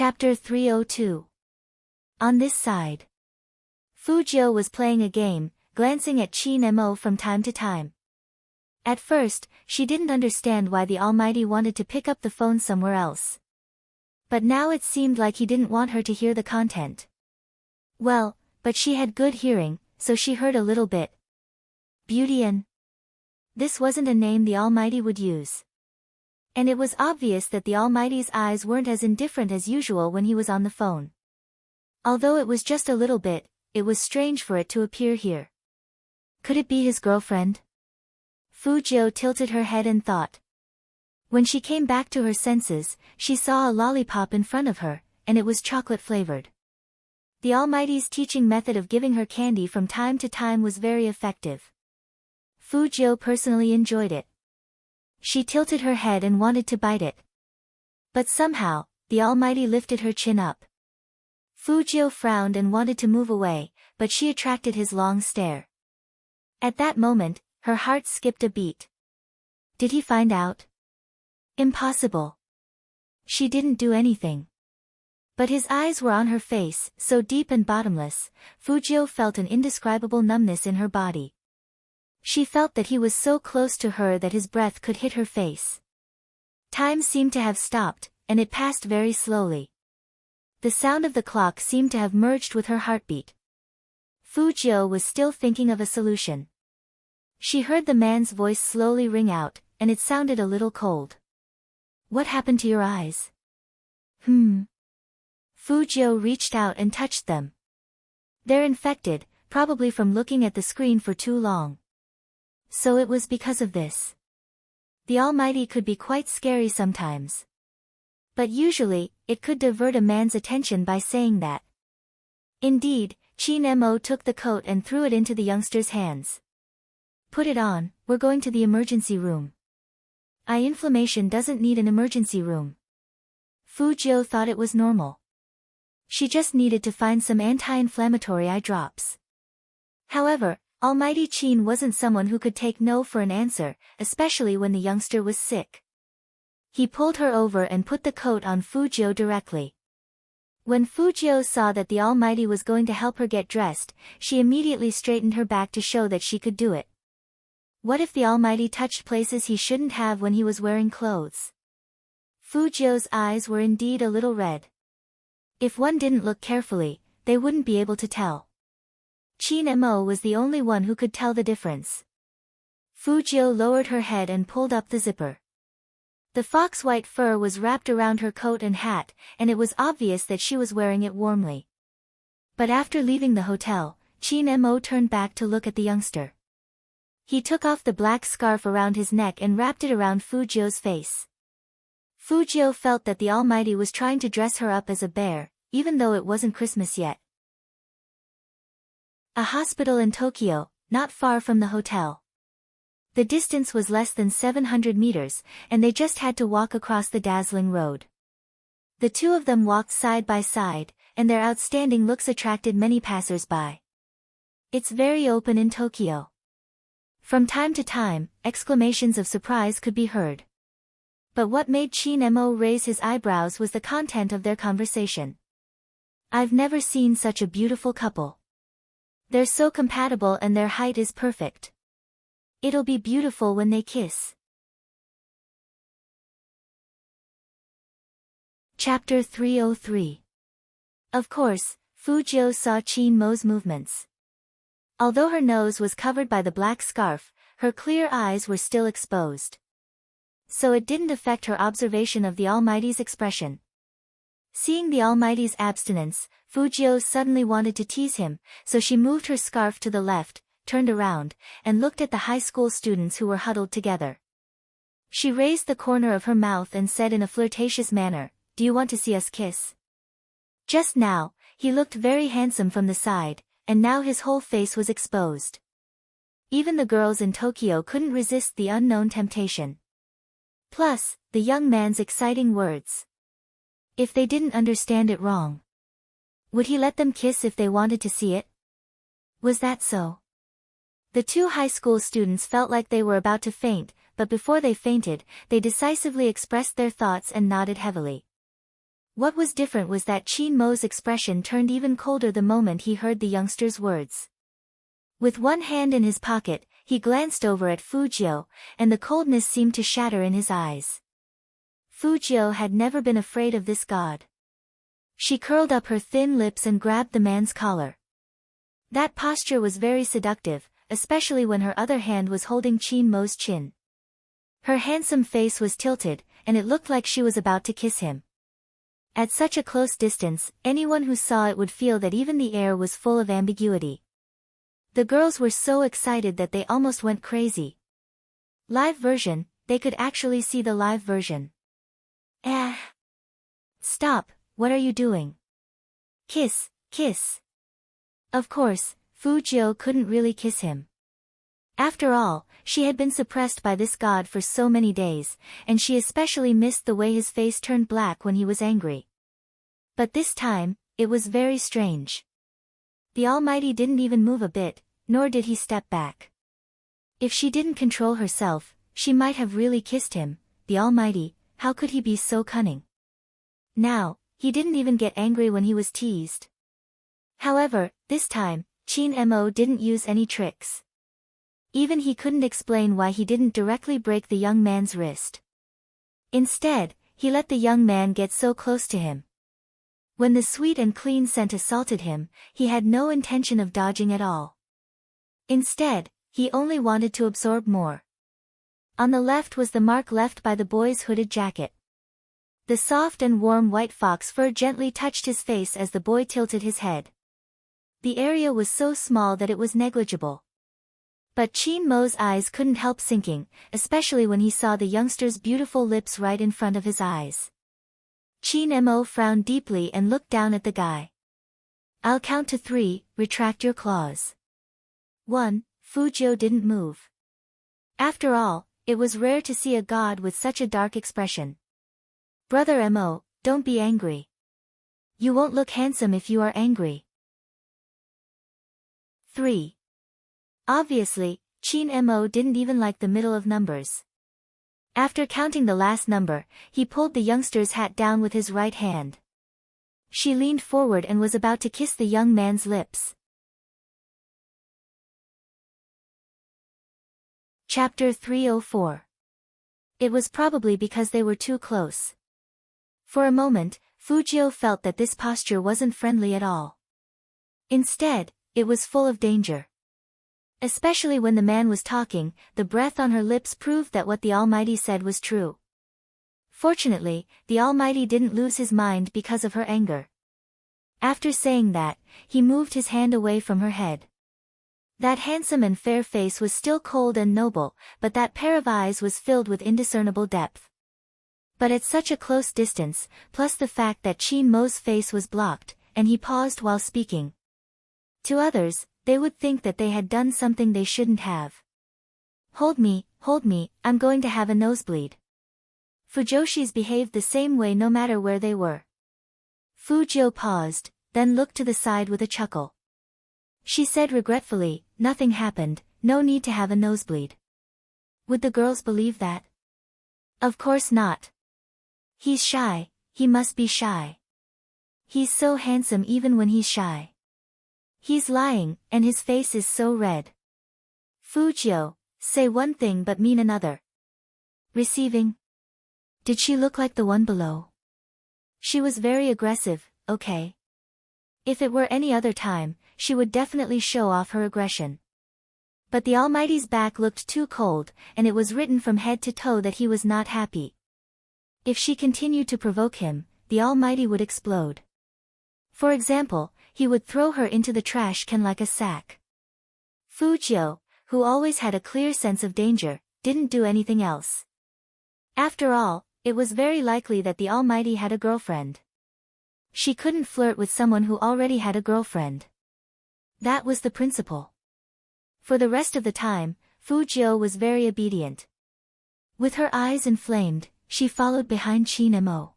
Chapter 302. On this side. Fujio was playing a game, glancing at Chin Mo from time to time. At first, she didn't understand why the Almighty wanted to pick up the phone somewhere else. But now it seemed like he didn't want her to hear the content. Well, but she had good hearing, so she heard a little bit. Beauty. This wasn't a name the Almighty would use. And it was obvious that the Almighty's eyes weren't as indifferent as usual when he was on the phone. Although it was just a little bit, it was strange for it to appear here. Could it be his girlfriend? Fujio tilted her head and thought. When she came back to her senses, she saw a lollipop in front of her, and it was chocolate-flavored. The Almighty's teaching method of giving her candy from time to time was very effective. Fujio personally enjoyed it. She tilted her head and wanted to bite it. But somehow, the Almighty lifted her chin up. Fujio frowned and wanted to move away, but she attracted his long stare. At that moment, her heart skipped a beat. Did he find out? Impossible. She didn't do anything. But his eyes were on her face, so deep and bottomless, Fujio felt an indescribable numbness in her body. She felt that he was so close to her that his breath could hit her face. Time seemed to have stopped, and it passed very slowly. The sound of the clock seemed to have merged with her heartbeat. Fujio was still thinking of a solution. She heard the man's voice slowly ring out, and it sounded a little cold. What happened to your eyes? Fujio reached out and touched them. They're infected, probably from looking at the screen for too long. So it was because of this. The Almighty could be quite scary sometimes. But usually, it could divert a man's attention by saying that. Indeed, Chin Mo took the coat and threw it into the youngster's hands. Put it on, we're going to the emergency room. Eye inflammation doesn't need an emergency room. Fujio thought it was normal. She just needed to find some anti-inflammatory eye drops. However, Almighty Chin wasn't someone who could take no for an answer, especially when the youngster was sick. He pulled her over and put the coat on Fujio directly. When Fujio saw that the Almighty was going to help her get dressed, she immediately straightened her back to show that she could do it. What if the Almighty touched places he shouldn't have when he was wearing clothes? Fujio's eyes were indeed a little red. If one didn't look carefully, they wouldn't be able to tell. Chin Mo was the only one who could tell the difference. Fujio lowered her head and pulled up the zipper. The fox-white fur was wrapped around her coat and hat, and it was obvious that she was wearing it warmly. But after leaving the hotel, Chin Mo turned back to look at the youngster. He took off the black scarf around his neck and wrapped it around Fujio's face. Fujio felt that the Almighty was trying to dress her up as a bear, even though it wasn't Christmas yet. A hospital in Tokyo, not far from the hotel. The distance was less than 700 meters, and they just had to walk across the dazzling road. The two of them walked side by side, and their outstanding looks attracted many passers-by. It's very open in Tokyo. From time to time, exclamations of surprise could be heard. But what made Chin Mo raise his eyebrows was the content of their conversation. I've never seen such a beautiful couple. They're so compatible and their height is perfect. It'll be beautiful when they kiss. Chapter 303. Of course, Fujio saw Chin Mo's movements. Although her nose was covered by the black scarf, her clear eyes were still exposed. So it didn't affect her observation of the Almighty's expression. Seeing the Almighty's abstinence, Fujio suddenly wanted to tease him, so she moved her scarf to the left, turned around, and looked at the high school students who were huddled together. She raised the corner of her mouth and said in a flirtatious manner, "Do you want to see us kiss?" Just now, he looked very handsome from the side, and now his whole face was exposed. Even the girls in Tokyo couldn't resist the unknown temptation. Plus, the young man's exciting words. If they didn't understand it wrong, would he let them kiss if they wanted to see it? Was that so? The two high school students felt like they were about to faint, but before they fainted, they decisively expressed their thoughts and nodded heavily. What was different was that Qin Mo's expression turned even colder the moment he heard the youngster's words. With one hand in his pocket, he glanced over at Fujiu, and the coldness seemed to shatter in his eyes. Fujiu had never been afraid of this god. She curled up her thin lips and grabbed the man's collar. That posture was very seductive, especially when her other hand was holding Qin Mo's chin. Her handsome face was tilted, and it looked like she was about to kiss him. At such a close distance, anyone who saw it would feel that even the air was full of ambiguity. The girls were so excited that they almost went crazy. Live version, they could actually see the live version. Stop, what are you doing? Kiss, kiss. Of course, Fujiu couldn't really kiss him. After all, she had been suppressed by this god for so many days, and she especially missed the way his face turned black when he was angry. But this time, it was very strange. The Almighty didn't even move a bit, nor did he step back. If she didn't control herself, she might have really kissed him. The Almighty, how could he be so cunning? Now, he didn't even get angry when he was teased. However, this time, Qin Mo didn't use any tricks. Even he couldn't explain why he didn't directly break the young man's wrist. Instead, he let the young man get so close to him. When the sweet and clean scent assaulted him, he had no intention of dodging at all. Instead, he only wanted to absorb more. On the left was the mark left by the boy's hooded jacket. The soft and warm white fox fur gently touched his face as the boy tilted his head. The area was so small that it was negligible. But Qin Mo's eyes couldn't help sinking, especially when he saw the youngster's beautiful lips right in front of his eyes. Qin Mo frowned deeply and looked down at the guy. I'll count to 3, retract your claws. 1, Fujiu didn't move. After all, it was rare to see a god with such a dark expression. Brother Mo, don't be angry. You won't look handsome if you are angry. 3. Obviously, Qin Mo didn't even like the middle of numbers. After counting the last number, he pulled the youngster's hat down with his right hand. She leaned forward and was about to kiss the young man's lips. Chapter 304. It was probably because they were too close. For a moment, Fujiu felt that this posture wasn't friendly at all. Instead, it was full of danger. Especially when the man was talking, the breath on her lips proved that what the Almighty said was true. Fortunately, the Almighty didn't lose his mind because of her anger. After saying that, he moved his hand away from her head. That handsome and fair face was still cold and noble, but that pair of eyes was filled with indiscernible depth. But at such a close distance, plus the fact that Qin Mo's face was blocked, and he paused while speaking. To others, they would think that they had done something they shouldn't have. Hold me, I'm going to have a nosebleed. Fujoshis behaved the same way no matter where they were. Fujiu paused, then looked to the side with a chuckle. She said regretfully, nothing happened, no need to have a nosebleed. Would the girls believe that? Of course not. He's shy, he must be shy. He's so handsome even when he's shy. He's lying, and his face is so red. Fujiu, say one thing but mean another. Receiving? Did she look like the one below? She was very aggressive, okay. If it were any other time, she would definitely show off her aggression. But the Almighty's back looked too cold, and it was written from head to toe that he was not happy. If she continued to provoke him, the Almighty would explode. For example, he would throw her into the trash can like a sack. Fujiu, who always had a clear sense of danger, didn't do anything else. After all, it was very likely that the Almighty had a girlfriend. She couldn't flirt with someone who already had a girlfriend. That was the principle. For the rest of the time, Fujiu was very obedient. With her eyes inflamed, she followed behind Qin Mo.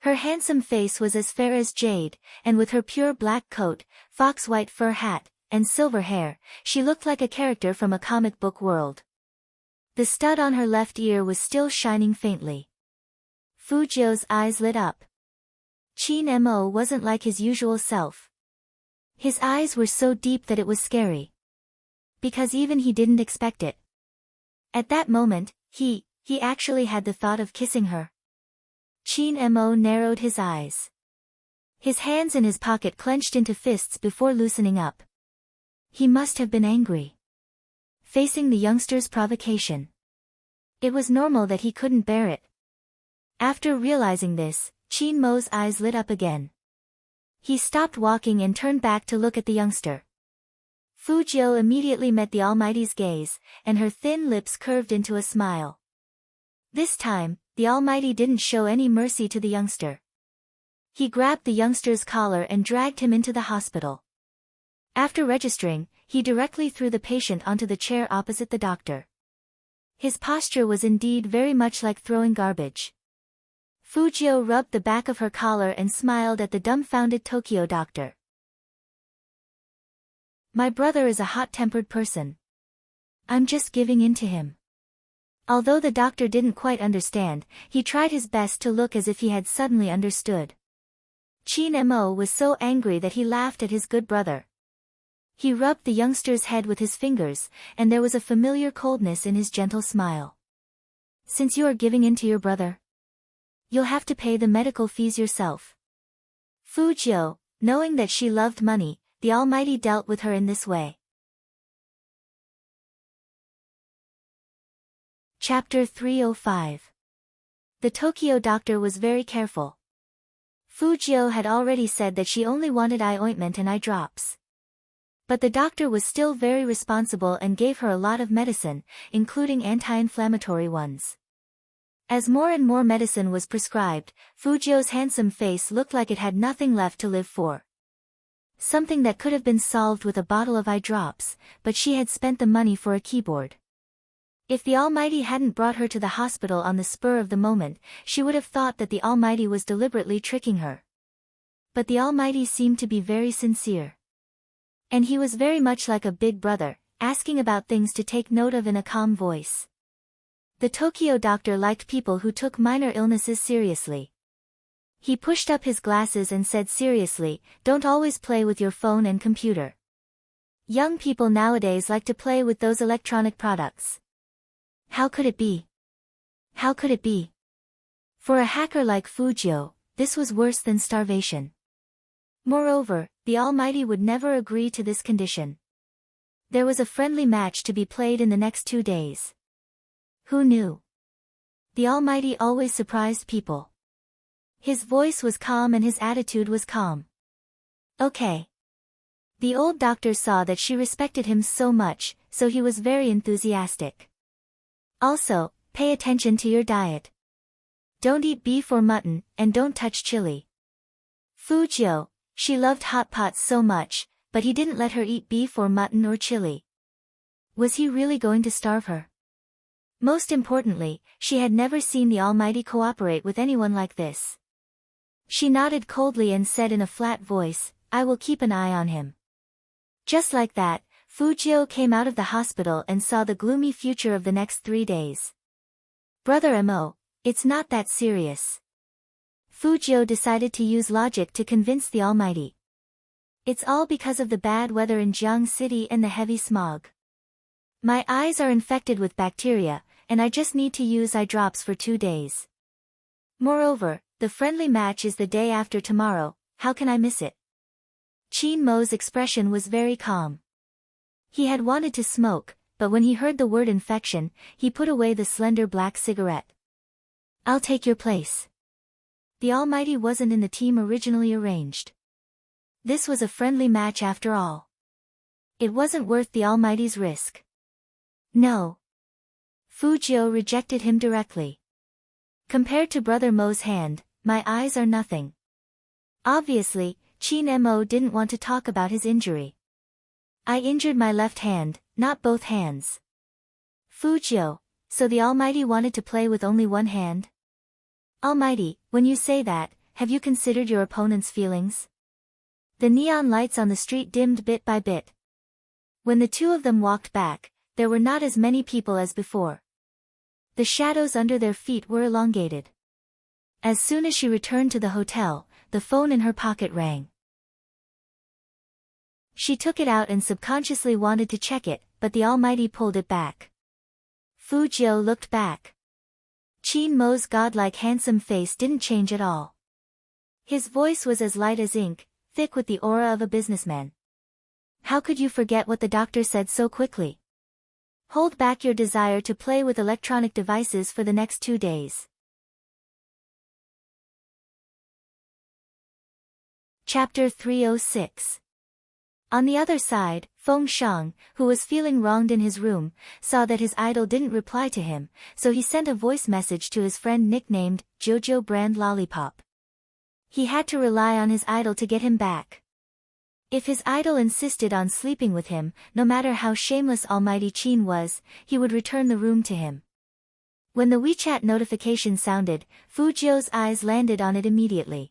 Her handsome face was as fair as jade, and with her pure black coat, fox-white fur hat, and silver hair, she looked like a character from a comic book world. The stud on her left ear was still shining faintly. Fujiu's eyes lit up. Qin Mo wasn't like his usual self. His eyes were so deep that it was scary. Because even he didn't expect it. At that moment, he actually had the thought of kissing her. Qin Mo narrowed his eyes. His hands in his pocket clenched into fists before loosening up. He must have been angry. Facing the youngster's provocation. It was normal that he couldn't bear it. After realizing this, Qin Mo's eyes lit up again. He stopped walking and turned back to look at the youngster. Fu Jiu immediately met the Almighty's gaze, and her thin lips curved into a smile. This time, the Almighty didn't show any mercy to the youngster. He grabbed the youngster's collar and dragged him into the hospital. After registering, he directly threw the patient onto the chair opposite the doctor. His posture was indeed very much like throwing garbage. Fu Jiu rubbed the back of her collar and smiled at the dumbfounded Tokyo doctor. My brother is a hot-tempered person. I'm just giving in to him. Although the doctor didn't quite understand, he tried his best to look as if he had suddenly understood. Qin Mo was so angry that he laughed at his good brother. He rubbed the youngster's head with his fingers, and there was a familiar coldness in his gentle smile. Since you are giving in to your brother, you'll have to pay the medical fees yourself. Fu Jiu, knowing that she loved money, the Almighty dealt with her in this way. Chapter 305. The Tokyo doctor was very careful. Fu Jiu had already said that she only wanted eye ointment and eye drops. But the doctor was still very responsible and gave her a lot of medicine, including anti-inflammatory ones. As more and more medicine was prescribed, Fu Jiu's handsome face looked like it had nothing left to live for. Something that could have been solved with a bottle of eye drops, but she had spent the money for a keyboard. If the Almighty hadn't brought her to the hospital on the spur of the moment, she would have thought that the Almighty was deliberately tricking her. But the Almighty seemed to be very sincere. And he was very much like a big brother, asking about things to take note of in a calm voice. The Tokyo doctor liked people who took minor illnesses seriously. He pushed up his glasses and said seriously, "Don't always play with your phone and computer. Young people nowadays like to play with those electronic products." How could it be? How could it be? For a hacker like Fu Jiu, this was worse than starvation. Moreover, the Almighty would never agree to this condition. There was a friendly match to be played in the next 2 days. Who knew? The Almighty always surprised people. His voice was calm and his attitude was calm. Okay. The old doctor saw that she respected him so much, so he was very enthusiastic. Also, pay attention to your diet. Don't eat beef or mutton, and don't touch chili. Fu Jiu, she loved hot pots so much, but he didn't let her eat beef or mutton or chili. Was he really going to starve her? Most importantly, she had never seen the Almighty cooperate with anyone like this. She nodded coldly and said in a flat voice, "I will keep an eye on him." Just like that, Fu Jiu came out of the hospital and saw the gloomy future of the next 3 days. Brother Mo, it's not that serious. Fu Jiu decided to use logic to convince the Almighty. It's all because of the bad weather in Jiang City and the heavy smog. My eyes are infected with bacteria, and I just need to use eye drops for 2 days. Moreover, the friendly match is the day after tomorrow, how can I miss it? Qin Mo's expression was very calm. He had wanted to smoke, but when he heard the word infection, he put away the slender black cigarette. I'll take your place. The Almighty wasn't in the team originally arranged. This was a friendly match after all. It wasn't worth the Almighty's risk. No. Fu Jiu rejected him directly. Compared to Brother Mo's hand, my eyes are nothing. Obviously, Qin Mo didn't want to talk about his injury. I injured my left hand, not both hands. Fu Jiu, so the Almighty wanted to play with only one hand? Almighty, when you say that, have you considered your opponent's feelings? The neon lights on the street dimmed bit by bit. When the two of them walked back, there were not as many people as before. The shadows under their feet were elongated. As soon as she returned to the hotel, the phone in her pocket rang. She took it out and subconsciously wanted to check it, but the Almighty pulled it back. Fu Jiu looked back. Qin Mo's godlike handsome face didn't change at all. His voice was as light as ink, thick with the aura of a businessman. How could you forget what the doctor said so quickly? Hold back your desire to play with electronic devices for the next 2 days. Chapter 306. On the other side, Feng Shang, who was feeling wronged in his room, saw that his idol didn't reply to him, so he sent a voice message to his friend nicknamed Jojo Brand Lollipop. He had to rely on his idol to get him back. If his idol insisted on sleeping with him, no matter how shameless Almighty Qin was, he would return the room to him. When the WeChat notification sounded, Fu Jiu's eyes landed on it immediately.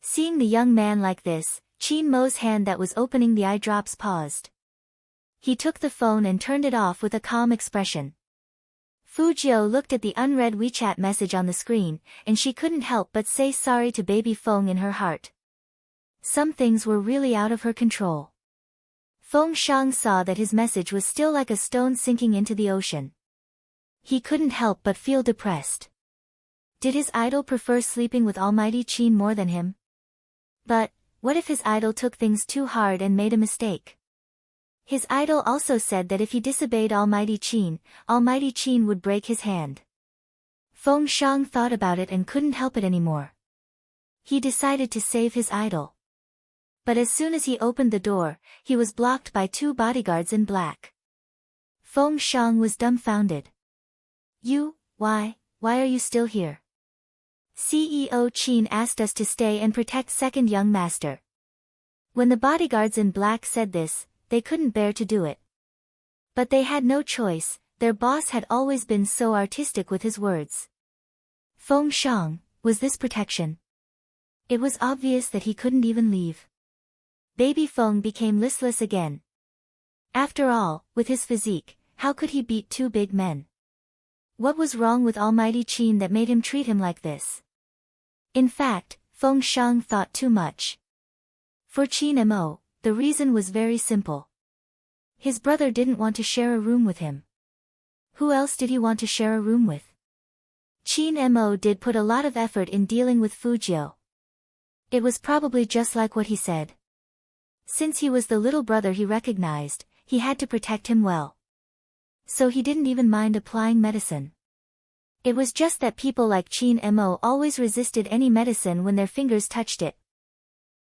Seeing the young man like this, Qin Mo's hand that was opening the eye drops paused. He took the phone and turned it off with a calm expression. Fu Jiu looked at the unread WeChat message on the screen, and she couldn't help but say sorry to baby Feng in her heart. Some things were really out of her control. Feng Shang saw that his message was still like a stone sinking into the ocean. He couldn't help but feel depressed. Did his idol prefer sleeping with Almighty Qin more than him? But, what if his idol took things too hard and made a mistake? His idol also said that if he disobeyed Almighty Qin would break his hand. Feng Shang thought about it and couldn't help it anymore. He decided to save his idol. But as soon as he opened the door, he was blocked by 2 bodyguards in black. Feng Shang was dumbfounded. Why are you still here? CEO Qin asked us to stay and protect second young master. When the bodyguards in black said this, they couldn't bear to do it. But they had no choice, their boss had always been so artistic with his words. Feng Shang, was this protection? It was obvious that he couldn't even leave. Baby Feng became listless again. After all, with his physique, how could he beat 2 big men? What was wrong with Almighty Qin that made him treat him like this? In fact, Feng Shang thought too much. For Qin Mo, the reason was very simple. His brother didn't want to share a room with him. Who else did he want to share a room with? Qin Mo did put a lot of effort in dealing with Fu Jiu. It was probably just like what he said. Since he was the little brother he recognized, he had to protect him well. So he didn't even mind applying medicine. It was just that people like Qin Mo always resisted any medicine when their fingers touched it.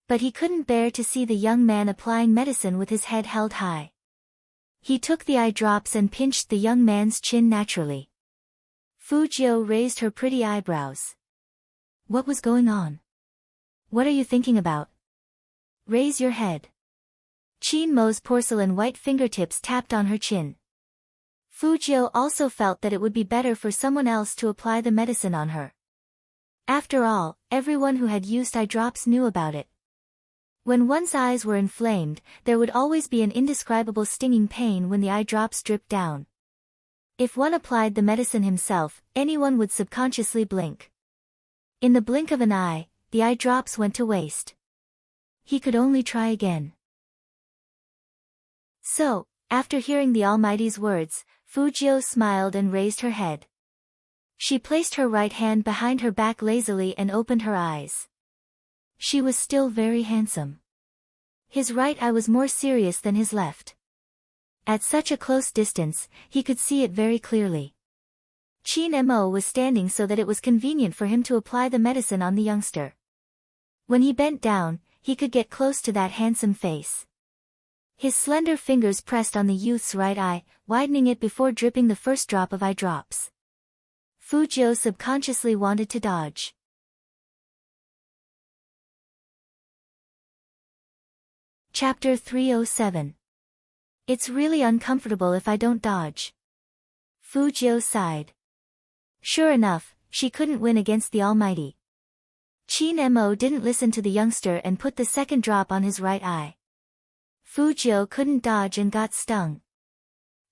But he couldn't bear to see the young man applying medicine with his head held high. He took the eye drops and pinched the young man's chin naturally. Fu Jiu raised her pretty eyebrows. What was going on? What are you thinking about? Raise your head. Qin Mo's porcelain white fingertips tapped on her chin. Fu Jiu also felt that it would be better for someone else to apply the medicine on her. After all, everyone who had used eye drops knew about it. When one's eyes were inflamed, there would always be an indescribable stinging pain when the eye drops dripped down. If one applied the medicine himself, anyone would subconsciously blink. In the blink of an eye, the eye drops went to waste. He could only try again. So, after hearing the Almighty's words, Fu Jiu smiled and raised her head. She placed her right hand behind her back lazily and opened her eyes. She was still very handsome. His right eye was more serious than his left. At such a close distance, he could see it very clearly. Qin Mo was standing so that it was convenient for him to apply the medicine on the youngster. When he bent down, he could get close to that handsome face. His slender fingers pressed on the youth's right eye, widening it before dripping the first drop of eye drops. Fu Jiu subconsciously wanted to dodge. Chapter 307. It's really uncomfortable if I don't dodge. Fu Jiu sighed. Sure enough, she couldn't win against the Almighty. Qin Mo didn't listen to the youngster and put the second drop on his right eye. Fu Jiu couldn't dodge and got stung.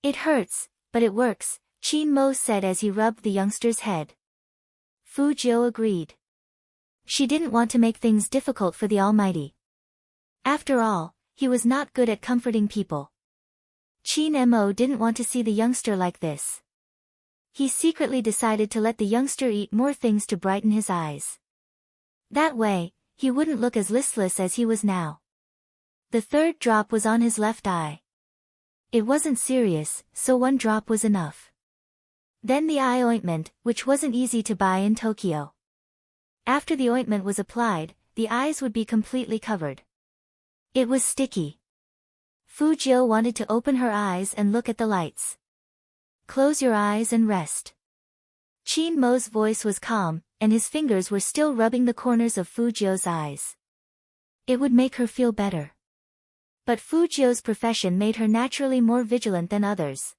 It hurts, but it works, Qin Mo said as he rubbed the youngster's head. Fu Jiu agreed. She didn't want to make things difficult for the Almighty. After all, he was not good at comforting people. Chin Mo didn't want to see the youngster like this. He secretly decided to let the youngster eat more things to brighten his eyes. That way, he wouldn't look as listless as he was now. The third drop was on his left eye. It wasn't serious, so one drop was enough. Then the eye ointment, which wasn't easy to buy in Tokyo. After the ointment was applied, the eyes would be completely covered. It was sticky. Fujio wanted to open her eyes and look at the lights. Close your eyes and rest. Chin Mo's voice was calm, and his fingers were still rubbing the corners of Fujio's eyes. It would make her feel better. But Fujio's profession made her naturally more vigilant than others.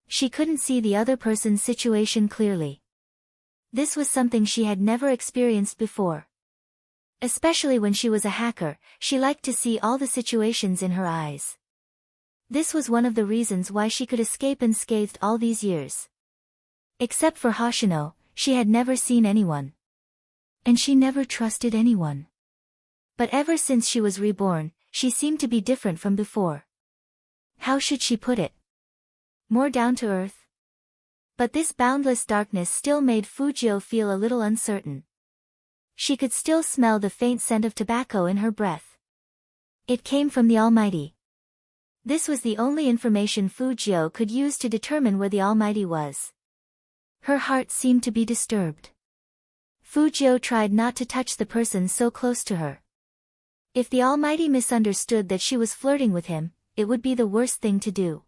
She couldn't see the other person's situation clearly. This was something she had never experienced before. Especially when she was a hacker, she liked to see all the situations in her eyes. This was one of the reasons why she could escape unscathed all these years. Except for Hoshino, she had never seen anyone. And she never trusted anyone. But ever since she was reborn, she seemed to be different from before. How should she put it? More down to earth? But this boundless darkness still made Fujio feel a little uncertain. She could still smell the faint scent of tobacco in her breath. It came from the Almighty. This was the only information Fujio could use to determine where the Almighty was. Her heart seemed to be disturbed. Fujio tried not to touch the person so close to her. If the Almighty misunderstood that she was flirting with him, it would be the worst thing to do.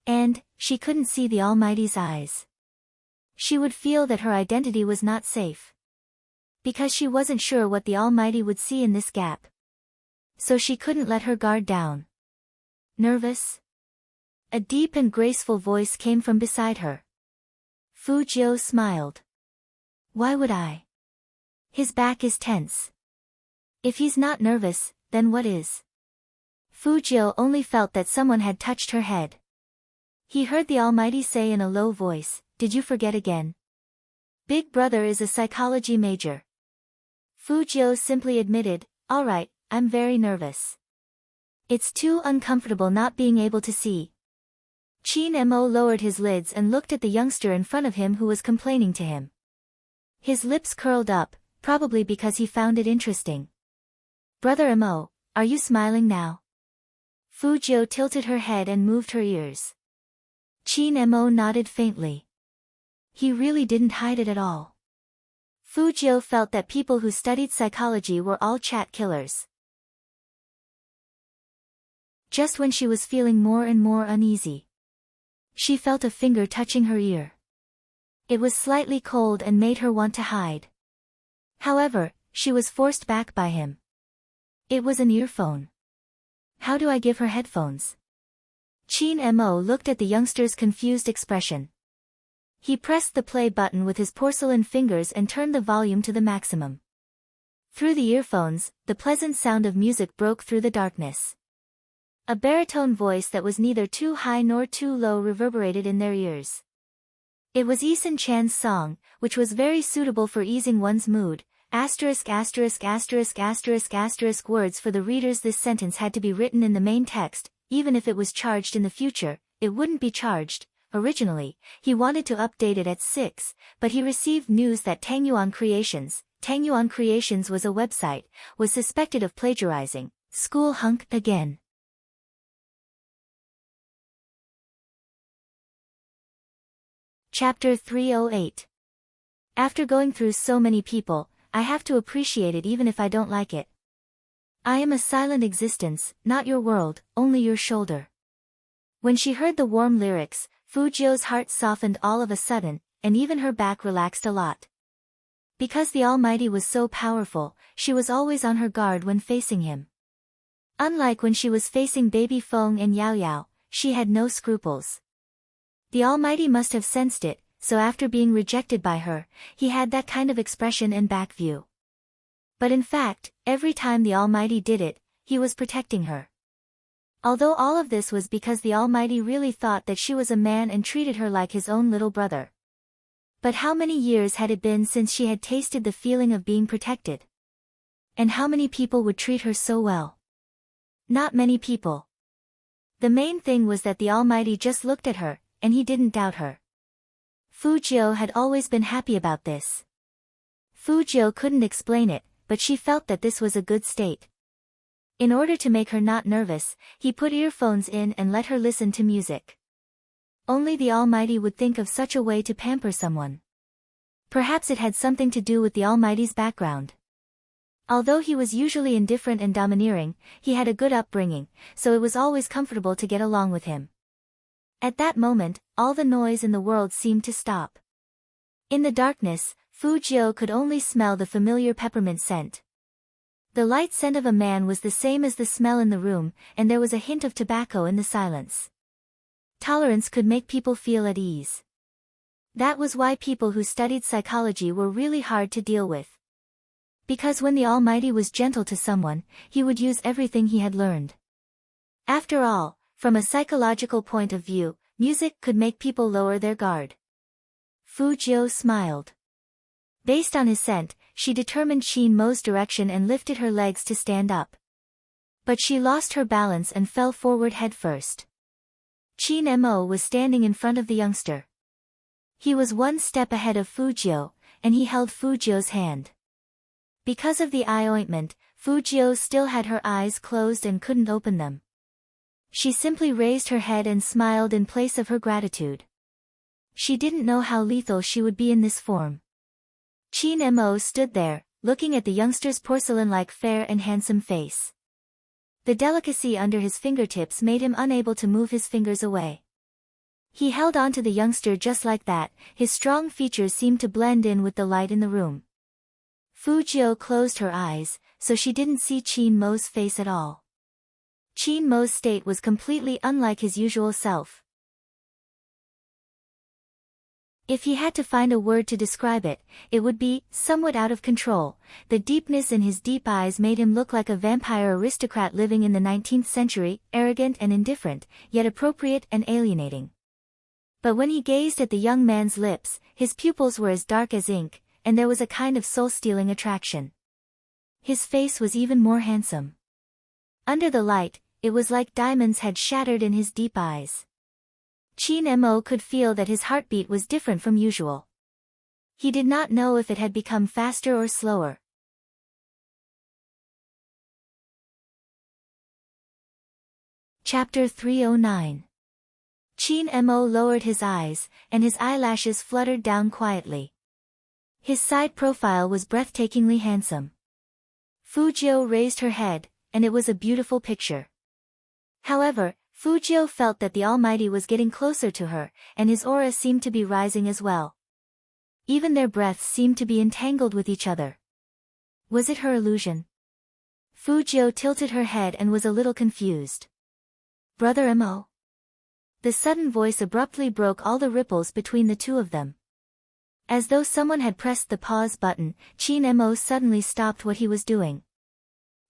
And, she couldn't see the Almighty's eyes. She would feel that her identity was not safe. Because she wasn't sure what the Almighty would see in this gap. So she couldn't let her guard down. Nervous? A deep and graceful voice came from beside her. Fujio smiled. Why would I? His back is tense. If he's not nervous, then what is? Fujio only felt that someone had touched her head. He heard the Almighty say in a low voice, "Did you forget again? Big brother is a psychology major." Fujio simply admitted, "All right, I'm very nervous. It's too uncomfortable not being able to see." Chin Mo lowered his lids and looked at the youngster in front of him who was complaining to him. His lips curled up, probably because he found it interesting. "Brother Mo, are you smiling now?" Fujio tilted her head and moved her ears. Chin Mo nodded faintly. He really didn't hide it at all. Fujio felt that people who studied psychology were all chat killers. Just when she was feeling more and more uneasy, she felt a finger touching her ear. It was slightly cold and made her want to hide. However, she was forced back by him. It was an earphone. How do I give her headphones? Chin Mo looked at the youngster's confused expression. He pressed the play button with his porcelain fingers and turned the volume to the maximum. Through the earphones, the pleasant sound of music broke through the darkness. A baritone voice that was neither too high nor too low reverberated in their ears. It was Eason Chan's song, which was very suitable for easing one's mood. Words for the readers. This sentence had to be written in the main text, even if it was charged in the future, it wouldn't be charged. Originally, he wanted to update it at 6, but he received news that Tangyuan Creations was a website, was suspected of plagiarizing. School hunk again. Chapter 308. After going through so many people, I have to appreciate it even if I don't like it. I am a silent existence, not your world, only your shoulder. When she heard the warm lyrics, Fujio's heart softened all of a sudden, and even her back relaxed a lot. Because the Almighty was so powerful, she was always on her guard when facing him. Unlike when she was facing baby Feng and Yao Yao, she had no scruples. The Almighty must have sensed it, so after being rejected by her, he had that kind of expression and back view. But in fact, every time the Almighty did it, he was protecting her. Although all of this was because the Almighty really thought that she was a man and treated her like his own little brother. But how many years had it been since she had tasted the feeling of being protected? And how many people would treat her so well? Not many people. The main thing was that the Almighty just looked at her, and he didn't doubt her. Fujiu had always been happy about this. Fujiu couldn't explain it, but she felt that this was a good state. In order to make her not nervous, he put earphones in and let her listen to music. Only the Almighty would think of such a way to pamper someone. Perhaps it had something to do with the Almighty's background. Although he was usually indifferent and domineering, he had a good upbringing, so it was always comfortable to get along with him. At that moment, all the noise in the world seemed to stop. In the darkness, Fujiu could only smell the familiar peppermint scent. The light scent of a man was the same as the smell in the room, and there was a hint of tobacco in the silence. Tolerance could make people feel at ease. That was why people who studied psychology were really hard to deal with. Because when the Almighty was gentle to someone, he would use everything he had learned. After all, from a psychological point of view, music could make people lower their guard. Fujiu smiled. Based on his scent, she determined Qin Mo's direction and lifted her legs to stand up. But she lost her balance and fell forward headfirst. Qin Mo was standing in front of the youngster. He was one step ahead of Fujiu, and he held Fujiu's hand. Because of the eye ointment, Fujiu still had her eyes closed and couldn't open them. She simply raised her head and smiled in place of her gratitude. She didn't know how lethal she would be in this form. Qin Mo stood there, looking at the youngster's porcelain-like fair and handsome face. The delicacy under his fingertips made him unable to move his fingers away. He held on to the youngster just like that, his strong features seemed to blend in with the light in the room. Fujiu closed her eyes, so she didn't see Qin Mo's face at all. Qin Mo's state was completely unlike his usual self. If he had to find a word to describe it, it would be somewhat out of control. The deepness in his deep eyes made him look like a vampire aristocrat living in the 19th century, arrogant and indifferent, yet appropriate and alienating. But when he gazed at the young man's lips, his pupils were as dark as ink, and there was a kind of soul-stealing attraction. His face was even more handsome. Under the light, it was like diamonds had shattered in his deep eyes. Qin Mo could feel that his heartbeat was different from usual. He did not know if it had become faster or slower. Chapter 309. Qin Mo lowered his eyes, and his eyelashes fluttered down quietly. His side profile was breathtakingly handsome. Fujiu raised her head, and it was a beautiful picture. However, Fujiu felt that the Almighty was getting closer to her, and his aura seemed to be rising as well. Even their breaths seemed to be entangled with each other. Was it her illusion? Fujiu tilted her head and was a little confused. Brother Mo? The sudden voice abruptly broke all the ripples between the two of them. As though someone had pressed the pause button, Qin Mo suddenly stopped what he was doing.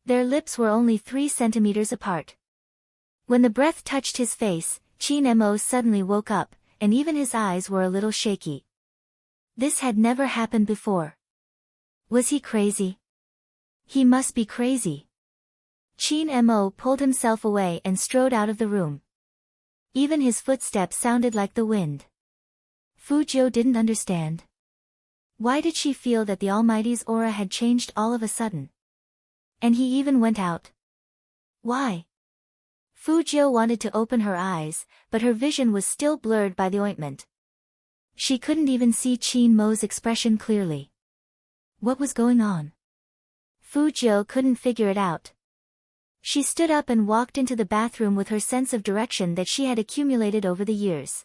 Their lips were only 3 centimeters apart. When the breath touched his face, Qin Mo suddenly woke up, and even his eyes were a little shaky. This had never happened before. Was he crazy? He must be crazy. Qin Mo pulled himself away and strode out of the room. Even his footsteps sounded like the wind. Fujiu didn't understand. Why did she feel that the Almighty's aura had changed all of a sudden? And he even went out. Why? Fujiu wanted to open her eyes, but her vision was still blurred by the ointment. She couldn't even see Qin Mo's expression clearly. What was going on? Fujiu couldn't figure it out. She stood up and walked into the bathroom with her sense of direction that she had accumulated over the years.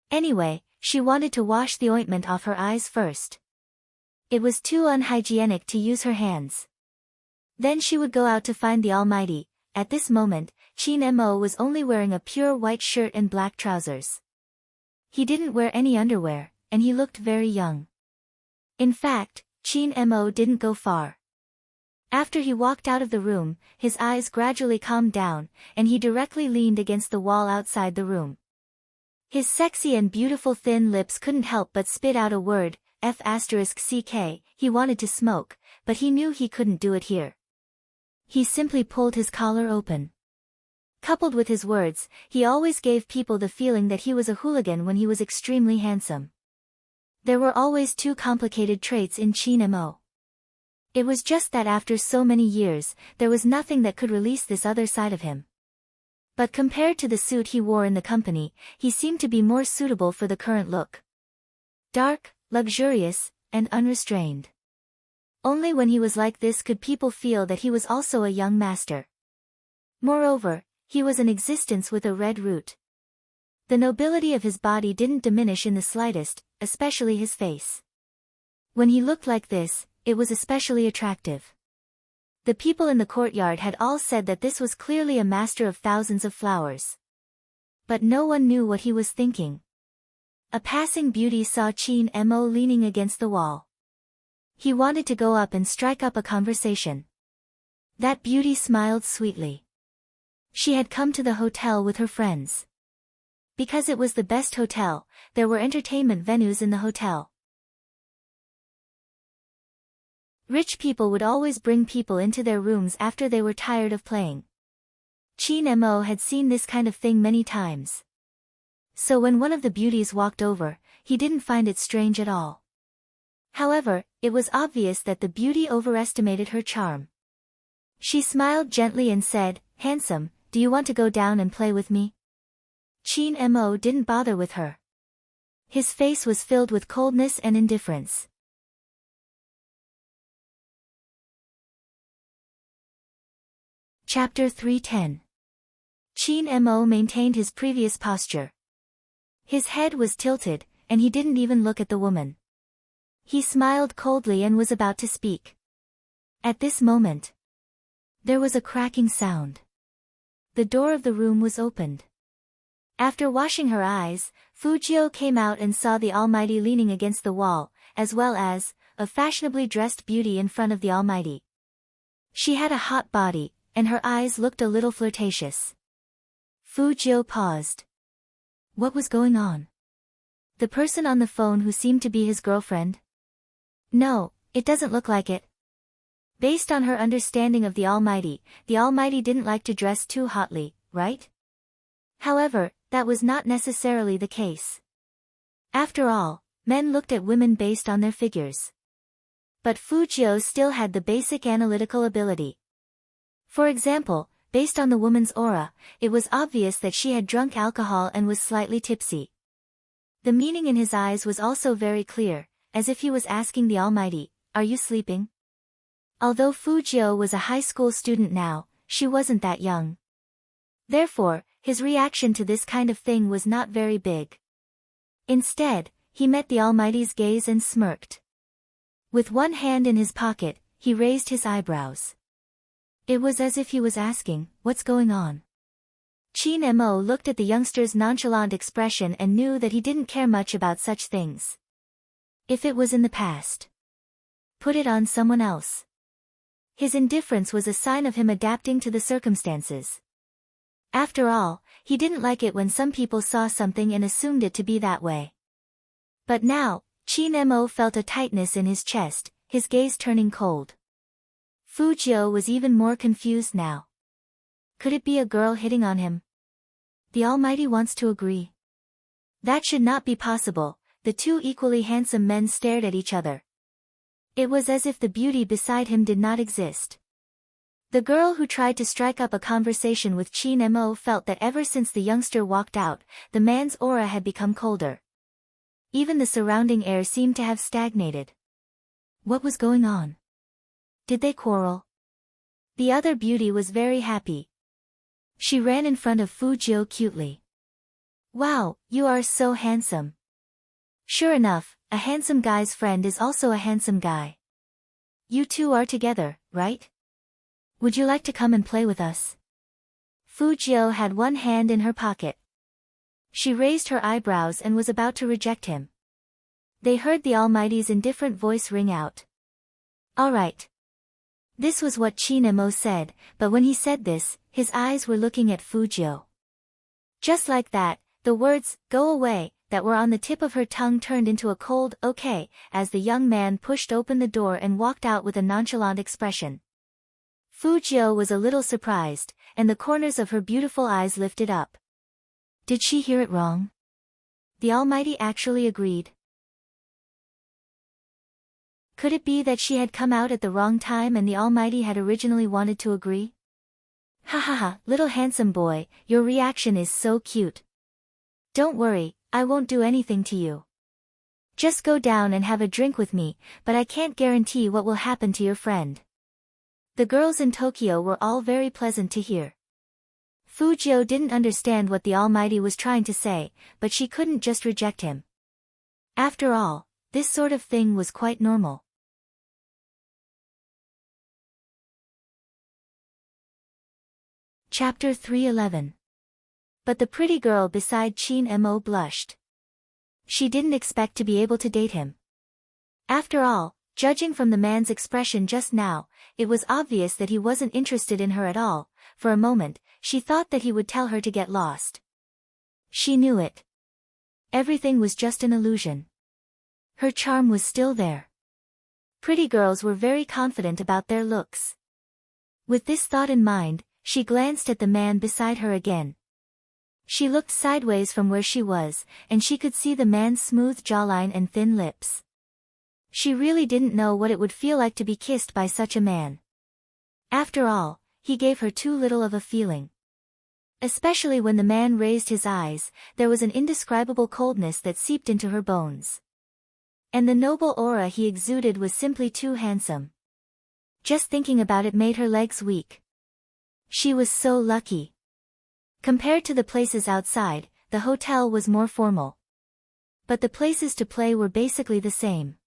Anyway, she wanted to wash the ointment off her eyes first. It was too unhygienic to use her hands. Then she would go out to find the Almighty. At this moment, Qin Mo was only wearing a pure white shirt and black trousers. He didn't wear any underwear, and he looked very young. In fact, Qin Mo didn't go far. After he walked out of the room, his eyes gradually calmed down, and he directly leaned against the wall outside the room. His sexy and beautiful thin lips couldn't help but spit out a word, F***ck, he wanted to smoke, but he knew he couldn't do it here. He simply pulled his collar open. Coupled with his words, he always gave people the feeling that he was a hooligan when he was extremely handsome. There were always two complicated traits in Chin Mo. It was just that after so many years, there was nothing that could release this other side of him. But compared to the suit he wore in the company, he seemed to be more suitable for the current look. Dark, luxurious, and unrestrained. Only when he was like this could people feel that he was also a young master. Moreover, he was an existence with a red root. The nobility of his body didn't diminish in the slightest, especially his face. When he looked like this, it was especially attractive. The people in the courtyard had all said that this was clearly a master of thousands of flowers. But no one knew what he was thinking. A passing beauty saw Chin Mo leaning against the wall. He wanted to go up and strike up a conversation. That beauty smiled sweetly. She had come to the hotel with her friends. Because it was the best hotel, there were entertainment venues in the hotel. Rich people would always bring people into their rooms after they were tired of playing. Chin Mo had seen this kind of thing many times. So when one of the beauties walked over, he didn't find it strange at all. However, it was obvious that the beauty overestimated her charm. She smiled gently and said, "Handsome, do you want to go down and play with me?" Chin Mo didn't bother with her. His face was filled with coldness and indifference. Chapter 310. Chin Mo maintained his previous posture. His head was tilted, and he didn't even look at the woman. He smiled coldly and was about to speak. At this moment, there was a cracking sound. The door of the room was opened. After washing her eyes, Fujio came out and saw the Almighty leaning against the wall, as well as a fashionably dressed beauty in front of the Almighty. She had a hot body, and her eyes looked a little flirtatious. Fujio paused. What was going on? The person on the phone who seemed to be his girlfriend? No, it doesn't look like it. Based on her understanding of the Almighty didn't like to dress too hotly, right? However, that was not necessarily the case. After all, men looked at women based on their figures. But Fujio still had the basic analytical ability. For example, based on the woman's aura, it was obvious that she had drunk alcohol and was slightly tipsy. The meaning in his eyes was also very clear, as if he was asking the Almighty, "Are you sleeping?" Although Fujio was a high school student now, she wasn't that young. Therefore, his reaction to this kind of thing was not very big. Instead, he met the Almighty's gaze and smirked. With one hand in his pocket, he raised his eyebrows. It was as if he was asking, "What's going on?" Chin Mo looked at the youngster's nonchalant expression and knew that he didn't care much about such things. If it was in the past, put it on someone else. His indifference was a sign of him adapting to the circumstances. After all, he didn't like it when some people saw something and assumed it to be that way. But now, Chin Mo felt a tightness in his chest, his gaze turning cold. Fujio was even more confused now. Could it be a girl hitting on him? The Almighty wants to agree. That should not be possible. The two equally handsome men stared at each other. It was as if the beauty beside him did not exist. The girl who tried to strike up a conversation with Chin Mo felt that ever since the youngster walked out, the man's aura had become colder. Even the surrounding air seemed to have stagnated. What was going on? Did they quarrel? The other beauty was very happy. She ran in front of Fujio cutely. "Wow, you are so handsome." Sure enough, a handsome guy's friend is also a handsome guy. You two are together, right? Would you like to come and play with us? Fujio had one hand in her pocket. She raised her eyebrows and was about to reject him. They heard the Almighty's indifferent voice ring out. "All right." This was what Chin Mo said, but when he said this, his eyes were looking at Fujio. Just like that, The words, "go away," that were on the tip of her tongue turned into a cold, "okay," as the young man pushed open the door and walked out with a nonchalant expression. Fu Jiu was a little surprised, and the corners of her beautiful eyes lifted up. Did she hear it wrong? The Almighty actually agreed. Could it be that she had come out at the wrong time and the Almighty had originally wanted to agree? Ha ha ha, little handsome boy, your reaction is so cute. Don't worry, I won't do anything to you. Just go down and have a drink with me, but I can't guarantee what will happen to your friend. The girls in Tokyo were all very pleasant to hear. Fu Jiu didn't understand what the Almighty was trying to say, but she couldn't just reject him. After all, this sort of thing was quite normal. Chapter 311. But the pretty girl beside Qin Mo blushed. She didn't expect to be able to date him. After all, judging from the man's expression just now, it was obvious that he wasn't interested in her at all. For a moment, she thought that he would tell her to get lost. She knew it. Everything was just an illusion. Her charm was still there. Pretty girls were very confident about their looks. With this thought in mind, she glanced at the man beside her again. She looked sideways from where she was, and she could see the man's smooth jawline and thin lips. She really didn't know what it would feel like to be kissed by such a man. After all, he gave her too little of a feeling. Especially when the man raised his eyes, there was an indescribable coldness that seeped into her bones. And the noble aura he exuded was simply too handsome. Just thinking about it made her legs weak. She was so lucky. Compared to the places outside, the hotel was more formal. But the places to play were basically the same.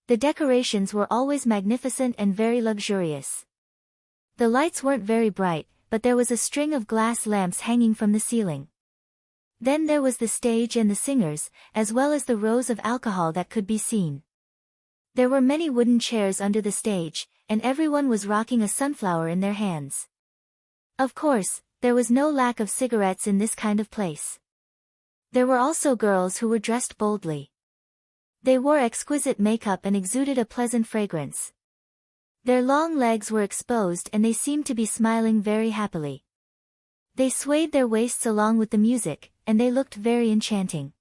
The decorations were always magnificent and very luxurious. The lights weren't very bright, but there was a string of glass lamps hanging from the ceiling. Then there was the stage and the singers, as well as the rows of alcohol that could be seen. There were many wooden chairs under the stage, and everyone was rocking a sunflower in their hands. Of course, there was no lack of cigarettes in this kind of place. There were also girls who were dressed boldly. They wore exquisite makeup and exuded a pleasant fragrance. Their long legs were exposed and they seemed to be smiling very happily. They swayed their waists along with the music, and they looked very enchanting.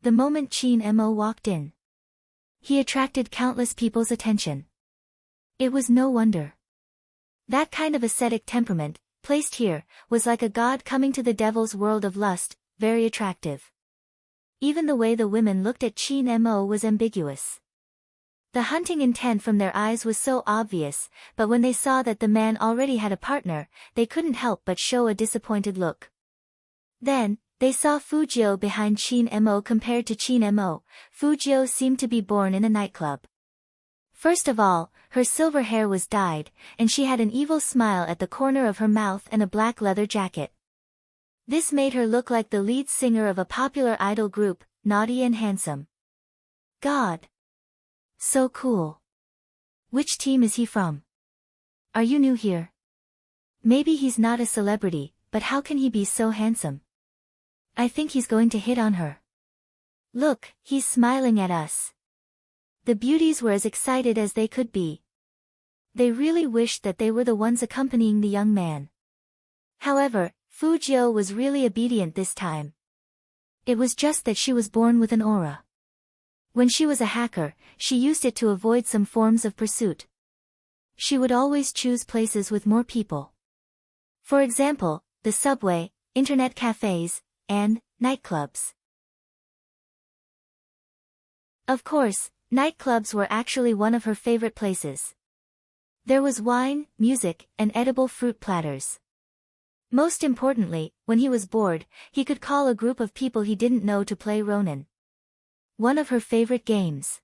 The moment Qin Mo walked in, he attracted countless people's attention. It was no wonder. That kind of ascetic temperament, placed here, was like a god coming to the devil's world of lust, very attractive. Even the way the women looked at Qin Mo was ambiguous. The hunting intent from their eyes was so obvious, but when they saw that the man already had a partner, they couldn't help but show a disappointed look. Then, they saw Fu Jiu behind Qin Mo. Compared to Qin Mo, Fu Jiu seemed to be born in a nightclub. First of all, her silver hair was dyed, and she had an evil smile at the corner of her mouth and a black leather jacket. This made her look like the lead singer of a popular idol group, naughty and handsome. God! So cool. Which team is he from? Are you new here? Maybe he's not a celebrity, but how can he be so handsome? I think he's going to hit on her. Look, he's smiling at us. The beauties were as excited as they could be. They really wished that they were the ones accompanying the young man. However, Fu Jiu was really obedient this time. It was just that she was born with an aura. When she was a hacker, she used it to avoid some forms of pursuit. She would always choose places with more people. For example, the subway, internet cafes, and nightclubs. Of course, nightclubs were actually one of her favorite places. There was wine, music, and edible fruit platters. Most importantly, when he was bored, he could call a group of people he didn't know to play Ronin. One of her favorite games.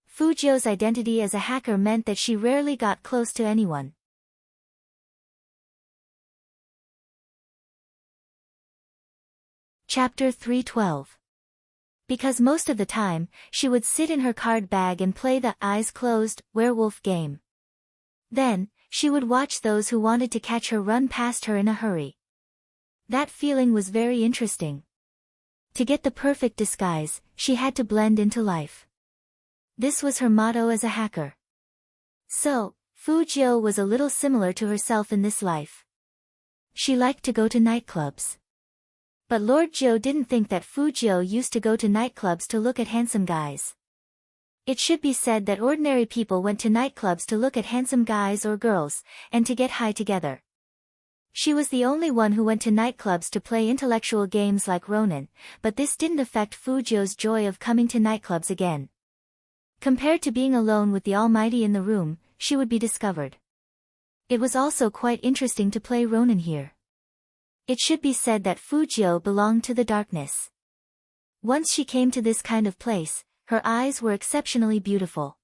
Fu Jiu's identity as a hacker meant that she rarely got close to anyone. Chapter 312. Because most of the time, she would sit in her card bag and play the eyes closed werewolf game. Then, she would watch those who wanted to catch her run past her in a hurry. That feeling was very interesting. To get the perfect disguise, she had to blend into life. This was her motto as a hacker. So, Fu Jiu was a little similar to herself in this life. She liked to go to nightclubs. But Lord Jiu didn't think that Fu Jiu used to go to nightclubs to look at handsome guys. It should be said that ordinary people went to nightclubs to look at handsome guys or girls, and to get high together. She was the only one who went to nightclubs to play intellectual games like Ronin, but this didn't affect Fu Jiu's joy of coming to nightclubs again. Compared to being alone with the Almighty in the room, she would be discovered. It was also quite interesting to play Ronin here. It should be said that Fu Jiu belonged to the darkness. Once she came to this kind of place, her eyes were exceptionally beautiful.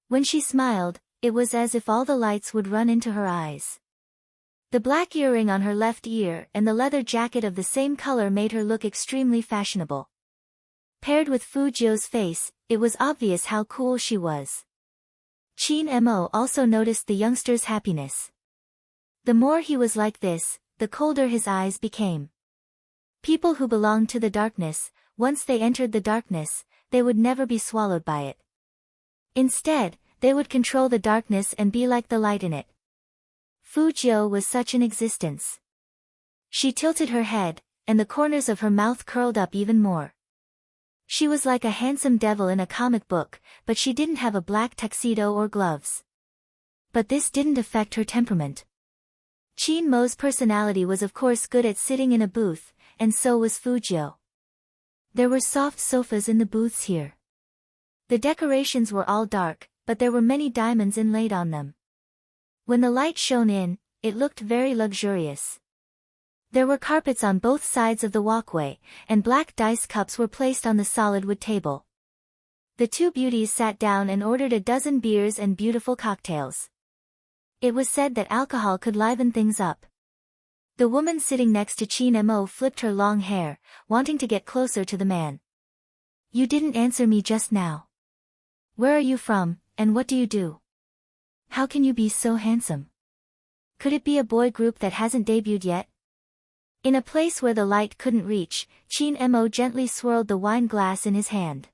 When she smiled, it was as if all the lights would run into her eyes. The black earring on her left ear and the leather jacket of the same color made her look extremely fashionable. Paired with Fu Jiu's face, it was obvious how cool she was. Qin Mo also noticed the youngster's happiness. The more he was like this, the colder his eyes became. People who belonged to the darkness, once they entered the darkness, they would never be swallowed by it. Instead, they would control the darkness and be like the light in it. Fu Jiu was such an existence. She tilted her head, and the corners of her mouth curled up even more. She was like a handsome devil in a comic book, but she didn't have a black tuxedo or gloves. But this didn't affect her temperament. Qin Mo's personality was of course good at sitting in a booth, and so was Fu Jiu. There were soft sofas in the booths here. The decorations were all dark, but there were many diamonds inlaid on them. When the light shone in, it looked very luxurious. There were carpets on both sides of the walkway, and black dice cups were placed on the solid wood table. The two beauties sat down and ordered a dozen beers and beautiful cocktails. It was said that alcohol could liven things up. The woman sitting next to Qin Mo flipped her long hair, wanting to get closer to the man. "You didn't answer me just now. Where are you from, and what do you do? How can you be so handsome? Could it be a boy group that hasn't debuted yet?" In a place where the light couldn't reach, Qin Mo gently swirled the wine glass in his hand.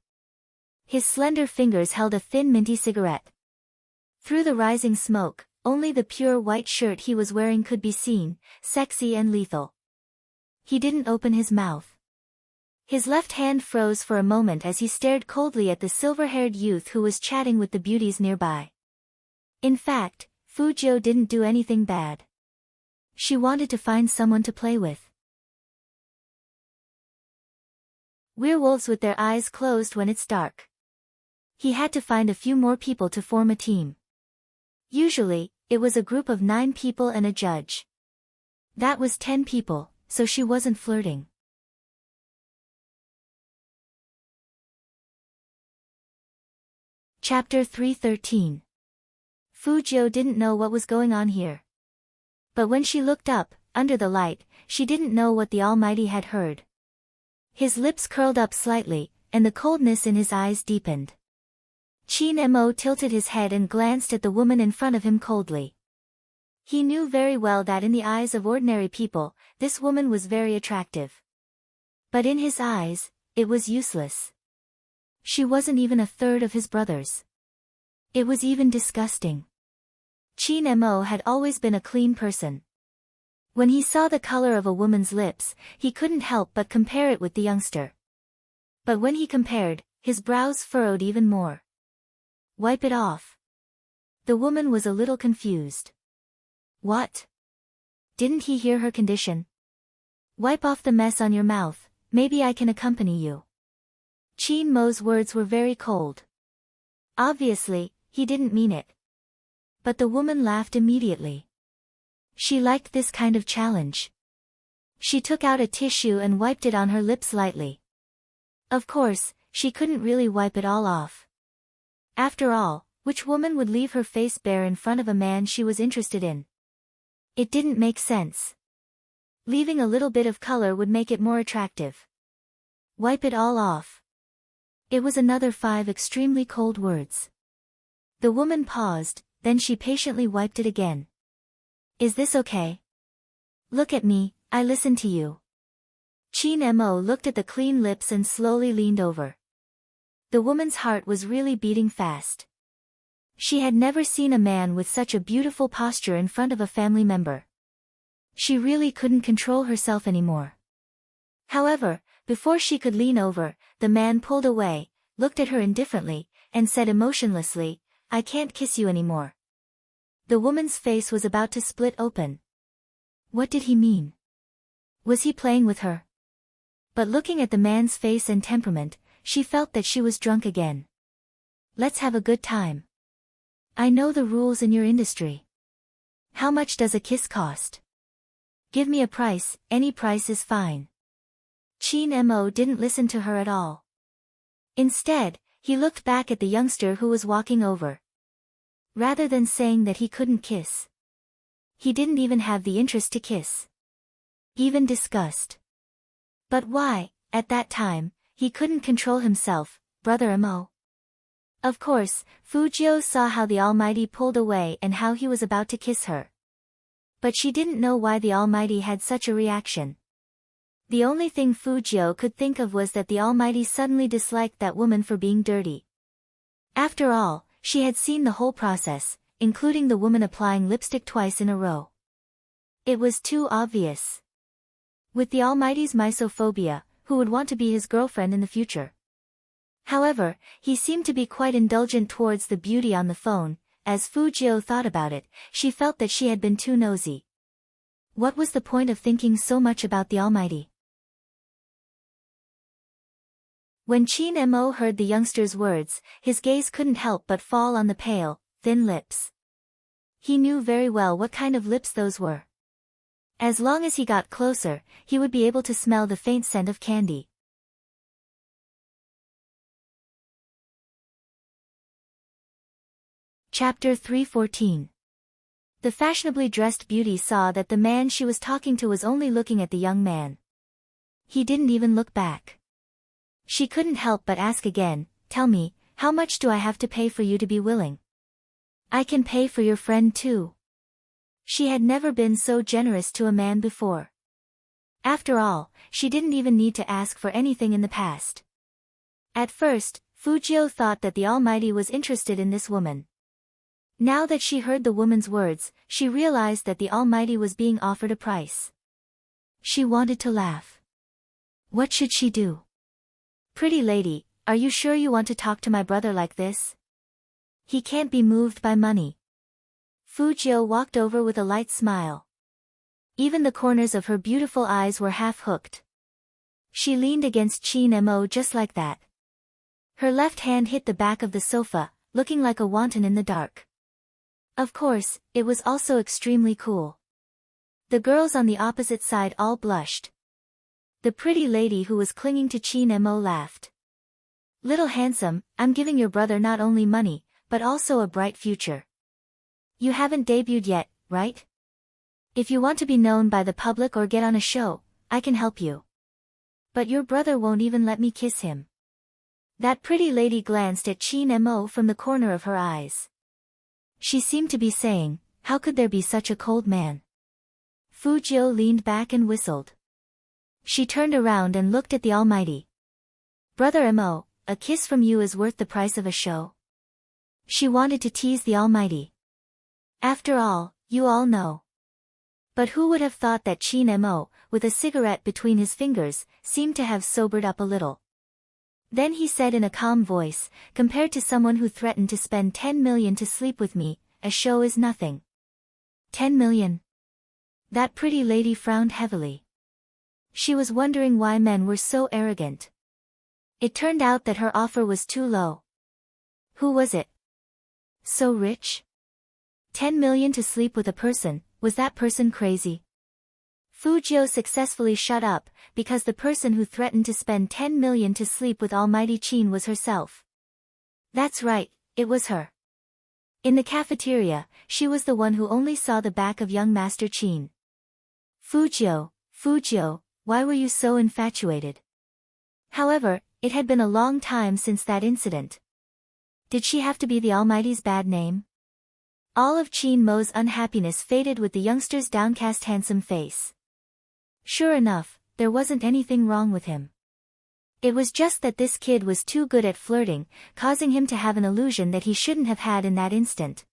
His slender fingers held a thin minty cigarette. Through the rising smoke, only the pure white shirt he was wearing could be seen, sexy and lethal. He didn't open his mouth. His left hand froze for a moment as he stared coldly at the silver-haired youth who was chatting with the beauties nearby. In fact, Fu Jiu didn't do anything bad. She wanted to find someone to play with. Werewolves with their eyes closed when it's dark. He had to find a few more people to form a team. Usually, it was a group of 9 people and a judge. That was 10 people, so she wasn't flirting. Chapter 313. Fu Jiu didn't know what was going on here. But when she looked up, under the light, she didn't know what the Almighty had heard. His lips curled up slightly, and the coldness in his eyes deepened. Qin Mo tilted his head and glanced at the woman in front of him coldly. He knew very well that in the eyes of ordinary people, this woman was very attractive. But in his eyes, it was useless. She wasn't even a third of his brothers. It was even disgusting. Qin Mo had always been a clean person. When he saw the color of a woman's lips, he couldn't help but compare it with the youngster. But when he compared, his brows furrowed even more. "Wipe it off." The woman was a little confused. What? Didn't he hear her condition? "Wipe off the mess on your mouth, maybe I can accompany you." Qin Mo's words were very cold. Obviously, he didn't mean it. But the woman laughed immediately. She liked this kind of challenge. She took out a tissue and wiped it on her lips lightly. Of course, she couldn't really wipe it all off. After all, which woman would leave her face bare in front of a man she was interested in? It didn't make sense. Leaving a little bit of color would make it more attractive. Wipe it all off. It was another 5 extremely cold words. The woman paused, then she patiently wiped it again. "Is this okay? Look at me, I listen to you." Chin Mo looked at the clean lips and slowly leaned over. The woman's heart was really beating fast. She had never seen a man with such a beautiful posture in front of a family member. She really couldn't control herself anymore. However, before she could lean over, the man pulled away, looked at her indifferently, and said emotionlessly, "I can't kiss you anymore." The woman's face was about to split open. What did he mean? Was he playing with her? But looking at the man's face and temperament, she felt that she was drunk again. "Let's have a good time. I know the rules in your industry. How much does a kiss cost? Give me a price, any price is fine." Chin Mo didn't listen to her at all. Instead, he looked back at the youngster who was walking over. Rather than saying that he couldn't kiss, he didn't even have the interest to kiss. Even disgust. But why, at that time, he couldn't control himself, Brother Mo? Of course, Fujio saw how the Almighty pulled away and how he was about to kiss her. But she didn't know why the Almighty had such a reaction. The only thing Fujio could think of was that the Almighty suddenly disliked that woman for being dirty. After all, she had seen the whole process, including the woman applying lipstick twice in a row. It was too obvious. With the Almighty's misophobia, who would want to be his girlfriend in the future? However, he seemed to be quite indulgent towards the beauty on the phone. As Fujio thought about it, she felt that she had been too nosy. What was the point of thinking so much about the Almighty? When Chin Mo heard the youngster's words, his gaze couldn't help but fall on the pale, thin lips. He knew very well what kind of lips those were. As long as he got closer, he would be able to smell the faint scent of candy. Chapter 314. The fashionably dressed beauty saw that the man she was talking to was only looking at the young man. He didn't even look back. She couldn't help but ask again, "Tell me, how much do I have to pay for you to be willing? I can pay for your friend too." She had never been so generous to a man before. After all, she didn't even need to ask for anything in the past. At first, Fujio thought that the Almighty was interested in this woman. Now that she heard the woman's words, she realized that the Almighty was being offered a price. She wanted to laugh. What should she do? "Pretty lady, are you sure you want to talk to my brother like this? He can't be moved by money." Fujio walked over with a light smile. Even the corners of her beautiful eyes were half-hooked. She leaned against Chin Mo just like that. Her left hand hit the back of the sofa, looking like a wanton in the dark. Of course, it was also extremely cool. The girls on the opposite side all blushed. The pretty lady who was clinging to Chin Mo laughed. "Little handsome, I'm giving your brother not only money, but also a bright future. You haven't debuted yet, right? If you want to be known by the public or get on a show, I can help you. But your brother won't even let me kiss him." That pretty lady glanced at Chin Mo from the corner of her eyes. She seemed to be saying, "How could there be such a cold man?" Fujio leaned back and whistled. She turned around and looked at the Almighty. "Brother Mo, a kiss from you is worth the price of a show." She wanted to tease the Almighty. After all, you all know. But who would have thought that Chin Mo, with a cigarette between his fingers, seemed to have sobered up a little. Then he said in a calm voice, "Compared to someone who threatened to spend 10 million to sleep with me, a show is nothing." 10 million? That pretty lady frowned heavily. She was wondering why men were so arrogant. It turned out that her offer was too low. Who was it? So rich? 10 million to sleep with a person, was that person crazy? Fujio successfully shut up, because the person who threatened to spend 10 million to sleep with Almighty Chin was herself. That's right, it was her. In the cafeteria, she was the one who only saw the back of young Master Chin. Fujio, why were you so infatuated? However, it had been a long time since that incident. Did she have to be the Almighty's bad name? All of Chin Mo's unhappiness faded with the youngster's downcast handsome face. Sure enough, there wasn't anything wrong with him. It was just that this kid was too good at flirting, causing him to have an illusion that he shouldn't have had in that instant.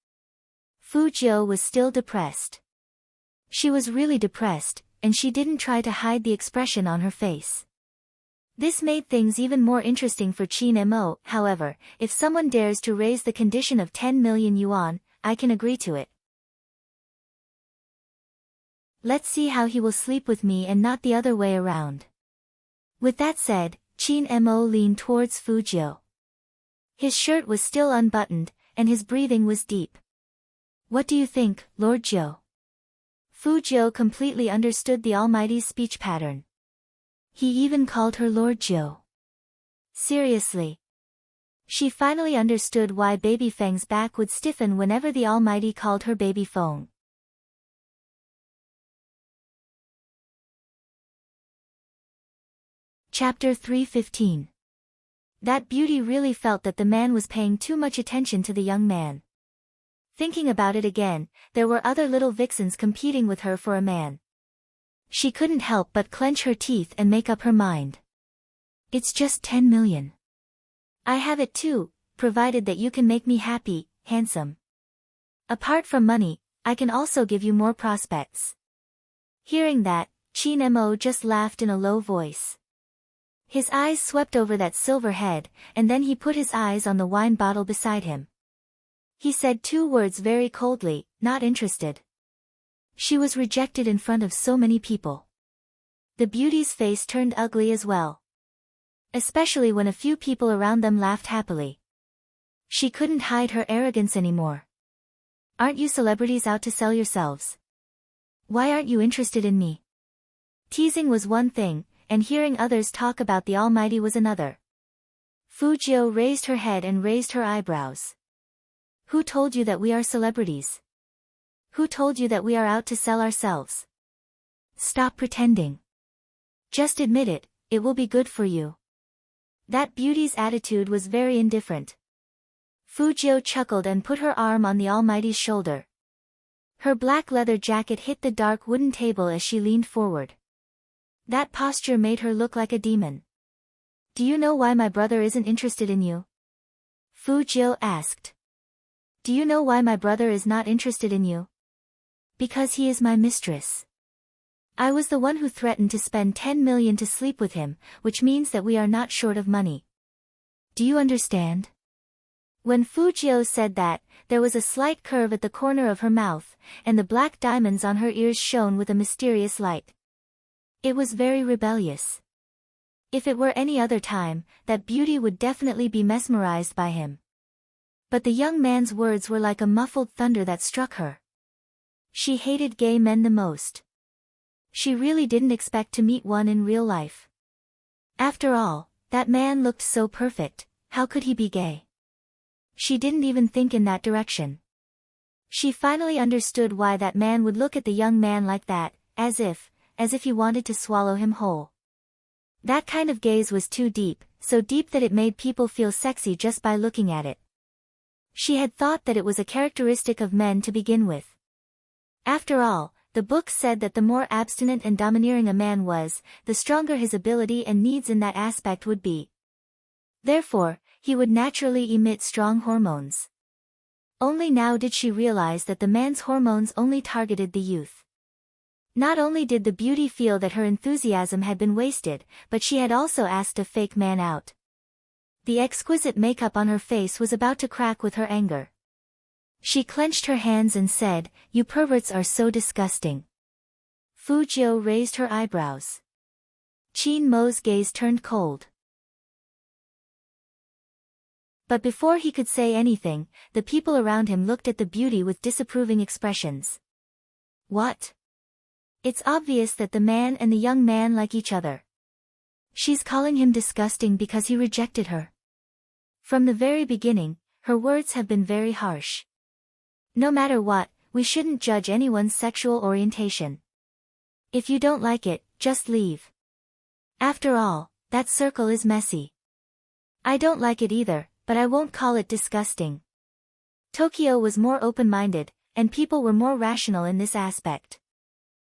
Fujio was still depressed. She was really depressed, and she didn't try to hide the expression on her face. This made things even more interesting for Qin Mo. However, if someone dares to raise the condition of 10 million yuan, I can agree to it. Let's see how he will sleep with me and not the other way around. With that said, Qin Mo leaned towards Fujio. His shirt was still unbuttoned, and his breathing was deep. What do you think, Lord Zhou? Fujio completely understood the Almighty's speech pattern. He even called her Lord Zhou. Seriously. She finally understood why Baby Feng's back would stiffen whenever the Almighty called her Baby Feng. Chapter 3:15. That beauty really felt that the man was paying too much attention to the young man. Thinking about it again, there were other little vixens competing with her for a man. She couldn't help but clench her teeth and make up her mind. It's just 10 million. I have it too, provided that you can make me happy, handsome. Apart from money, I can also give you more prospects. Hearing that, Qin Mo just laughed in a low voice. His eyes swept over that silver head, and then he put his eyes on the wine bottle beside him. He said 2 words very coldly, not interested. She was rejected in front of so many people. The beauty's face turned ugly as well. Especially when a few people around them laughed happily. She couldn't hide her arrogance anymore. Aren't you celebrities out to sell yourselves? Why aren't you interested in me? Teasing was one thing, and hearing others talk about the Almighty was another. Fujio raised her head and raised her eyebrows. Who told you that we are celebrities? Who told you that we are out to sell ourselves? Stop pretending. Just admit it, it will be good for you. That beauty's attitude was very indifferent. Fujio chuckled and put her arm on the Almighty's shoulder. Her black leather jacket hit the dark wooden table as she leaned forward. That posture made her look like a demon. Do you know why my brother isn't interested in you? Fujio asked. Do you know why my brother is not interested in you? Because he is my mistress. I was the one who threatened to spend 10 million to sleep with him, which means that we are not short of money. Do you understand? When Fujio said that, there was a slight curve at the corner of her mouth, and the black diamonds on her ears shone with a mysterious light. It was very rebellious. If it were any other time, that beauty would definitely be mesmerized by him. But the young man's words were like a muffled thunder that struck her. She hated gay men the most. She really didn't expect to meet one in real life. After all, that man looked so perfect, how could he be gay? She didn't even think in that direction. She finally understood why that man would look at the young man like that, as if he wanted to swallow him whole. That kind of gaze was too deep, so deep that it made people feel sexy just by looking at it. She had thought that it was a characteristic of men to begin with. After all, the book said that the more abstinent and domineering a man was, the stronger his ability and needs in that aspect would be. Therefore, he would naturally emit strong hormones. Only now did she realize that the man's hormones only targeted the youth. Not only did the beauty feel that her enthusiasm had been wasted, but she had also asked a fake man out. The exquisite makeup on her face was about to crack with her anger. She clenched her hands and said, "You perverts are so disgusting." Fujio raised her eyebrows. Qin Mo's gaze turned cold. But before he could say anything, the people around him looked at the beauty with disapproving expressions. What? It's obvious that the man and the young man like each other. She's calling him disgusting because he rejected her. From the very beginning, her words have been very harsh. No matter what, we shouldn't judge anyone's sexual orientation. If you don't like it, just leave. After all, that circle is messy. I don't like it either, but I won't call it disgusting. Tokyo was more open-minded, and people were more rational in this aspect.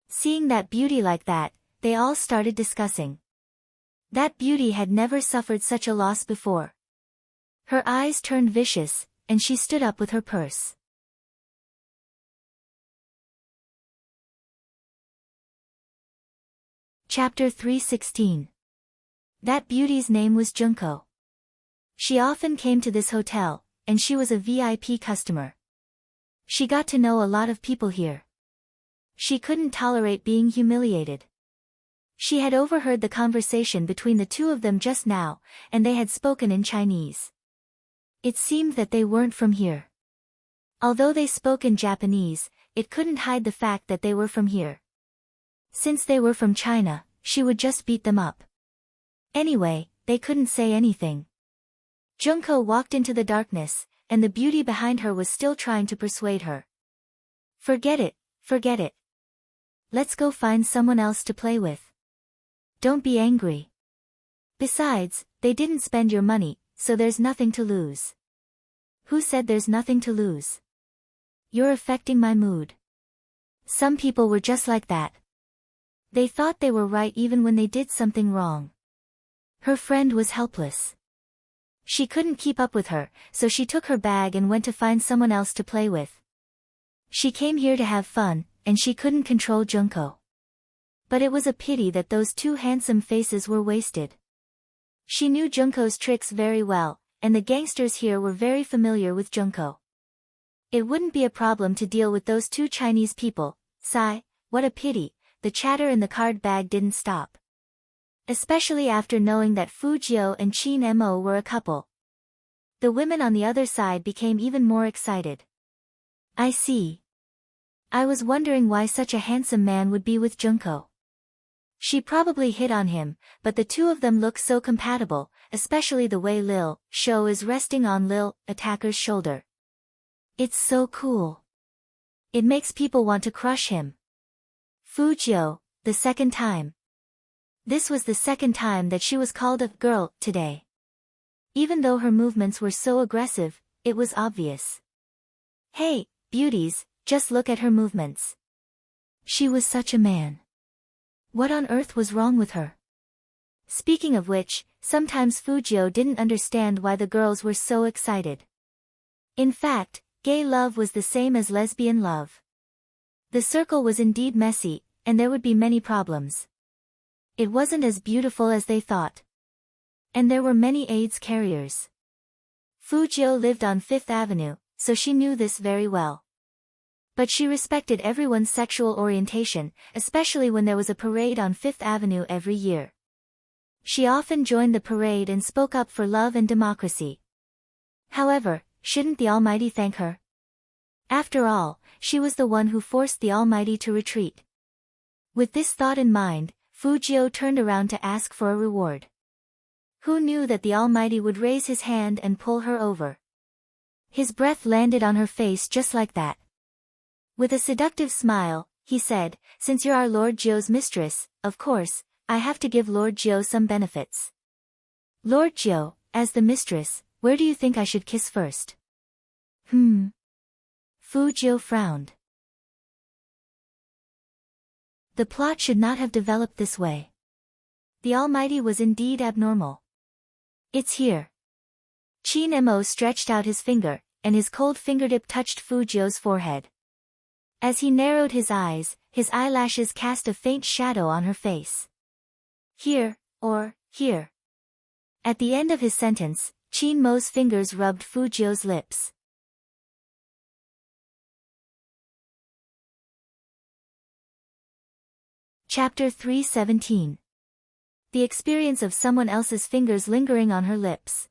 Seeing that beauty like that, they all started discussing. That beauty had never suffered such a loss before. Her eyes turned vicious, and she stood up with her purse. Chapter 316. That beauty's name was Junko. She often came to this hotel, and she was a VIP customer. She got to know a lot of people here. She couldn't tolerate being humiliated. She had overheard the conversation between the two of them just now, and they had spoken in Chinese. It seemed that they weren't from here. Although they spoke in Japanese, it couldn't hide the fact that they were from here. Since they were from China, she would just beat them up. Anyway, they couldn't say anything. Junko walked into the darkness, and the beauty behind her was still trying to persuade her. Forget it, forget it. Let's go find someone else to play with. Don't be angry. Besides, they didn't spend your money, so there's nothing to lose. Who said there's nothing to lose? You're affecting my mood. Some people were just like that. They thought they were right even when they did something wrong. Her friend was helpless. She couldn't keep up with her, so she took her bag and went to find someone else to play with. She came here to have fun, and she couldn't control Junko. But it was a pity that those two handsome faces were wasted. She knew Junko's tricks very well, and the gangsters here were very familiar with Junko. It wouldn't be a problem to deal with those two Chinese people. Sigh, what a pity. The chatter in the card bag didn't stop. Especially after knowing that Fujio and Qin Mo were a couple. The women on the other side became even more excited. I see. I was wondering why such a handsome man would be with Junko. She probably hit on him, but the two of them look so compatible, especially the way Lil Shou is resting on Lil attacker's shoulder. It's so cool. It makes people want to crush him. Fujio, the second time. This was the second time that she was called a girl today. Even though her movements were so aggressive, it was obvious. Hey, beauties, just look at her movements. She was such a man. What on earth was wrong with her? Speaking of which, sometimes Fujio didn't understand why the girls were so excited. In fact, gay love was the same as lesbian love. The circle was indeed messy, and there would be many problems. It wasn't as beautiful as they thought. And there were many AIDS carriers. Fujio lived on Fifth Avenue, so she knew this very well. But she respected everyone's sexual orientation, especially when there was a parade on Fifth Avenue every year. She often joined the parade and spoke up for love and democracy. However, shouldn't the Almighty thank her? After all, she was the one who forced the Almighty to retreat. With this thought in mind, Fujio turned around to ask for a reward. Who knew that the Almighty would raise his hand and pull her over? His breath landed on her face just like that. With a seductive smile, he said, "Since you're our Lord Jio's mistress, of course, I have to give Lord Jio some benefits." Lord Jio, as the mistress, where do you think I should kiss first? Fujio frowned. The plot should not have developed this way. The Almighty was indeed abnormal. It's here. Qin Mo stretched out his finger, and his cold fingertip touched Fujio's forehead. As he narrowed his eyes, his eyelashes cast a faint shadow on her face. Here, or here. At the end of his sentence, Qin Mo's fingers rubbed Fujio's lips. Chapter 317. The experience of someone else's fingers lingering on her lips.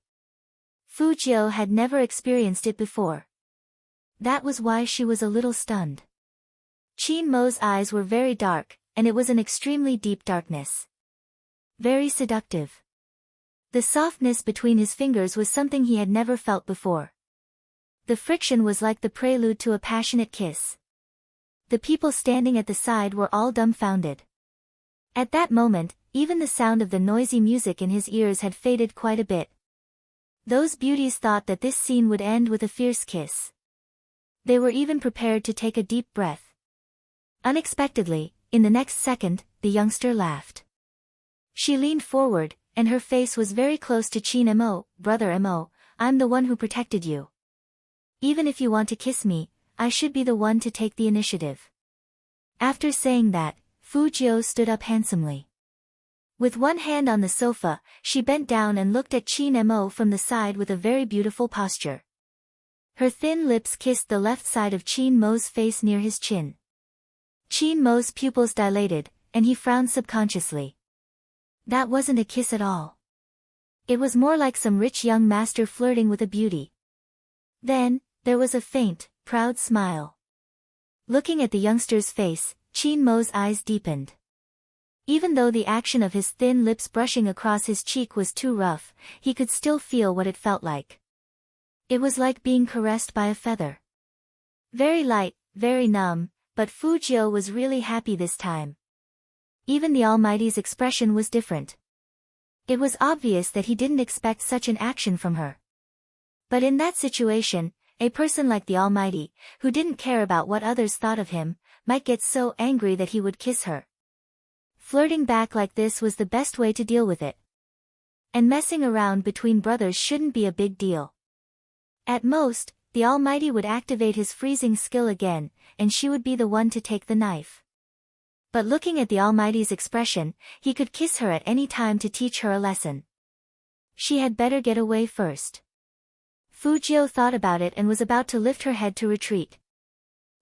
Fujio had never experienced it before. That was why she was a little stunned. Qin Mo's eyes were very dark, and it was an extremely deep darkness. Very seductive. The softness between his fingers was something he had never felt before. The friction was like the prelude to a passionate kiss. The people standing at the side were all dumbfounded. At that moment, even the sound of the noisy music in his ears had faded quite a bit. Those beauties thought that this scene would end with a fierce kiss. They were even prepared to take a deep breath. Unexpectedly, in the next second, the youngster laughed. She leaned forward, and her face was very close to Chin Mo. "Brother Mo, I'm the one who protected you. Even if you want to kiss me, I should be the one to take the initiative." After saying that, Fu Jiu stood up handsomely. With one hand on the sofa, she bent down and looked at Chin Mo from the side with a very beautiful posture. Her thin lips kissed the left side of Chin Mo's face near his chin. Chin Mo's pupils dilated, and he frowned subconsciously. That wasn't a kiss at all. It was more like some rich young master flirting with a beauty. Then, there was a faint, proud smile. Looking at the youngster's face, Chin Mo's eyes deepened. Even though the action of his thin lips brushing across his cheek was too rough, he could still feel what it felt like. It was like being caressed by a feather. Very light, very numb, but Fu Jiu was really happy this time. Even the Almighty's expression was different. It was obvious that he didn't expect such an action from her. But in that situation, a person like the Almighty, who didn't care about what others thought of him, might get so angry that he would kiss her. Flirting back like this was the best way to deal with it. And messing around between brothers shouldn't be a big deal. At most, the Almighty would activate his freezing skill again, and she would be the one to take the knife. But looking at the Almighty's expression, he could kiss her at any time to teach her a lesson. She had better get away first. Fu Jiu thought about it and was about to lift her head to retreat.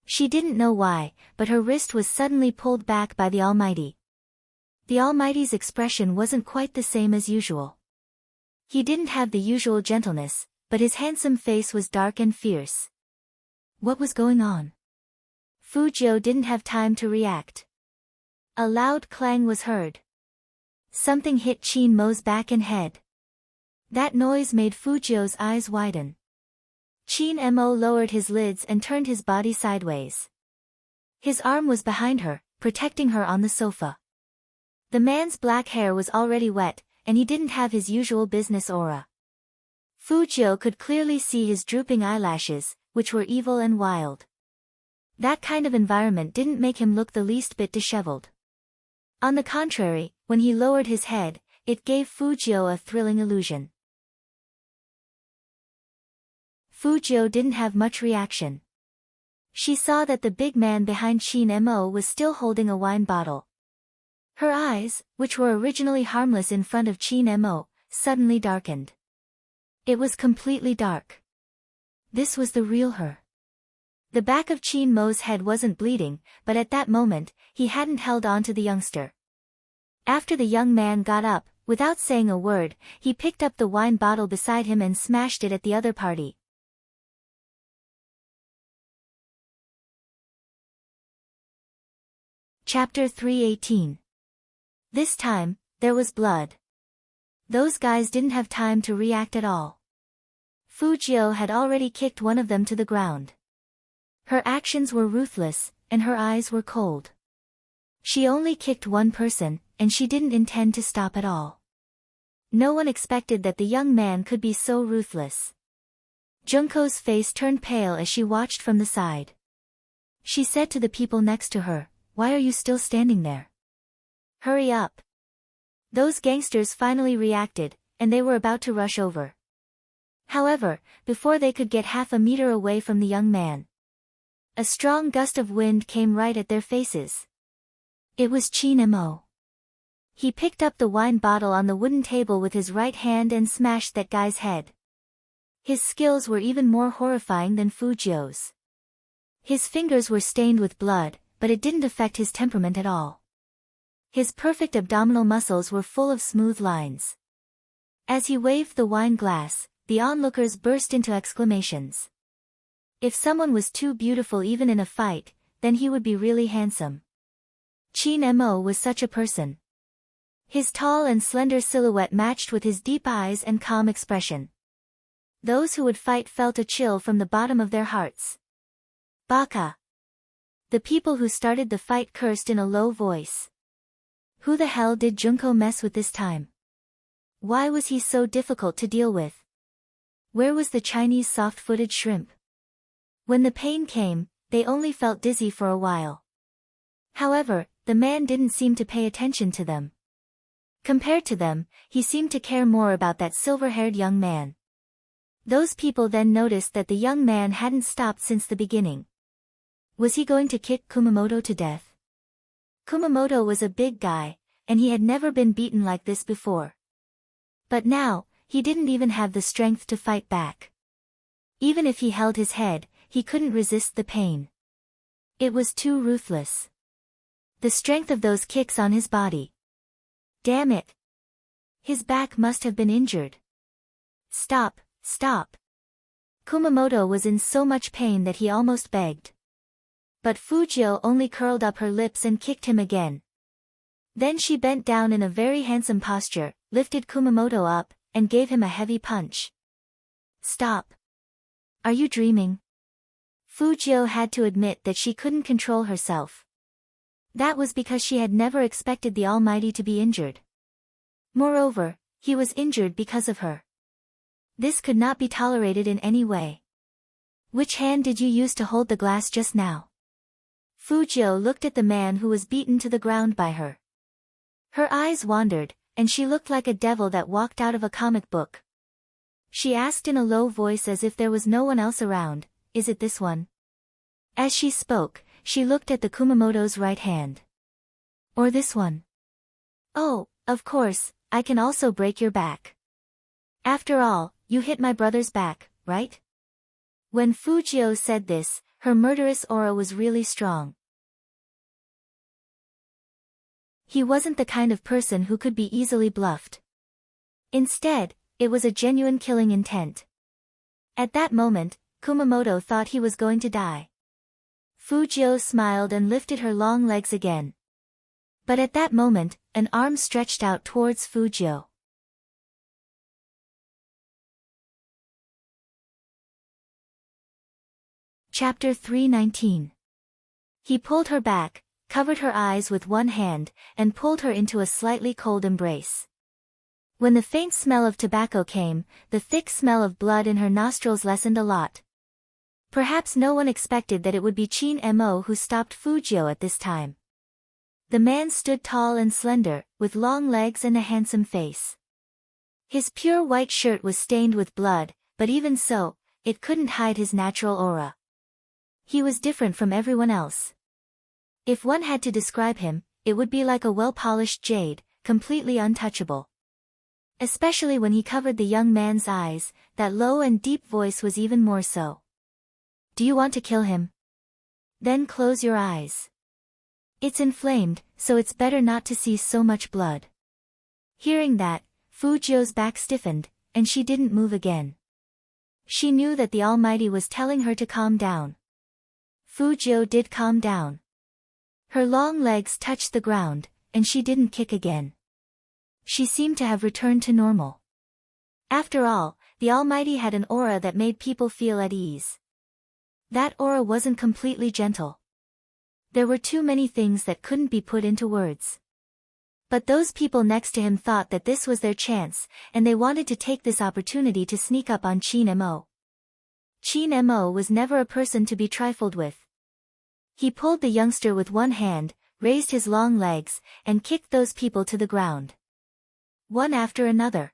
She didn't know why, but her wrist was suddenly pulled back by the Almighty. The Almighty's expression wasn't quite the same as usual. He didn't have the usual gentleness, but his handsome face was dark and fierce. What was going on? Fu Jiu didn't have time to react. A loud clang was heard. Something hit Chin Mo's back and head. That noise made Fu Jiu's eyes widen. Chin Mo lowered his lids and turned his body sideways. His arm was behind her, protecting her on the sofa. The man's black hair was already wet, and he didn't have his usual business aura. Fu Jiu could clearly see his drooping eyelashes, which were evil and wild. That kind of environment didn't make him look the least bit disheveled. On the contrary, when he lowered his head, it gave Fu Jiu a thrilling illusion. Fu Jiu didn't have much reaction. She saw that the big man behind Chin Mo was still holding a wine bottle. Her eyes, which were originally harmless in front of Chin Mo, suddenly darkened. It was completely dark. This was the real her. The back of Chin Mo's head wasn't bleeding, but at that moment, he hadn't held on to the youngster. After the young man got up, without saying a word, he picked up the wine bottle beside him and smashed it at the other party. Chapter 318. This time, there was blood. Those guys didn't have time to react at all. Fu Jiu had already kicked one of them to the ground. Her actions were ruthless, and her eyes were cold. She only kicked one person, and she didn't intend to stop at all. No one expected that the young man could be so ruthless. Junko's face turned pale as she watched from the side. She said to the people next to her, "Why are you still standing there? Hurry up." Those gangsters finally reacted, and they were about to rush over. However, before they could get half a meter away from the young man, a strong gust of wind came right at their faces. It was Chin Mo. He picked up the wine bottle on the wooden table with his right hand and smashed that guy's head. His skills were even more horrifying than Fu Jiu's. His fingers were stained with blood, but it didn't affect his temperament at all. His perfect abdominal muscles were full of smooth lines. As he waved the wine glass, the onlookers burst into exclamations. If someone was too beautiful even in a fight, then he would be really handsome. Chin Mo was such a person. His tall and slender silhouette matched with his deep eyes and calm expression. Those who would fight felt a chill from the bottom of their hearts. Baka! The people who started the fight cursed in a low voice. Who the hell did Junko mess with this time? Why was he so difficult to deal with? Where was the Chinese soft-footed shrimp? When the pain came, they only felt dizzy for a while. However, the man didn't seem to pay attention to them. Compared to them, he seemed to care more about that silver-haired young man. Those people then noticed that the young man hadn't stopped since the beginning. Was he going to kick Kumamoto to death? Kumamoto was a big guy, and he had never been beaten like this before. But now, he didn't even have the strength to fight back. Even if he held his head, he couldn't resist the pain. It was too ruthless. The strength of those kicks on his body. Damn it! His back must have been injured. Stop, stop! Kumamoto was in so much pain that he almost begged. But Fujio only curled up her lips and kicked him again. Then she bent down in a very handsome posture, lifted Kumamoto up, and gave him a heavy punch. Stop! Are you dreaming? Fujio had to admit that she couldn't control herself. That was because she had never expected the Almighty to be injured. Moreover, he was injured because of her. This could not be tolerated in any way. Which hand did you use to hold the glass just now? Fujio looked at the man who was beaten to the ground by her. Her eyes wandered, and she looked like a devil that walked out of a comic book. She asked in a low voice as if there was no one else around, "Is it this one?" As she spoke, she looked at the Kumamoto's right hand. Or this one? Oh, of course, I can also break your back. After all, you hit my brother's back, right? When Fujio said this, her murderous aura was really strong. He wasn't the kind of person who could be easily bluffed. Instead, it was a genuine killing intent. At that moment, Kumamoto thought he was going to die. Fujio smiled and lifted her long legs again. But at that moment, an arm stretched out towards Fujio. Chapter 319. He pulled her back, covered her eyes with one hand, and pulled her into a slightly cold embrace. When the faint smell of tobacco came, the thick smell of blood in her nostrils lessened a lot. Perhaps no one expected that it would be Chin Mo who stopped Fujio at this time. The man stood tall and slender, with long legs and a handsome face. His pure white shirt was stained with blood, but even so, it couldn't hide his natural aura. He was different from everyone else. If one had to describe him, it would be like a well-polished jade, completely untouchable. Especially when he covered the young man's eyes, that low and deep voice was even more so. Do you want to kill him? Then close your eyes. It's inflamed, so it's better not to see so much blood. Hearing that, Fujio's back stiffened, and she didn't move again. She knew that the Almighty was telling her to calm down. Fujio did calm down. Her long legs touched the ground, and she didn't kick again. She seemed to have returned to normal. After all, the Almighty had an aura that made people feel at ease. That aura wasn't completely gentle. There were too many things that couldn't be put into words. But those people next to him thought that this was their chance, and they wanted to take this opportunity to sneak up on Chin Mo. Chin Mo was never a person to be trifled with. He pulled the youngster with one hand, raised his long legs, and kicked those people to the ground. One after another.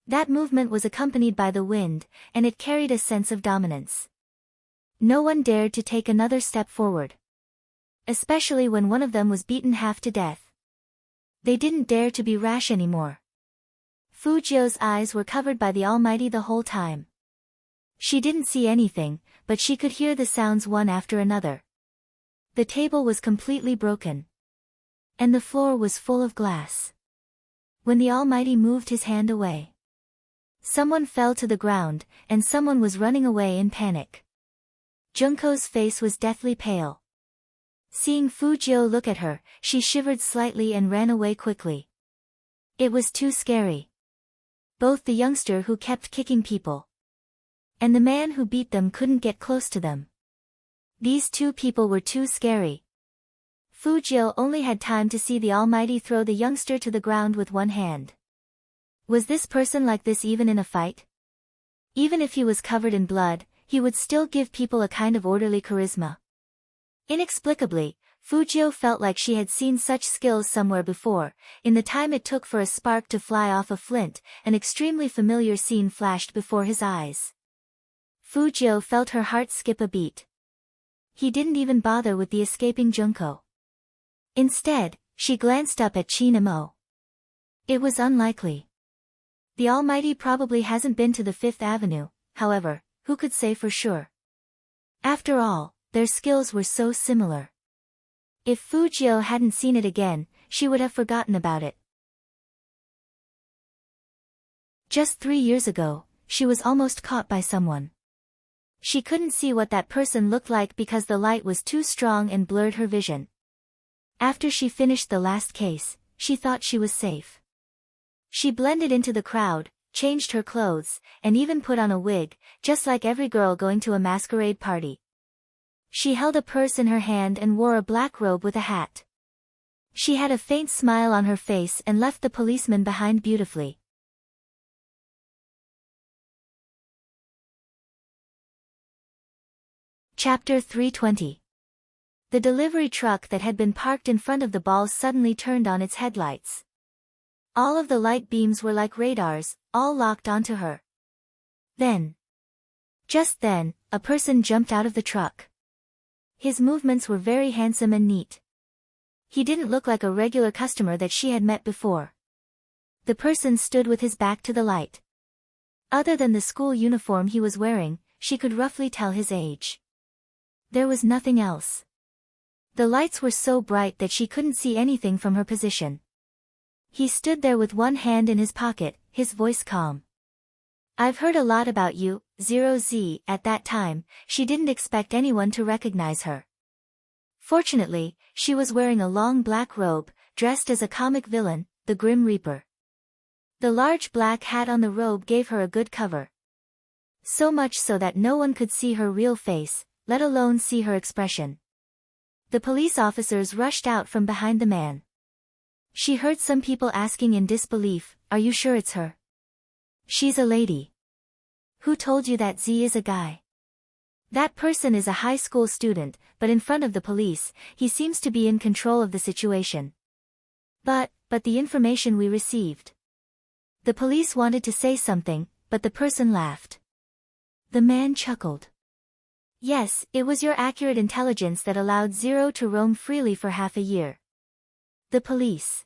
That movement was accompanied by the wind, and it carried a sense of dominance. No one dared to take another step forward. Especially when one of them was beaten half to death. They didn't dare to be rash anymore. Fujio's eyes were covered by the Almighty the whole time. She didn't see anything, but she could hear the sounds one after another. The table was completely broken. And the floor was full of glass. When the Almighty moved his hand away, someone fell to the ground, and someone was running away in panic. Junko's face was deathly pale. Seeing Fujio look at her, she shivered slightly and ran away quickly. It was too scary. Both the youngster who kept kicking people and the man who beat them couldn't get close to them. These two people were too scary. Fujio only had time to see the Almighty throw the youngster to the ground with one hand. Was this person like this even in a fight? Even if he was covered in blood, he would still give people a kind of orderly charisma. Inexplicably, Fujio felt like she had seen such skills somewhere before. In the time it took for a spark to fly off a flint, an extremely familiar scene flashed before his eyes. Fujio felt her heart skip a beat. He didn't even bother with the escaping Junko. Instead, she glanced up at Chin-emo. It was unlikely. The Almighty probably hasn't been to the Fifth Avenue, however, who could say for sure? After all, their skills were so similar. If Fujio hadn't seen it again, she would have forgotten about it. Just 3 years ago, she was almost caught by someone. She couldn't see what that person looked like because the light was too strong and blurred her vision. After she finished the last case, she thought she was safe. She blended into the crowd, changed her clothes, and even put on a wig, just like every girl going to a masquerade party. She held a purse in her hand and wore a black robe with a hat. She had a faint smile on her face and left the policeman behind beautifully. Chapter 320. The delivery truck that had been parked in front of the ball suddenly turned on its headlights. All of the light beams were like radars, all locked onto her. Just then, a person jumped out of the truck. His movements were very handsome and neat. He didn't look like a regular customer that she had met before. The person stood with his back to the light. Other than the school uniform he was wearing, she could roughly tell his age. There was nothing else. The lights were so bright that she couldn't see anything from her position. He stood there with one hand in his pocket, his voice calm. I've heard a lot about you, 0Z. At that time, she didn't expect anyone to recognize her. Fortunately, she was wearing a long black robe, dressed as a comic villain, the Grim Reaper. The large black hat on the robe gave her a good cover. So much so that no one could see her real face, let alone see her expression. The police officers rushed out from behind the man. She heard some people asking in disbelief, "Are you sure it's her? She's a lady." "Who told you that Z is a guy?" "That person is a high school student, but in front of the police, he seems to be in control of the situation." But the information we received." The police wanted to say something, but the person laughed. The man chuckled. "Yes, it was your accurate intelligence that allowed Zero to roam freely for half a year." The police.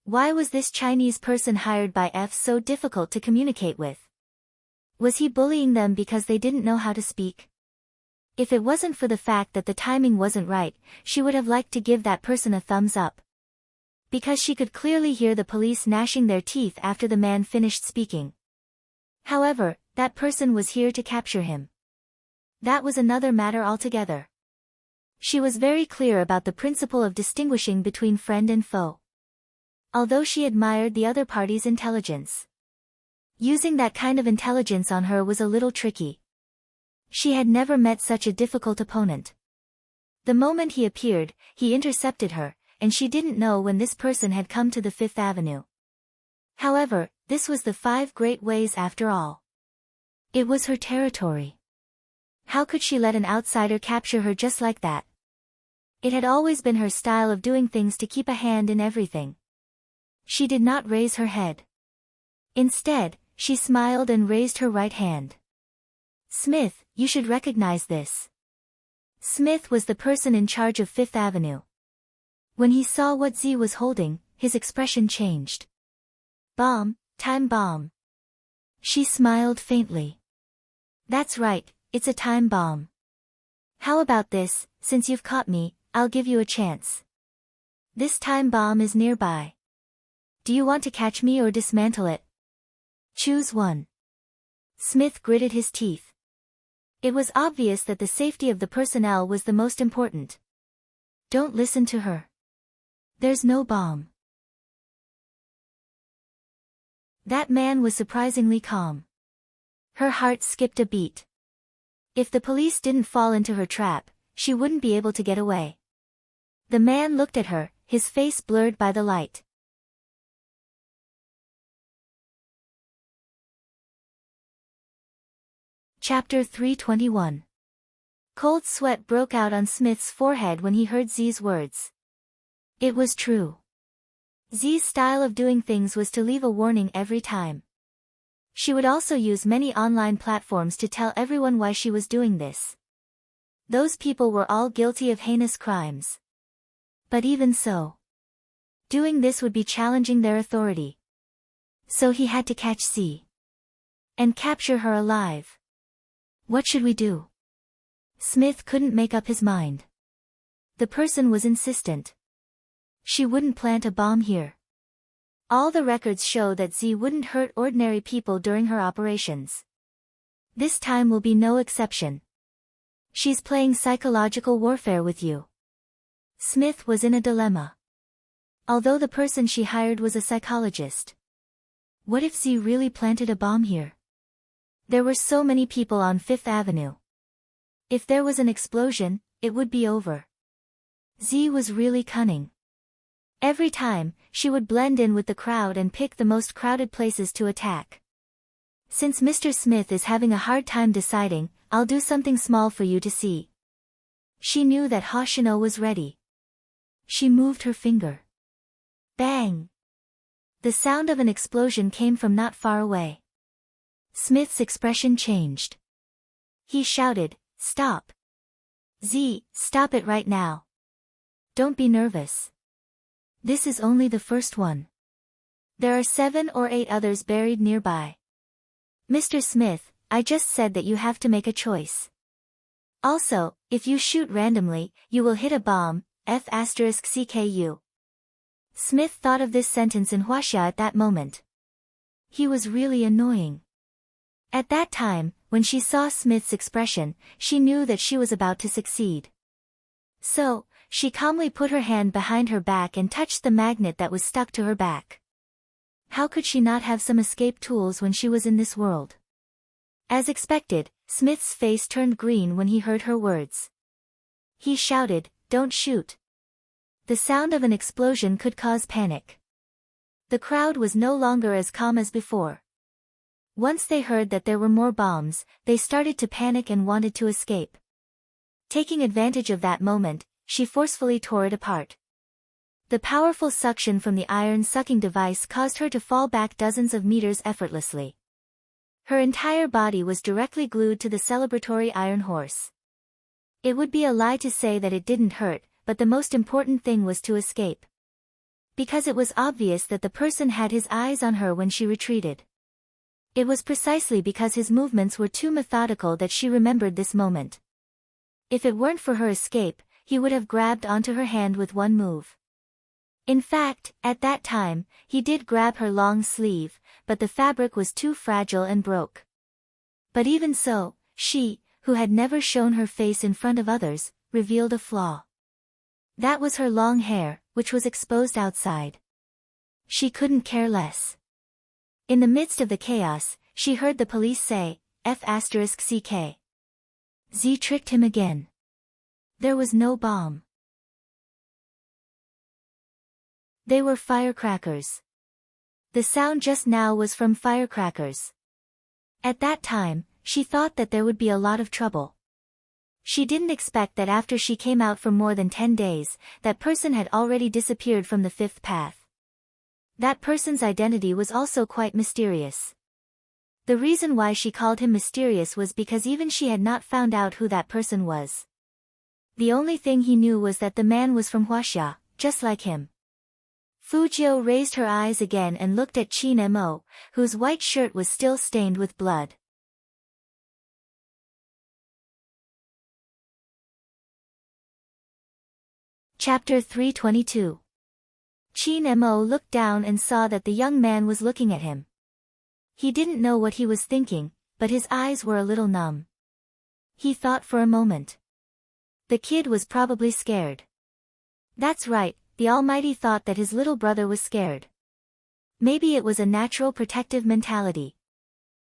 Why was this Chinese person hired by F so difficult to communicate with? Was he bullying them because they didn't know how to speak? If it wasn't for the fact that the timing wasn't right, she would have liked to give that person a thumbs up. Because she could clearly hear the police gnashing their teeth after the man finished speaking. However, that person was here to capture him. That was another matter altogether. She was very clear about the principle of distinguishing between friend and foe. Although she admired the other party's intelligence, using that kind of intelligence on her was a little tricky. She had never met such a difficult opponent. The moment he appeared, he intercepted her, and she didn't know when this person had come to the Fifth Avenue. However, this was the Five Great Ways after all. It was her territory. How could she let an outsider capture her just like that? It had always been her style of doing things to keep a hand in everything. She did not raise her head. Instead, she smiled and raised her right hand. "Smith, you should recognize this." Smith was the person in charge of Fifth Avenue. When he saw what Z was holding, his expression changed. "Bomb, time bomb." She smiled faintly. "That's right, it's a time bomb. How about this, since you've caught me, I'll give you a chance. This time bomb is nearby. Do you want to catch me or dismantle it? Choose one." Smith gritted his teeth. It was obvious that the safety of the personnel was the most important. Don't listen to her. There's no bomb. That man was surprisingly calm. Her heart skipped a beat. If the police didn't fall into her trap, she wouldn't be able to get away. The man looked at her, his face blurred by the light. Chapter 321. Cold sweat broke out on Smith's forehead when he heard Z's words. It was true. Z's style of doing things was to leave a warning every time. She would also use many online platforms to tell everyone why she was doing this. Those people were all guilty of heinous crimes. But even so, doing this would be challenging their authority. So he had to catch Z. And capture her alive. What should we do? Smith couldn't make up his mind. The person was insistent. She wouldn't plant a bomb here. All the records show that Z wouldn't hurt ordinary people during her operations. This time will be no exception. She's playing psychological warfare with you. Smith was in a dilemma. Although the person she hired was a psychologist. What if Z really planted a bomb here? There were so many people on Fifth Avenue. If there was an explosion, it would be over. Z was really cunning. Every time, she would blend in with the crowd and pick the most crowded places to attack. Since Mr. Smith is having a hard time deciding, I'll do something small for you to see. She knew that Hoshino was ready. She moved her finger. Bang! The sound of an explosion came from not far away. Smith's expression changed. He shouted, "Stop! Z, stop it right now. Don't be nervous. This is only the first one. There are 7 or 8 others buried nearby. Mr. Smith, I just said that you have to make a choice. Also, if you shoot randomly, you will hit a bomb, F*CKU. Smith thought of this sentence in Huaxia at that moment. He was really annoying. At that time, when she saw Smith's expression, she knew that she was about to succeed. So, she calmly put her hand behind her back and touched the magnet that was stuck to her back. How could she not have some escape tools when she was in this world? As expected, Smith's face turned green when he heard her words. He shouted, "Don't shoot." The sound of an explosion could cause panic. The crowd was no longer as calm as before. Once they heard that there were more bombs, they started to panic and wanted to escape. Taking advantage of that moment, she forcefully tore it apart. The powerful suction from the iron sucking device caused her to fall back dozens of meters effortlessly. Her entire body was directly glued to the celebratory iron horse. It would be a lie to say that it didn't hurt, but the most important thing was to escape. Because it was obvious that the person had his eyes on her when she retreated. It was precisely because his movements were too methodical that she remembered this moment. If it weren't for her escape, he would have grabbed onto her hand with one move. In fact, at that time, he did grab her long sleeve, but the fabric was too fragile and broke. But even so, she, who had never shown her face in front of others, revealed a flaw. That was her long hair, which was exposed outside. She couldn't care less. In the midst of the chaos, she heard the police say, F*CK. Z tricked him again. There was no bomb. They were firecrackers. The sound just now was from firecrackers. At that time, she thought that there would be a lot of trouble. She didn't expect that after she came out for more than 10 days, that person had already disappeared from the fifth path. That person's identity was also quite mysterious. The reason why she called him mysterious was because even she had not found out who that person was. The only thing he knew was that the man was from Huaxia, just like him. Fujio raised her eyes again and looked at Qin Mo, whose white shirt was still stained with blood. Chapter 322. Qin Mo looked down and saw that the young man was looking at him. He didn't know what he was thinking, but his eyes were a little numb. He thought for a moment. The kid was probably scared. That's right, the Almighty thought that his little brother was scared. Maybe it was a natural protective mentality.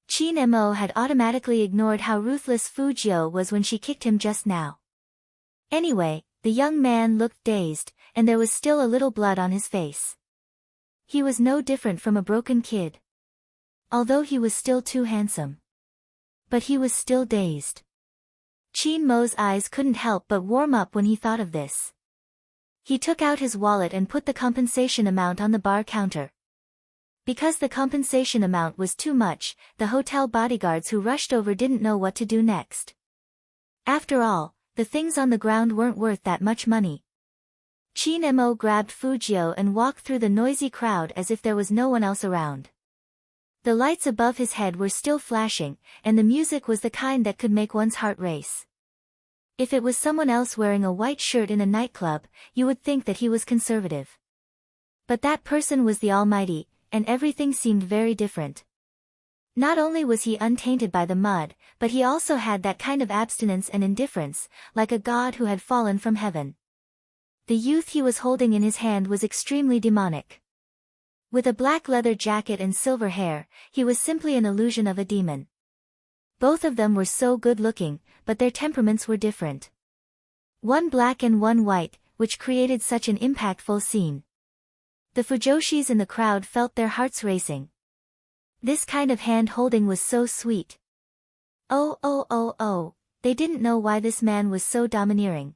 Qin Mo had automatically ignored how ruthless Fujio was when she kicked him just now. Anyway, the young man looked dazed, and there was still a little blood on his face. He was no different from a broken kid. Although he was still too handsome. But he was still dazed. Qin Mo's eyes couldn't help but warm up when he thought of this. He took out his wallet and put the compensation amount on the bar counter. Because the compensation amount was too much, the hotel bodyguards who rushed over didn't know what to do next. After all, the things on the ground weren't worth that much money. Qin Mo grabbed Fujio and walked through the noisy crowd as if there was no one else around. The lights above his head were still flashing, and the music was the kind that could make one's heart race. If it was someone else wearing a white shirt in a nightclub, you would think that he was conservative. But that person was the Almighty, and everything seemed very different. Not only was he untainted by the mud, but he also had that kind of abstinence and indifference, like a god who had fallen from heaven. The youth he was holding in his hand was extremely demonic. With a black leather jacket and silver hair, he was simply an illusion of a demon. Both of them were so good-looking, but their temperaments were different. One black and one white, which created such an impactful scene. The fujoshis in the crowd felt their hearts racing. This kind of hand-holding was so sweet. Oh, they didn't know why this man was so domineering.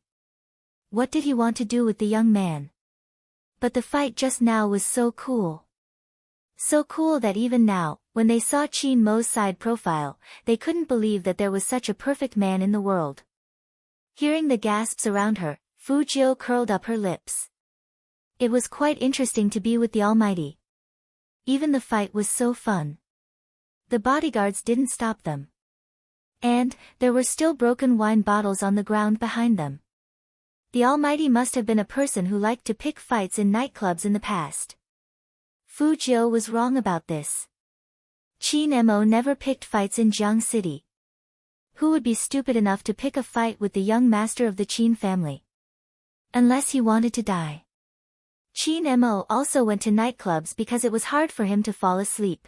What did he want to do with the young man? But the fight just now was so cool. So cool that even now, when they saw Qin Mo's side profile, they couldn't believe that there was such a perfect man in the world. Hearing the gasps around her, Fujio curled up her lips. It was quite interesting to be with the Almighty. Even the fight was so fun. The bodyguards didn't stop them. And, there were still broken wine bottles on the ground behind them. The Almighty must have been a person who liked to pick fights in nightclubs in the past. Fujio was wrong about this. Qin Mo never picked fights in Jiang City. Who would be stupid enough to pick a fight with the young master of the Qin family? Unless he wanted to die. Qin Mo also went to nightclubs because it was hard for him to fall asleep.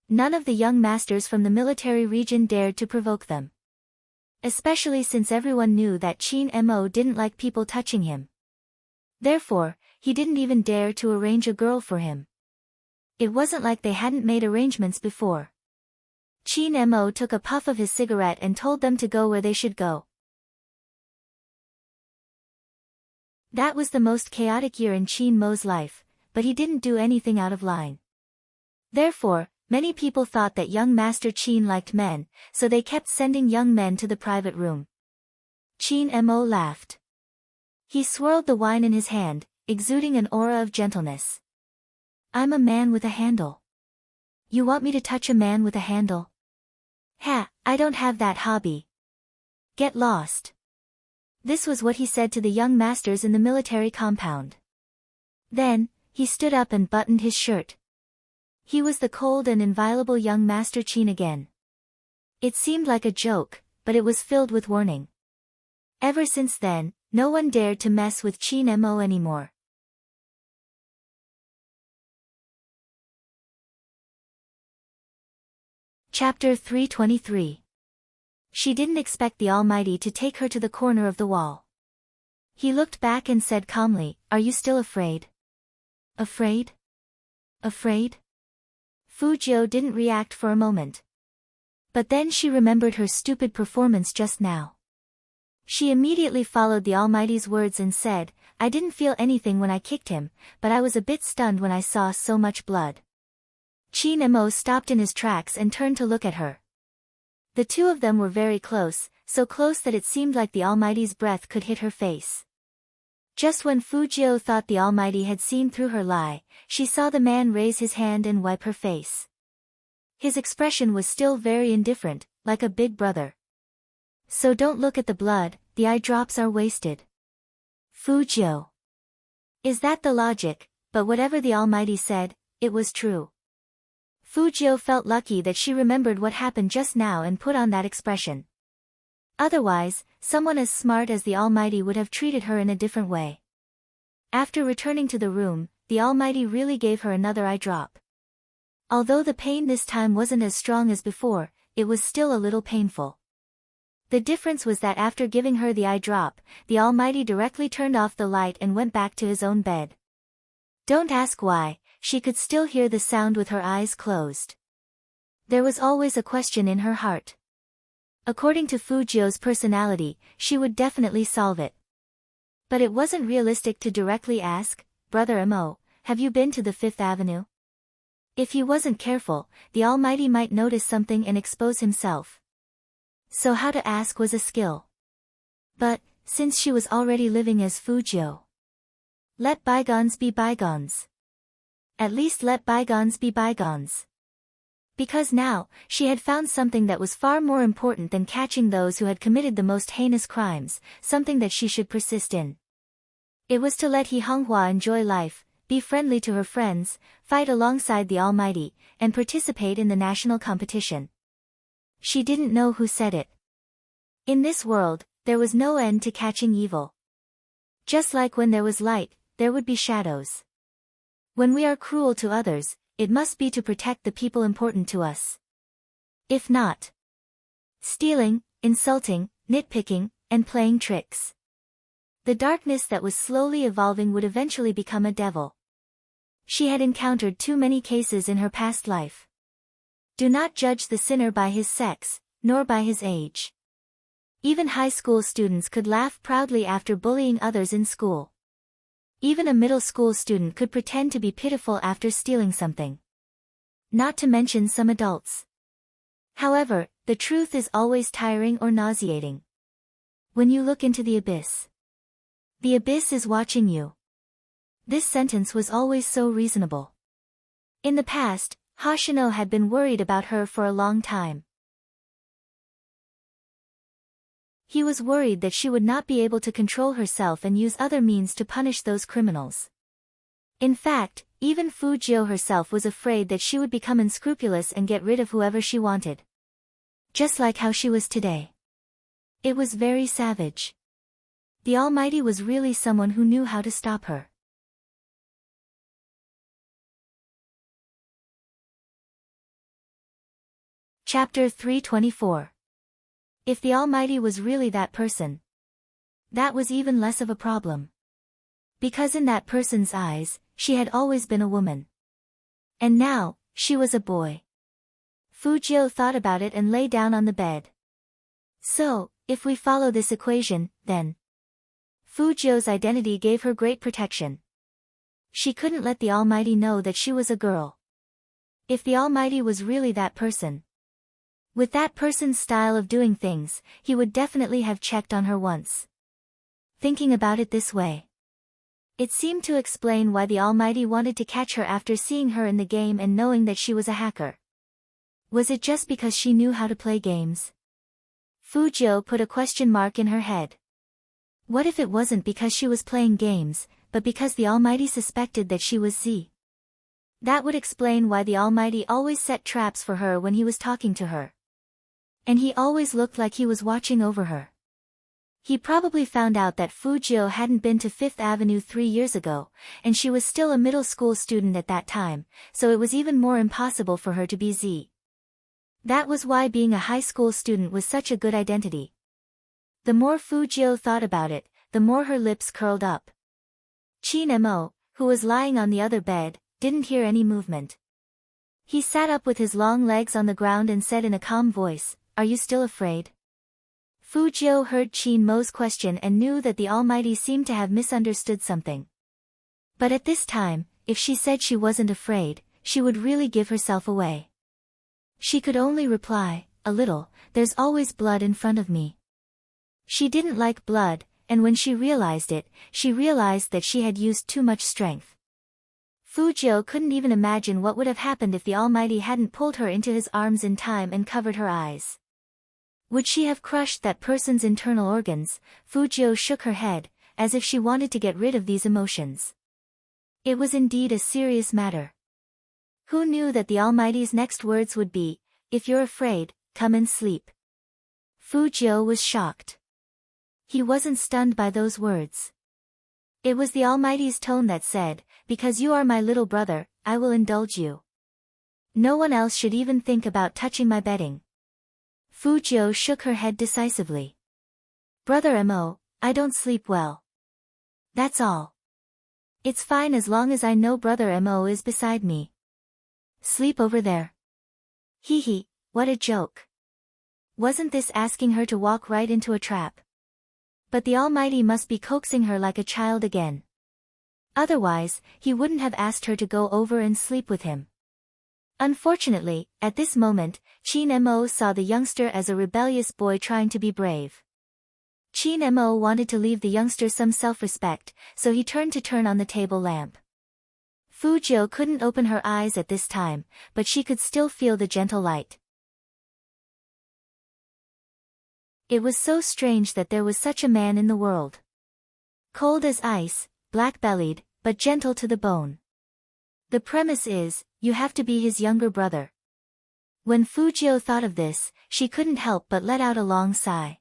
None of the young masters from the military region dared to provoke them. Especially since everyone knew that Qin Mo didn't like people touching him. Therefore, he didn't even dare to arrange a girl for him. It wasn't like they hadn't made arrangements before. Qin Mo took a puff of his cigarette and told them to go where they should go. That was the most chaotic year in Qin Mo's life, but he didn't do anything out of line. Therefore, many people thought that young Master Qin liked men, so they kept sending young men to the private room. Qin Mo laughed. He swirled the wine in his hand, exuding an aura of gentleness. I'm a man with a handle. You want me to touch a man with a handle? Ha, I don't have that hobby. Get lost. This was what he said to the young masters in the military compound. Then, he stood up and buttoned his shirt. He was the cold and inviolable young Master Qin again. It seemed like a joke, but it was filled with warning. Ever since then, no one dared to mess with Qin Mo anymore. Chapter 323. She didn't expect the Almighty to take her to the corner of the wall. He looked back and said calmly, "Are you still afraid?" Afraid? Afraid? Fujio didn't react for a moment. But then she remembered her stupid performance just now. She immediately followed the Almighty's words and said, "I didn't feel anything when I kicked him, but I was a bit stunned when I saw so much blood." Qin Mo stopped in his tracks and turned to look at her. The two of them were very close, so close that it seemed like the Almighty's breath could hit her face. Just when Fujio thought the Almighty had seen through her lie, she saw the man raise his hand and wipe her face. His expression was still very indifferent, like a big brother. "So don't look at the blood, the eye drops are wasted." Fujio. Is that the logic? But whatever the Almighty said, it was true. Fujio felt lucky that she remembered what happened just now and put on that expression. Otherwise, someone as smart as the Almighty would have treated her in a different way. After returning to the room, the Almighty really gave her another eye drop. Although the pain this time wasn't as strong as before, it was still a little painful. The difference was that after giving her the eye drop, the Almighty directly turned off the light and went back to his own bed. Don't ask why, she could still hear the sound with her eyes closed. There was always a question in her heart. According to Fujio's personality, she would definitely solve it. But it wasn't realistic to directly ask, "Brother Mo, have you been to the Fifth Avenue?" If he wasn't careful, the Almighty might notice something and expose himself. So how to ask was a skill. But, since she was already living as Fujio, let bygones be bygones. At least let bygones be bygones. Because now, she had found something that was far more important than catching those who had committed the most heinous crimes, something that she should persist in. It was to let He Honghua enjoy life, be friendly to her friends, fight alongside the Almighty, and participate in the national competition. She didn't know who said it. In this world, there was no end to catching evil. Just like when there was light, there would be shadows. When we are cruel to others, it must be to protect the people important to us. If not, stealing, insulting, nitpicking, and playing tricks. The darkness that was slowly evolving would eventually become a devil. She had encountered too many cases in her past life. Do not judge the sinner by his sex, nor by his age. Even high school students could laugh proudly after bullying others in school. Even a middle school student could pretend to be pitiful after stealing something. Not to mention some adults. However, the truth is always tiring or nauseating. When you look into the abyss is watching you. This sentence was always so reasonable. In the past, Hoshino had been worried about her for a long time. He was worried that she would not be able to control herself and use other means to punish those criminals. In fact, even Fujio herself was afraid that she would become unscrupulous and get rid of whoever she wanted. Just like how she was today. It was very savage. The Almighty was really someone who knew how to stop her. Chapter 324. If the Almighty was really that person, that was even less of a problem. Because in that person's eyes, she had always been a woman. And now, she was a boy. Fujio thought about it and lay down on the bed. So, if we follow this equation, then Fujio's identity gave her great protection. She couldn't let the Almighty know that she was a girl. If the Almighty was really that person, with that person's style of doing things, he would definitely have checked on her once. Thinking about it this way, it seemed to explain why the Almighty wanted to catch her after seeing her in the game and knowing that she was a hacker. Was it just because she knew how to play games? Fujio put a question mark in her head. What if it wasn't because she was playing games, but because the Almighty suspected that she was Z? That would explain why the Almighty always set traps for her when he was talking to her. And he always looked like he was watching over her. He probably found out that Fujio hadn't been to Fifth Avenue 3 years ago, and she was still a middle school student at that time, so it was even more impossible for her to be Z. That was why being a high school student was such a good identity. The more Fujio thought about it, the more her lips curled up. Chin Mo, who was lying on the other bed, didn't hear any movement. He sat up with his long legs on the ground and said in a calm voice, "Are you still afraid?" Fujio heard Chin Mo's question and knew that the Almighty seemed to have misunderstood something. But at this time, if she said she wasn't afraid, she would really give herself away. She could only reply, "A little, there's always blood in front of me." She didn't like blood, and when she realized it, she realized that she had used too much strength. Fujio couldn't even imagine what would have happened if the Almighty hadn't pulled her into his arms in time and covered her eyes. Would she have crushed that person's internal organs? Fujio shook her head, as if she wanted to get rid of these emotions. It was indeed a serious matter. Who knew that the Almighty's next words would be, "If you're afraid, come and sleep"? Fujio was shocked. He wasn't stunned by those words. It was the Almighty's tone that said, "Because you are my little brother, I will indulge you. No one else should even think about touching my bedding." Fujio shook her head decisively. "Brother Mo, I don't sleep well. That's all. It's fine as long as I know Brother Mo is beside me. Sleep over there." Hee hee, what a joke. Wasn't this asking her to walk right into a trap? But the Almighty must be coaxing her like a child again. Otherwise, he wouldn't have asked her to go over and sleep with him. Unfortunately, at this moment, Chin Mo saw the youngster as a rebellious boy trying to be brave. Chin Mo wanted to leave the youngster some self-respect, so he turned to turn on the table lamp. Fu Jiu couldn't open her eyes at this time, but she could still feel the gentle light. It was so strange that there was such a man in the world. Cold as ice, black-bellied, but gentle to the bone. The premise is, you have to be his younger brother. When Fu Jiu thought of this, she couldn't help but let out a long sigh.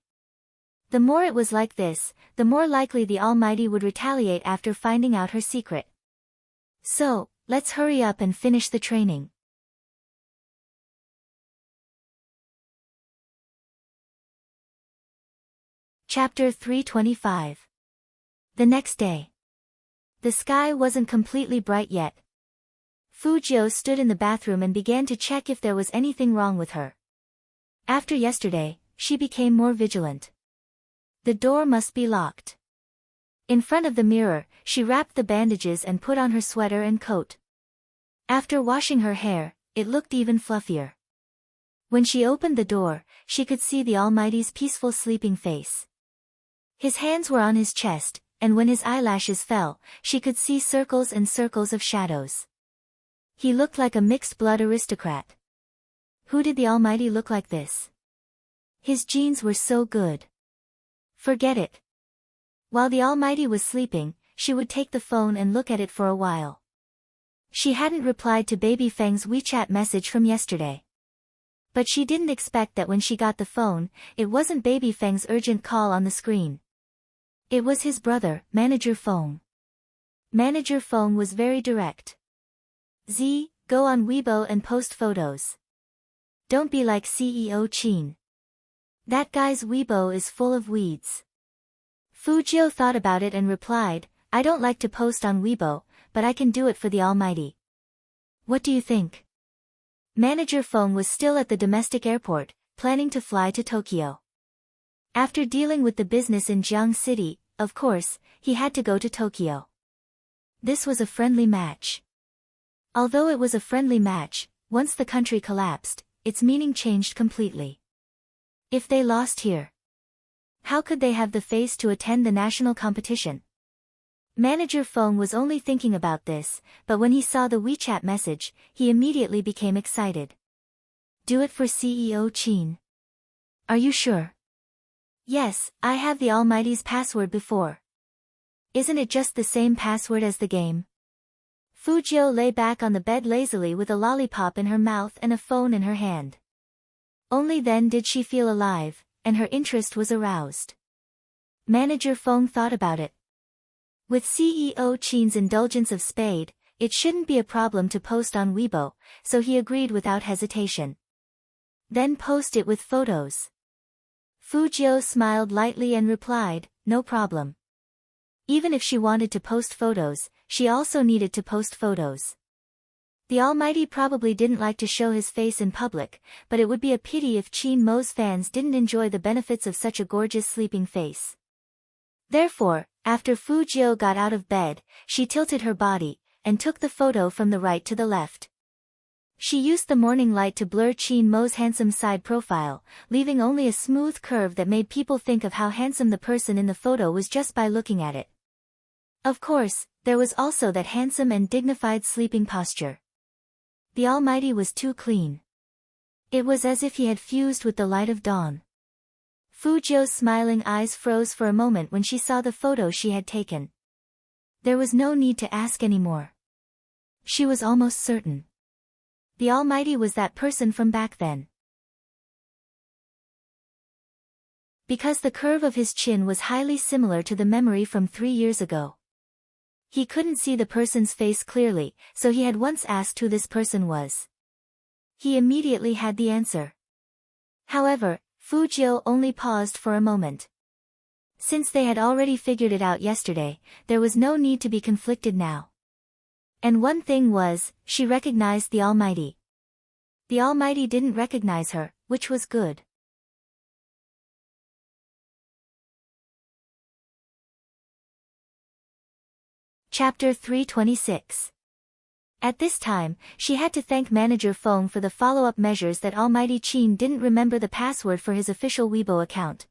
The more it was like this, the more likely the Almighty would retaliate after finding out her secret. So, let's hurry up and finish the training. Chapter 325. The next day. The sky wasn't completely bright yet. Fu Jiu stood in the bathroom and began to check if there was anything wrong with her. After yesterday, she became more vigilant. The door must be locked. In front of the mirror, she wrapped the bandages and put on her sweater and coat. After washing her hair, it looked even fluffier. When she opened the door, she could see the Almighty's peaceful sleeping face. His hands were on his chest, and when his eyelashes fell, she could see circles and circles of shadows. He looked like a mixed-blood aristocrat. Who did the Almighty look like this? His genes were so good. Forget it. While the Almighty was sleeping, she would take the phone and look at it for a while. She hadn't replied to Baby Feng's WeChat message from yesterday. But she didn't expect that when she got the phone, it wasn't Baby Feng's urgent call on the screen. It was his brother, Manager Feng. Manager Feng was very direct. Z, go on Weibo and post photos. Don't be like CEO Qin. That guy's Weibo is full of weeds. Fu Jiu thought about it and replied, I don't like to post on Weibo, but I can do it for the Almighty. What do you think? Manager Feng was still at the domestic airport, planning to fly to Tokyo. After dealing with the business in Jiang City, of course, he had to go to Tokyo. This was a friendly match. Although it was a friendly match, once the country collapsed, its meaning changed completely. If they lost here, how could they have the face to attend the national competition? Manager Feng was only thinking about this, but when he saw the WeChat message, he immediately became excited. Do it for CEO Qin. Are you sure? Yes, I have the Almighty's password before. Isn't it just the same password as the game? Fu Jiu lay back on the bed lazily with a lollipop in her mouth and a phone in her hand. Only then did she feel alive, and her interest was aroused. Manager Feng thought about it. With CEO Qin's indulgence of Spade, it shouldn't be a problem to post on Weibo, so he agreed without hesitation. Then post it with photos. Fu Jiu smiled lightly and replied, no problem. Even if she wanted to post photos, she also needed to post photos. The Almighty probably didn't like to show his face in public, but it would be a pity if Qin Mo's fans didn't enjoy the benefits of such a gorgeous sleeping face. Therefore, after Fu Jiu got out of bed, she tilted her body, and took the photo from the right to the left. She used the morning light to blur Qin Mo's handsome side profile, leaving only a smooth curve that made people think of how handsome the person in the photo was just by looking at it. Of course, there was also that handsome and dignified sleeping posture. The Almighty was too clean. It was as if he had fused with the light of dawn. Fu Jiu's smiling eyes froze for a moment when she saw the photo she had taken. There was no need to ask anymore. She was almost certain. The Almighty was that person from back then. Because the curve of his chin was highly similar to the memory from 3 years ago. He couldn't see the person's face clearly, so he had once asked who this person was. He immediately had the answer. However, Fu Jiu only paused for a moment. Since they had already figured it out yesterday, there was no need to be conflicted now. And one thing was, she recognized the Almighty. The Almighty didn't recognize her, which was good. Chapter 326. At this time, she had to thank Manager Feng for the follow-up measures that Almighty Qin didn't remember the password for his official Weibo account.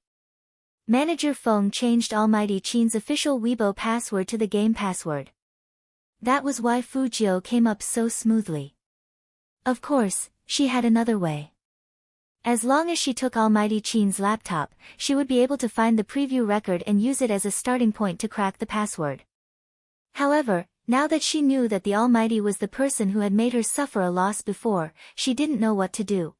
Manager Feng changed Almighty Qin's official Weibo password to the game password. That was why Fujio came up so smoothly. Of course, she had another way. As long as she took Almighty Qin's laptop, she would be able to find the preview record and use it as a starting point to crack the password. However, now that she knew that the Almighty was the person who had made her suffer a loss before, she didn't know what to do.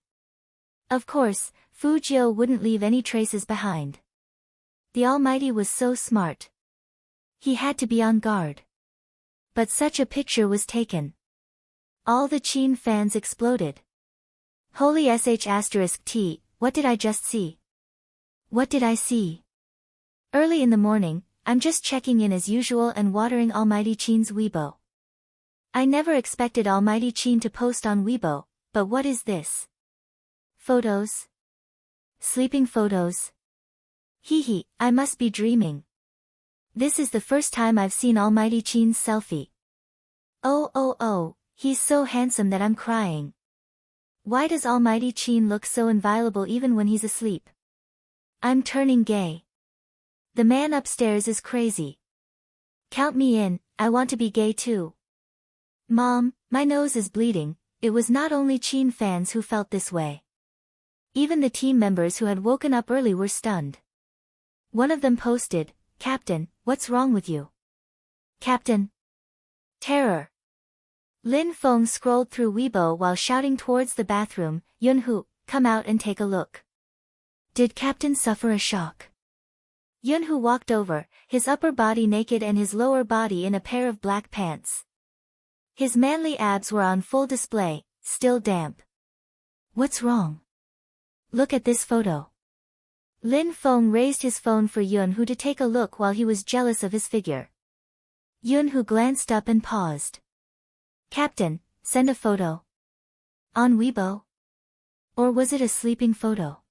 Of course, Fujio wouldn't leave any traces behind. The Almighty was so smart. He had to be on guard. But such a picture was taken. All the Qin fans exploded. Holy sh*t, what did I just see? What did I see? Early in the morning, I'm just checking in as usual and watering Almighty Qin's Weibo. I never expected Almighty Qin to post on Weibo, but what is this? Photos? Sleeping photos? Hee, I must be dreaming. This is the first time I've seen Almighty Qin's selfie. Oh, he's so handsome that I'm crying. Why does Almighty Qin look so inviolable even when he's asleep? I'm turning gay. The man upstairs is crazy. Count me in, I want to be gay too. Mom, my nose is bleeding. It was not only Qin fans who felt this way. Even the team members who had woken up early were stunned. One of them posted, "Captain, what's wrong with you?" Captain. Terror. Lin Feng scrolled through Weibo while shouting towards the bathroom, "Yunhu, come out and take a look." Did Captain suffer a shock? Yunhu walked over, his upper body naked and his lower body in a pair of black pants. His manly abs were on full display, still damp. What's wrong? Look at this photo. Lin Feng raised his phone for Yunhu to take a look while he was jealous of his figure. Yunhu glanced up and paused. Captain, send a photo. On Weibo? Or was it a sleeping photo?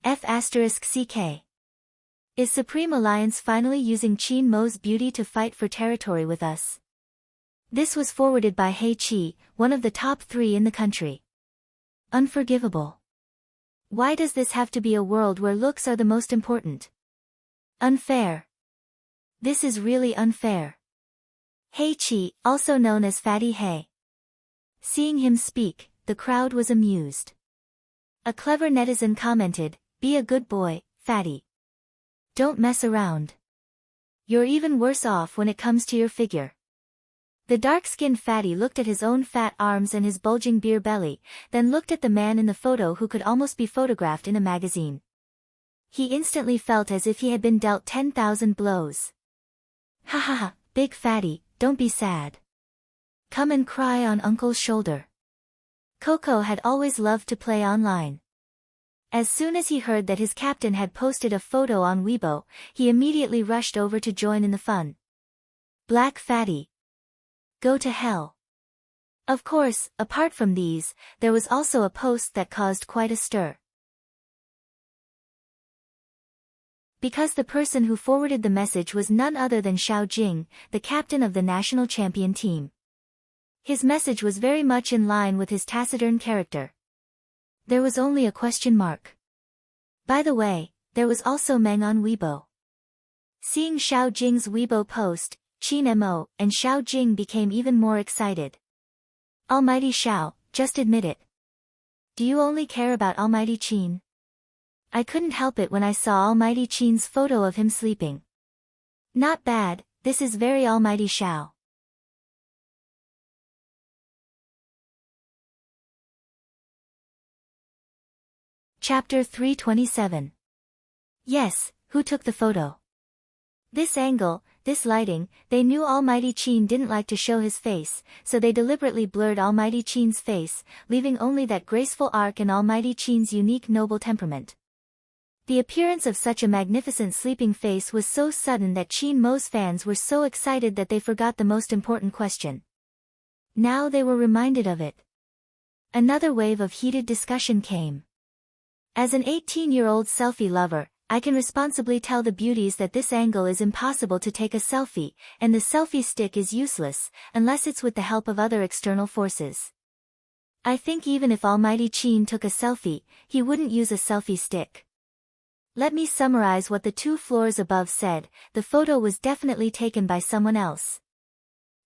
F***ck. Is Supreme Alliance finally using Qin Mo's beauty to fight for territory with us? This was forwarded by Hei Qi, one of the top 3 in the country. Unforgivable. Why does this have to be a world where looks are the most important? Unfair. This is really unfair. Hei Qi, also known as Fatty Hei. Seeing him speak, the crowd was amused. A clever netizen commented, "Be a good boy, Fatty. Don't mess around. You're even worse off when it comes to your figure." The dark-skinned Fatty looked at his own fat arms and his bulging beer belly, then looked at the man in the photo who could almost be photographed in a magazine. He instantly felt as if he had been dealt 10,000 blows. Ha, big Fatty, don't be sad. Come and cry on Uncle's shoulder. Coco had always loved to play online. As soon as he heard that his captain had posted a photo on Weibo, he immediately rushed over to join in the fun. Black Fatty. Go to hell. Of course, apart from these, there was also a post that caused quite a stir. Because the person who forwarded the message was none other than Xiao Jing, the captain of the national champion team. His message was very much in line with his taciturn character. There was only a question mark. By the way, there was also Meng on Weibo. Seeing Xiao Jing's Weibo post, Qin Mo and Xiao Jing became even more excited. Almighty Xiao, just admit it. Do you only care about Almighty Qin? I couldn't help it when I saw Almighty Qin's photo of him sleeping. Not bad, this is very Almighty Xiao. Chapter 327. Yes, who took the photo? This angle, this lighting, they knew Almighty Qin didn't like to show his face, so they deliberately blurred Almighty Qin's face, leaving only that graceful arc and Almighty Qin's unique noble temperament. The appearance of such a magnificent sleeping face was so sudden that Qin Mo's fans were so excited that they forgot the most important question. Now they were reminded of it. Another wave of heated discussion came. As an 18-year-old selfie lover, I can responsibly tell the beauties that this angle is impossible to take a selfie, and the selfie stick is useless, unless it's with the help of other external forces. I think even if Almighty Qin took a selfie, he wouldn't use a selfie stick. Let me summarize what the 2 floors above said. The photo was definitely taken by someone else.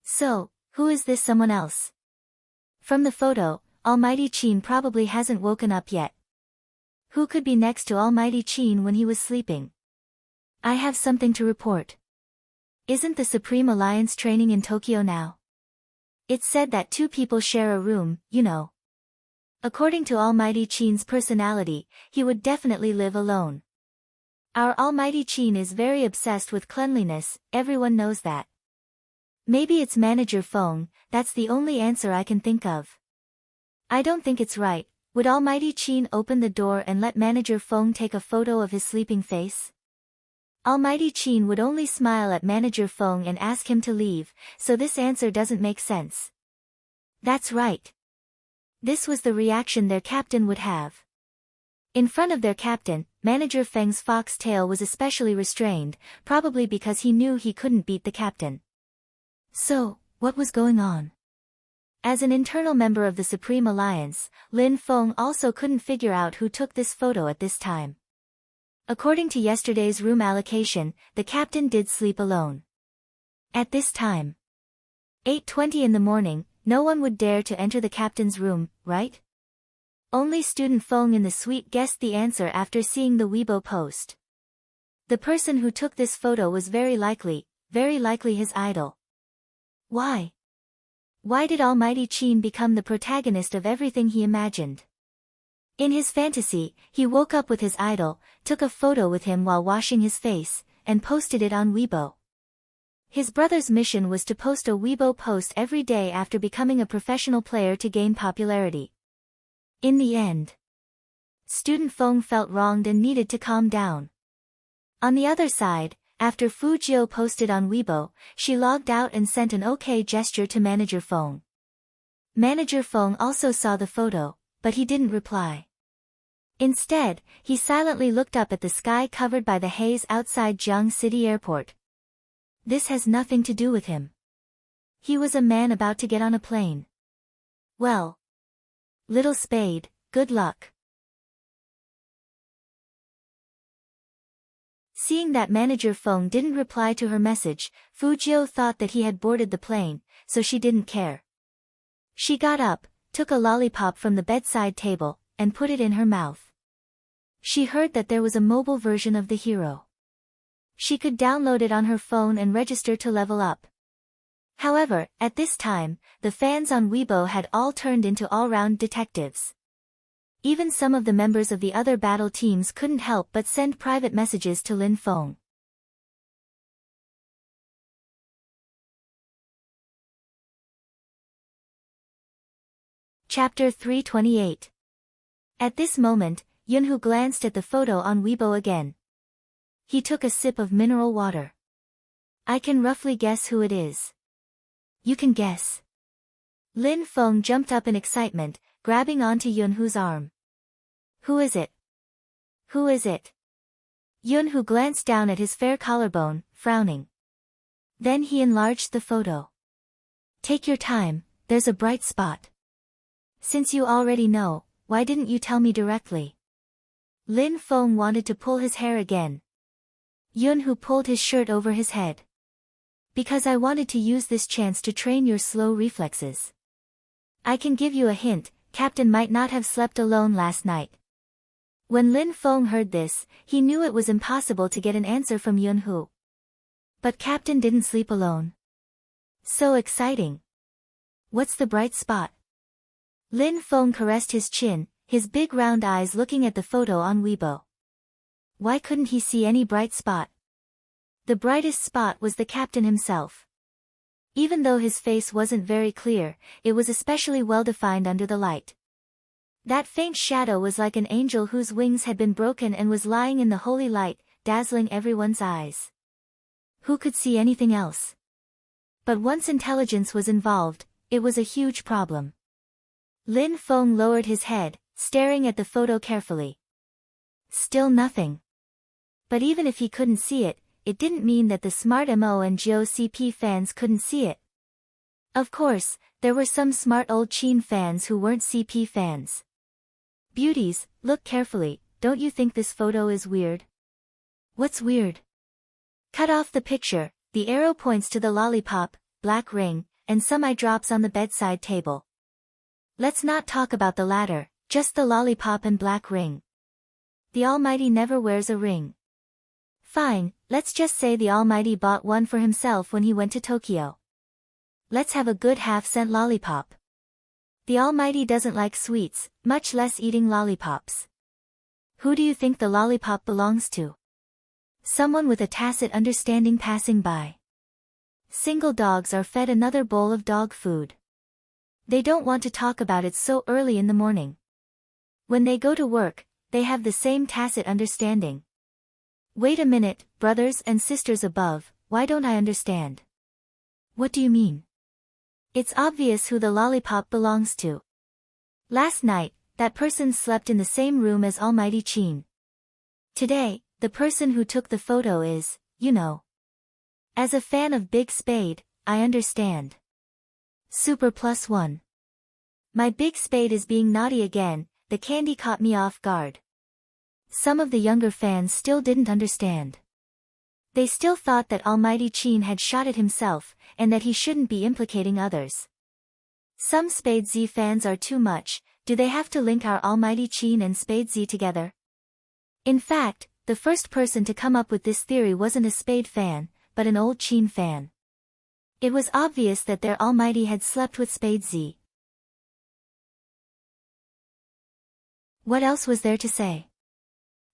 So, who is this someone else? From the photo, Almighty Qin probably hasn't woken up yet. Who could be next to Almighty Qin when he was sleeping? I have something to report. Isn't the Supreme Alliance training in Tokyo now? It's said that 2 people share a room, you know. According to Almighty Qin's personality, he would definitely live alone. Our Almighty Qin is very obsessed with cleanliness, everyone knows that. Maybe it's Manager Feng, that's the only answer I can think of. I don't think it's right. Would Almighty Qin open the door and let Manager Feng take a photo of his sleeping face? Almighty Qin would only smile at Manager Feng and ask him to leave, so this answer doesn't make sense. That's right. This was the reaction their captain would have. In front of their captain, Manager Feng's fox tail was especially restrained, probably because he knew he couldn't beat the captain. So, what was going on? As an internal member of the Supreme Alliance, Lin Feng also couldn't figure out who took this photo at this time. According to yesterday's room allocation, the captain did sleep alone. At this time, 8:20 in the morning, no one would dare to enter the captain's room, right? Only student Feng in the suite guessed the answer after seeing the Weibo post. The person who took this photo was very likely his idol. Why? Why did Almighty Qin become the protagonist of everything he imagined? In his fantasy, he woke up with his idol, took a photo with him while washing his face, and posted it on Weibo. His brother's mission was to post a Weibo post every day after becoming a professional player to gain popularity. In the end, student Feng felt wronged and needed to calm down. On the other side, after Fu Jiu posted on Weibo, she logged out and sent an OK gesture to Manager Feng. Manager Feng also saw the photo, but he didn't reply. Instead, he silently looked up at the sky covered by the haze outside Jiang City Airport. This has nothing to do with him. He was a man about to get on a plane. Well, little spade, good luck. Seeing that Manager Feng didn't reply to her message, Fu Jiu thought that he had boarded the plane, so she didn't care. She got up, took a lollipop from the bedside table, and put it in her mouth. She heard that there was a mobile version of the hero. She could download it on her phone and register to level up. However, at this time, the fans on Weibo had all turned into all-round detectives. Even some of the members of the other battle teams couldn't help but send private messages to Lin Feng. Chapter 328. At this moment, Yunhu glanced at the photo on Weibo again. He took a sip of mineral water. I can roughly guess who it is. You can guess. Lin Feng jumped up in excitement, grabbing onto Yunhu's arm. Who is it? Who is it? Yunhu glanced down at his fair collarbone, frowning. Then he enlarged the photo. Take your time, there's a bright spot. Since you already know, why didn't you tell me directly? Lin Feng wanted to pull his hair again. Yunhu pulled his shirt over his head. Because I wanted to use this chance to train your slow reflexes. I can give you a hint, Captain might not have slept alone last night. When Lin Feng heard this, he knew it was impossible to get an answer from Yunhu. But Captain didn't sleep alone. So exciting. What's the bright spot? Lin Feng caressed his chin, his big round eyes looking at the photo on Weibo. Why couldn't he see any bright spot? The brightest spot was the captain himself. Even though his face wasn't very clear, it was especially well defined under the light. That faint shadow was like an angel whose wings had been broken and was lying in the holy light, dazzling everyone's eyes. Who could see anything else? But once intelligence was involved, it was a huge problem. Lin Feng lowered his head, staring at the photo carefully. Still nothing. But even if he couldn't see it, it didn't mean that the smart Mo and Joe CP fans couldn't see it. Of course, there were some smart old Chin fans who weren't CP fans. Beauties, look carefully, don't you think this photo is weird? What's weird? Cut off the picture, the arrow points to the lollipop, black ring, and some eye drops on the bedside table. Let's not talk about the latter, just the lollipop and black ring. The Almighty never wears a ring. Fine, let's just say the Almighty bought one for himself when he went to Tokyo. Let's have a good half-cent lollipop. The Almighty doesn't like sweets, much less eating lollipops. Who do you think the lollipop belongs to? Someone with a tacit understanding passing by. Single dogs are fed another bowl of dog food. They don't want to talk about it so early in the morning. When they go to work, they have the same tacit understanding. Wait a minute, brothers and sisters above, why don't I understand? What do you mean? It's obvious who the lollipop belongs to. Last night, that person slept in the same room as Almighty Chin. Today, the person who took the photo is, you know. As a fan of Big Spade, I understand. Super +1. My Big Spade is being naughty again, the candy caught me off guard. Some of the younger fans still didn't understand. They still thought that Almighty Chin had shot it himself, and that he shouldn't be implicating others. Some Spade Z fans are too much, do they have to link our Almighty Chin and Spade Z together? In fact, the first person to come up with this theory wasn't a Spade fan, but an old Chin fan. It was obvious that their Almighty had slept with Spade Z. What else was there to say?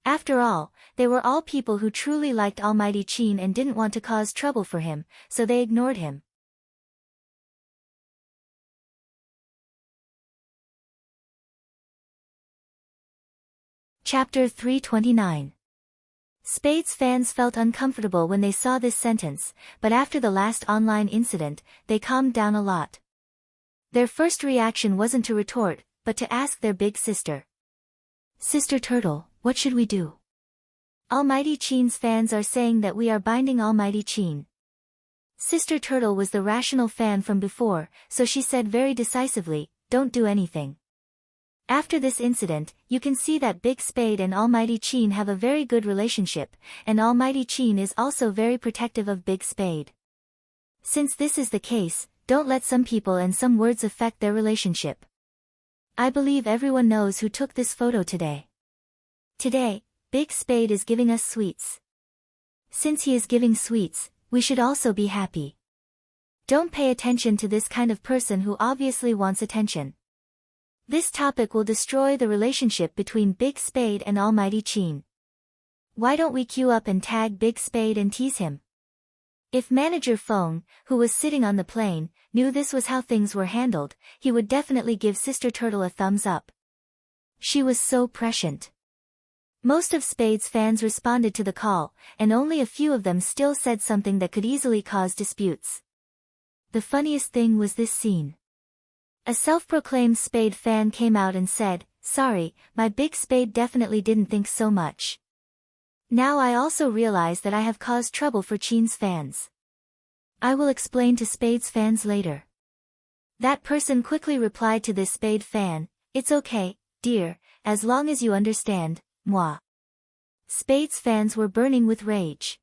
After all, they were all people who truly liked Almighty Chin and didn't want to cause trouble for him, so they ignored him. Chapter 329. Spades fans felt uncomfortable when they saw this sentence, but after the last online incident, they calmed down a lot. Their first reaction wasn't to retort, but to ask their big sister. Sister Turtle, what should we do? Almighty Chin's fans are saying that we are binding Almighty Chin. Sister Turtle was the rational fan from before, so she said very decisively, don't do anything. After this incident, you can see that Big Spade and Almighty Chin have a very good relationship, and Almighty Chin is also very protective of Big Spade. Since this is the case, don't let some people and some words affect their relationship. I believe everyone knows who took this photo today. Today, Big Spade is giving us sweets. Since he is giving sweets, we should also be happy. Don't pay attention to this kind of person who obviously wants attention. This topic will destroy the relationship between Big Spade and Almighty Chin. Why don't we queue up and tag Big Spade and tease him? If Manager Feng, who was sitting on the plane, knew this was how things were handled, he would definitely give Sister Turtle a thumbs up. She was so prescient. Most of Spade's fans responded to the call, and only a few of them still said something that could easily cause disputes. The funniest thing was this scene. A self-proclaimed Spade fan came out and said, sorry, my Big Spade definitely didn't think so much. Now I also realize that I have caused trouble for Chin's fans. I will explain to Spade's fans later. That person quickly replied to this Spade fan, it's okay, dear, as long as you understand, moi. Spade's fans were burning with rage.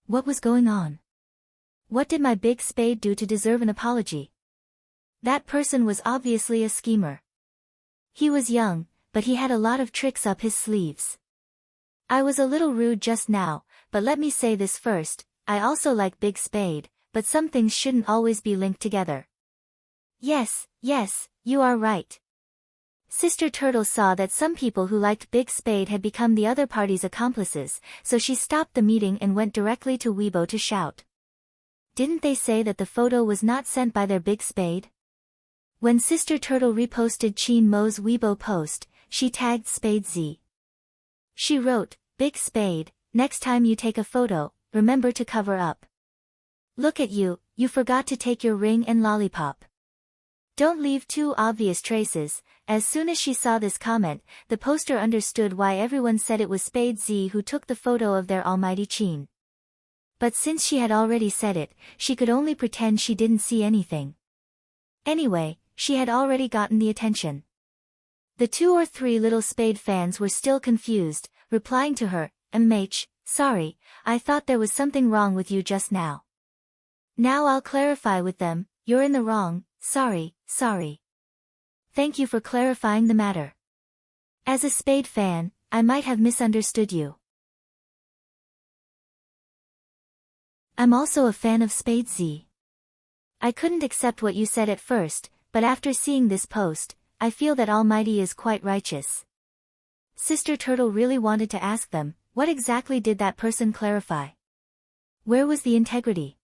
What was going on? What did my Big Spade do to deserve an apology? That person was obviously a schemer. He was young, but he had a lot of tricks up his sleeves. I was a little rude just now, but let me say this first, I also like Big Spade, but some things shouldn't always be linked together. Yes, you are right. Sister Turtle saw that some people who liked Big Spade had become the other party's accomplices, so she stopped the meeting and went directly to Weibo to shout. Didn't they say that the photo was not sent by their Big Spade? When Sister Turtle reposted Chin Mo's Weibo post, she tagged Spade Z. She wrote, Big Spade, next time you take a photo, remember to cover up. Look at you, you forgot to take your ring and lollipop. Don't leave too obvious traces. As soon as she saw this comment, the poster understood why everyone said it was Spade Z who took the photo of their almighty Chin. But since she had already said it, she could only pretend she didn't see anything. Anyway, she had already gotten the attention. The 2 or 3 little Spade fans were still confused, replying to her, sorry, I thought there was something wrong with you just now. Now I'll clarify with them, you're in the wrong, sorry. Thank you for clarifying the matter. As a Spade fan, I might have misunderstood you. I'm also a fan of Spade Z. I couldn't accept what you said at first, but after seeing this post, I feel that Almighty is quite righteous. Sister Turtle really wanted to ask them, what exactly did that person clarify? Where was the integrity?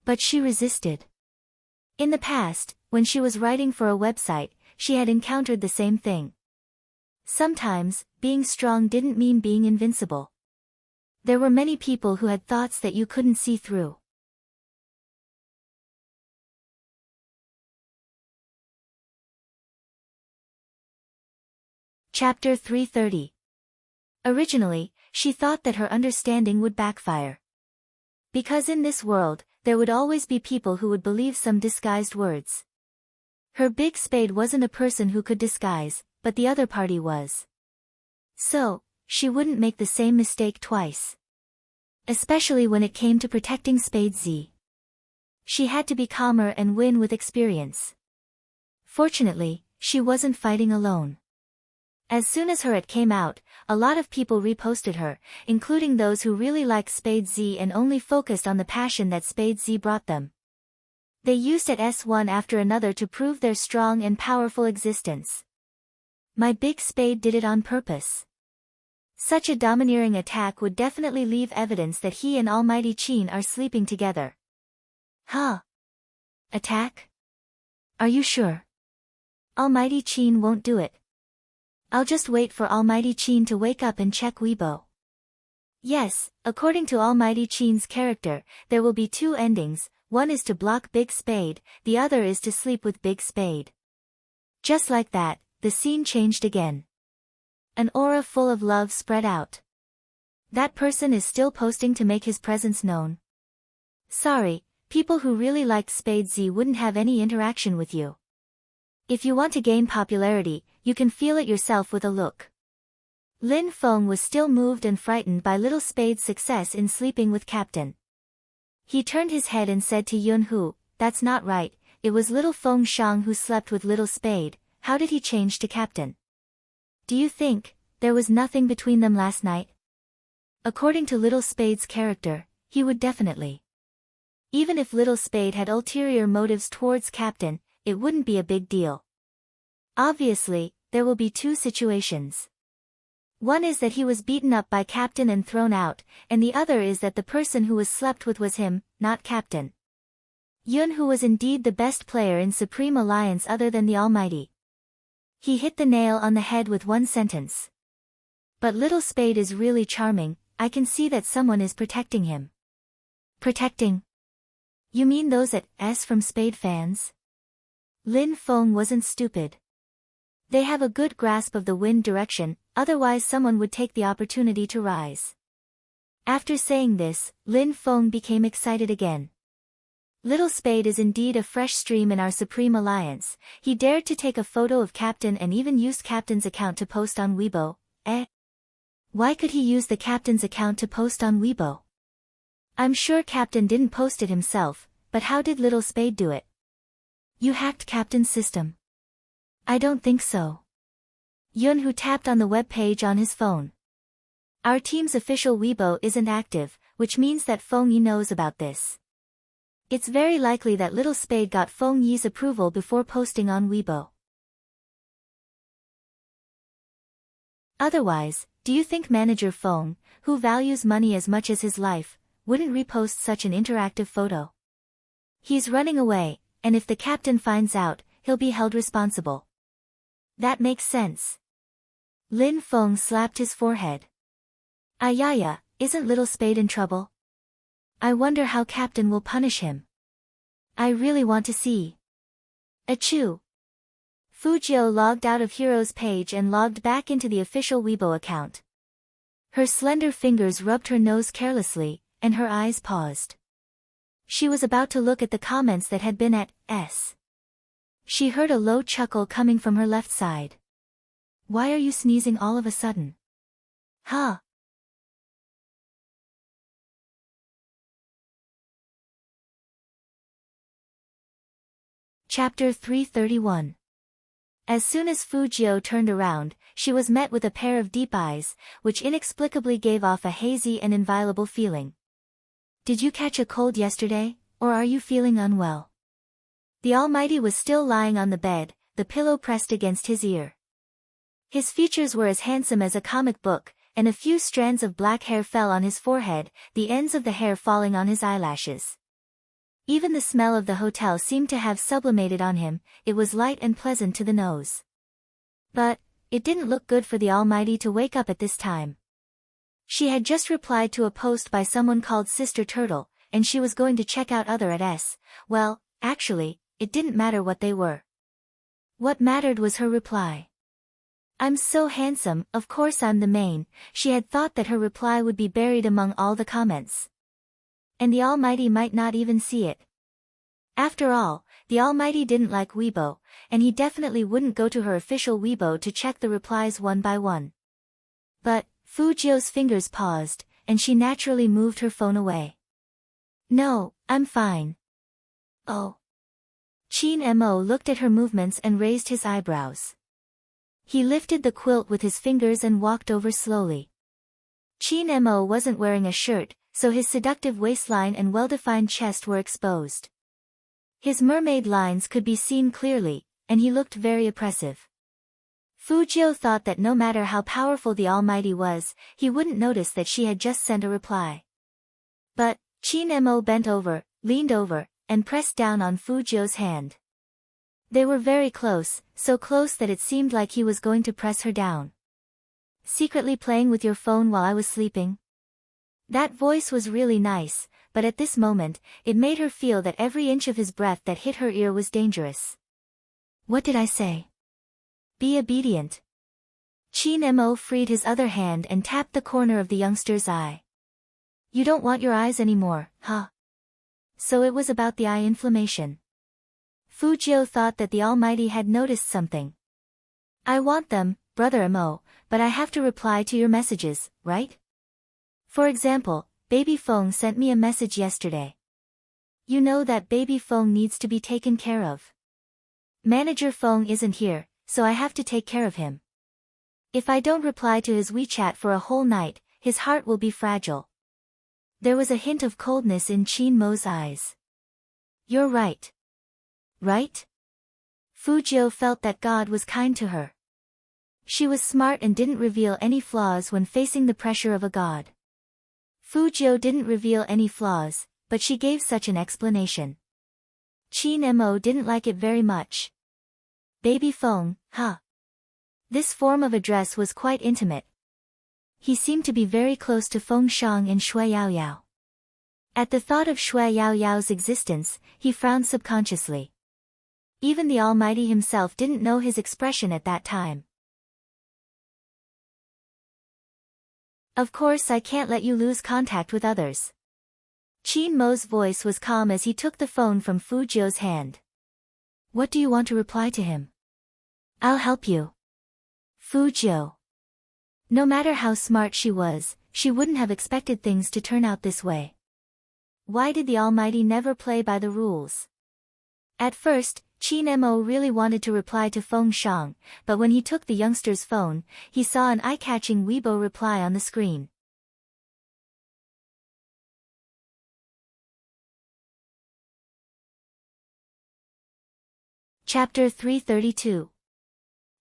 But she resisted. In the past, when she was writing for a website, she had encountered the same thing. Sometimes, being strong didn't mean being invincible. There were many people who had thoughts that you couldn't see through. Chapter 330. Originally, she thought that her understanding would backfire. Because in this world, there would always be people who would believe some disguised words. Her big spade wasn't a person who could disguise, but the other party was. So, she wouldn't make the same mistake twice. Especially when it came to protecting Spade Z. She had to be calmer and win with experience. Fortunately, she wasn't fighting alone. As soon as her it came out, a lot of people reposted her, including those who really liked Spade Z and only focused on the passion that Spade Z brought them. They used it one after another to prove their strong and powerful existence. My big spade did it on purpose. Such a domineering attack would definitely leave evidence that he and Almighty Chin are sleeping together. Huh? Attack? Are you sure? Almighty Chin won't do it. I'll just wait for Almighty Chin to wake up and check Weibo. Yes, according to Almighty Chin's character, there will be 2 endings, one is to block Big Spade, the other is to sleep with Big Spade. Just like that, the scene changed again. An aura full of love spread out. That person is still posting to make his presence known. Sorry, people who really liked Spade Z wouldn't have any interaction with you. If you want to gain popularity, you can feel it yourself with a look. Lin Feng was still moved and frightened by Little Spade's success in sleeping with Captain. He turned his head and said to Yun Hu, that's not right, it was Little Feng Shang who slept with Little Spade, how did he change to Captain? Do you think there was nothing between them last night? According to Little Spade's character, he would definitely. Even if Little Spade had ulterior motives towards Captain, it wouldn't be a big deal. Obviously, there will be 2 situations. One is that he was beaten up by Captain and thrown out, and the other is that the person who was slept with was him, not Captain. Yun Hu was indeed the best player in Supreme Alliance other than the Almighty. He hit the nail on the head with one sentence. But Little Spade is really charming, I can see that someone is protecting him. Protecting? You mean those at S from Spade fans? Lin Feng wasn't stupid. They have a good grasp of the wind direction, otherwise someone would take the opportunity to rise. After saying this, Lin Feng became excited again. Little Spade is indeed a fresh stream in our Supreme Alliance. He dared to take a photo of Captain and even used Captain's account to post on Weibo. Why could he use the Captain's account to post on Weibo? I'm sure Captain didn't post it himself, but how did Little Spade do it? You hacked Captain's system. I don't think so. Yun Hu tapped on the web page on his phone. Our team's official Weibo isn't active, which means that Feng Yi knows about this. It's very likely that Little Spade got Feng Yi's approval before posting on Weibo. Otherwise, do you think Manager Feng, who values money as much as his life, wouldn't repost such an interactive photo? He's running away, and if the Captain finds out, he'll be held responsible. That makes sense. Lin Feng slapped his forehead. Ayaya, isn't Little Spade in trouble? I wonder how Captain will punish him. I really want to see. Achoo! Fujio logged out of Hero's page and logged back into the official Weibo account. Her slender fingers rubbed her nose carelessly, and her eyes paused. She was about to look at the comments that had been at S. She heard a low chuckle coming from her left side. Why are you sneezing all of a sudden? Huh? Chapter 331. As soon as Fujio turned around, she was met with a pair of deep eyes, which inexplicably gave off a hazy and inviolable feeling. Did you catch a cold yesterday, or are you feeling unwell? The Almighty was still lying on the bed, the pillow pressed against his ear. His features were as handsome as a comic book, and a few strands of black hair fell on his forehead, the ends of the hair falling on his eyelashes. Even the smell of the hotel seemed to have sublimated on him, it was light and pleasant to the nose. But it didn't look good for the Almighty to wake up at this time. She had just replied to a post by someone called Sister Turtle, and she was going to check out other at S. Well, actually, it didn't matter what they were. What mattered was her reply. I'm so handsome, of course I'm the main. She had thought that her reply would be buried among all the comments. And the Almighty might not even see it. After all, the Almighty didn't like Weibo, and he definitely wouldn't go to her official Weibo to check the replies one by one. But Fujio's fingers paused, and she naturally moved her phone away. No, I'm fine. Oh. Chin Mo looked at her movements and raised his eyebrows. He lifted the quilt with his fingers and walked over slowly. Chin Mo wasn't wearing a shirt, so his seductive waistline and well-defined chest were exposed. His mermaid lines could be seen clearly, and he looked very oppressive. Fujio thought that no matter how powerful the Almighty was, he wouldn't notice that she had just sent a reply. But Chin Mo bent over, leaned over, and pressed down on Fujio's hand. They were very close, so close that it seemed like he was going to press her down. Secretly playing with your phone while I was sleeping? That voice was really nice, but at this moment, it made her feel that every inch of his breath that hit her ear was dangerous. What did I say? Be obedient. Chin Mo freed his other hand and tapped the corner of the youngster's eye. You don't want your eyes anymore, huh? So it was about the eye inflammation. Fujio thought that the Almighty had noticed something. I want them, Brother Mo, but I have to reply to your messages, right? For example, Baby Feng sent me a message yesterday. You know that Baby Feng needs to be taken care of. Manager Feng isn't here, so I have to take care of him. If I don't reply to his WeChat for a whole night, his heart will be fragile. There was a hint of coldness in Chin Mo's eyes. You're right. Right? Fujio felt that God was kind to her. She was smart and didn't reveal any flaws when facing the pressure of a god. Fujio didn't reveal any flaws, but she gave such an explanation. Chin Mo didn't like it very much. Baby Feng, huh? This form of address was quite intimate. He seemed to be very close to Feng Shang and Shui Yaoyao. At the thought of Shui Yaoyao's existence, he frowned subconsciously. Even the Almighty himself didn't know his expression at that time. Of course I can't let you lose contact with others. Chin Mo's voice was calm as he took the phone from Fujio's hand. What do you want to reply to him? I'll help you. Fujio. No matter how smart she was, she wouldn't have expected things to turn out this way. Why did the Almighty never play by the rules? At first, Chin Mo really wanted to reply to Feng Shang, but when he took the youngster's phone, he saw an eye-catching Weibo reply on the screen. Chapter 332.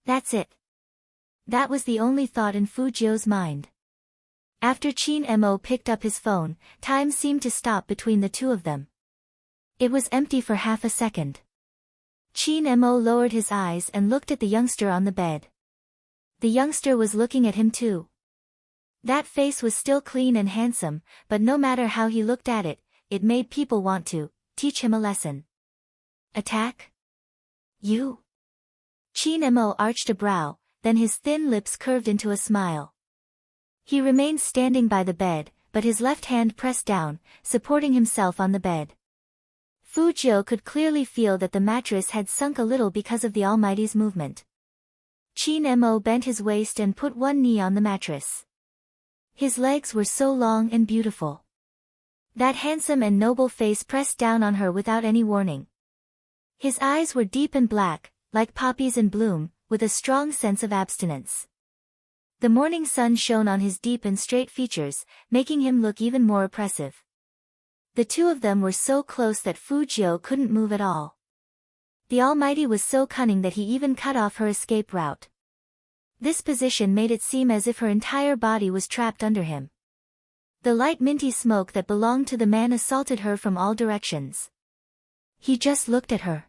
That's it. That was the only thought in Fujio's mind. After Chin Mo picked up his phone, time seemed to stop between the two of them. It was empty for half a second. Chin Mo lowered his eyes and looked at the youngster on the bed. The youngster was looking at him too. That face was still clean and handsome, but no matter how he looked at it, it made people want to teach him a lesson. Attack? You? Chin Mo arched a brow, then his thin lips curved into a smile. He remained standing by the bed, but his left hand pressed down, supporting himself on the bed. Fu Jiu could clearly feel that the mattress had sunk a little because of the Almighty's movement. Chin Mo bent his waist and put one knee on the mattress. His legs were so long and beautiful. That handsome and noble face pressed down on her without any warning. His eyes were deep and black, like poppies in bloom, with a strong sense of abstinence. The morning sun shone on his deep and straight features, making him look even more oppressive. The two of them were so close that Fu Jiu couldn't move at all. The Almighty was so cunning that he even cut off her escape route. This position made it seem as if her entire body was trapped under him. The light minty smoke that belonged to the man assaulted her from all directions. He just looked at her.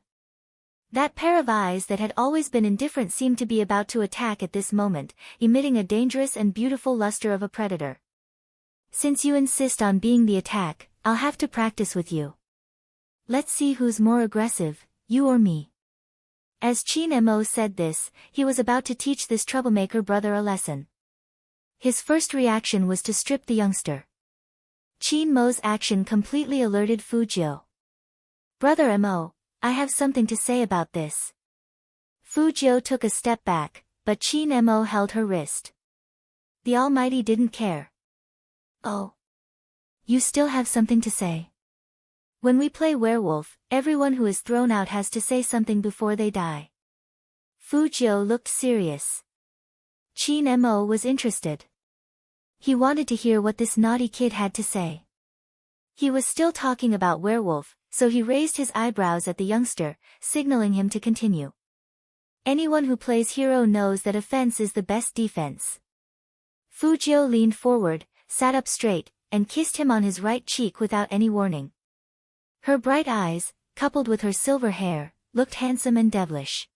That pair of eyes that had always been indifferent seemed to be about to attack at this moment, emitting a dangerous and beautiful luster of a predator. Since you insist on being the attack, I'll have to practice with you. Let's see who's more aggressive, you or me. As Chin Mo said this, he was about to teach this troublemaker brother a lesson. His first reaction was to strip the youngster. Chin Mo's action completely alerted Fu Jiu. Brother Mo, I have something to say about this. Fu Jiu took a step back, but Chin Mo held her wrist. The Almighty didn't care. Oh. You still have something to say? When we play werewolf, everyone who is thrown out has to say something before they die. Fu Jiu looked serious. Chin Mo was interested. He wanted to hear what this naughty kid had to say. He was still talking about werewolf, so he raised his eyebrows at the youngster, signaling him to continue. Anyone who plays hero knows that offense is the best defense. Fu Jiu leaned forward, sat up straight, and kissed him on his right cheek without any warning. Her bright eyes, coupled with her silver hair, looked handsome and devilish.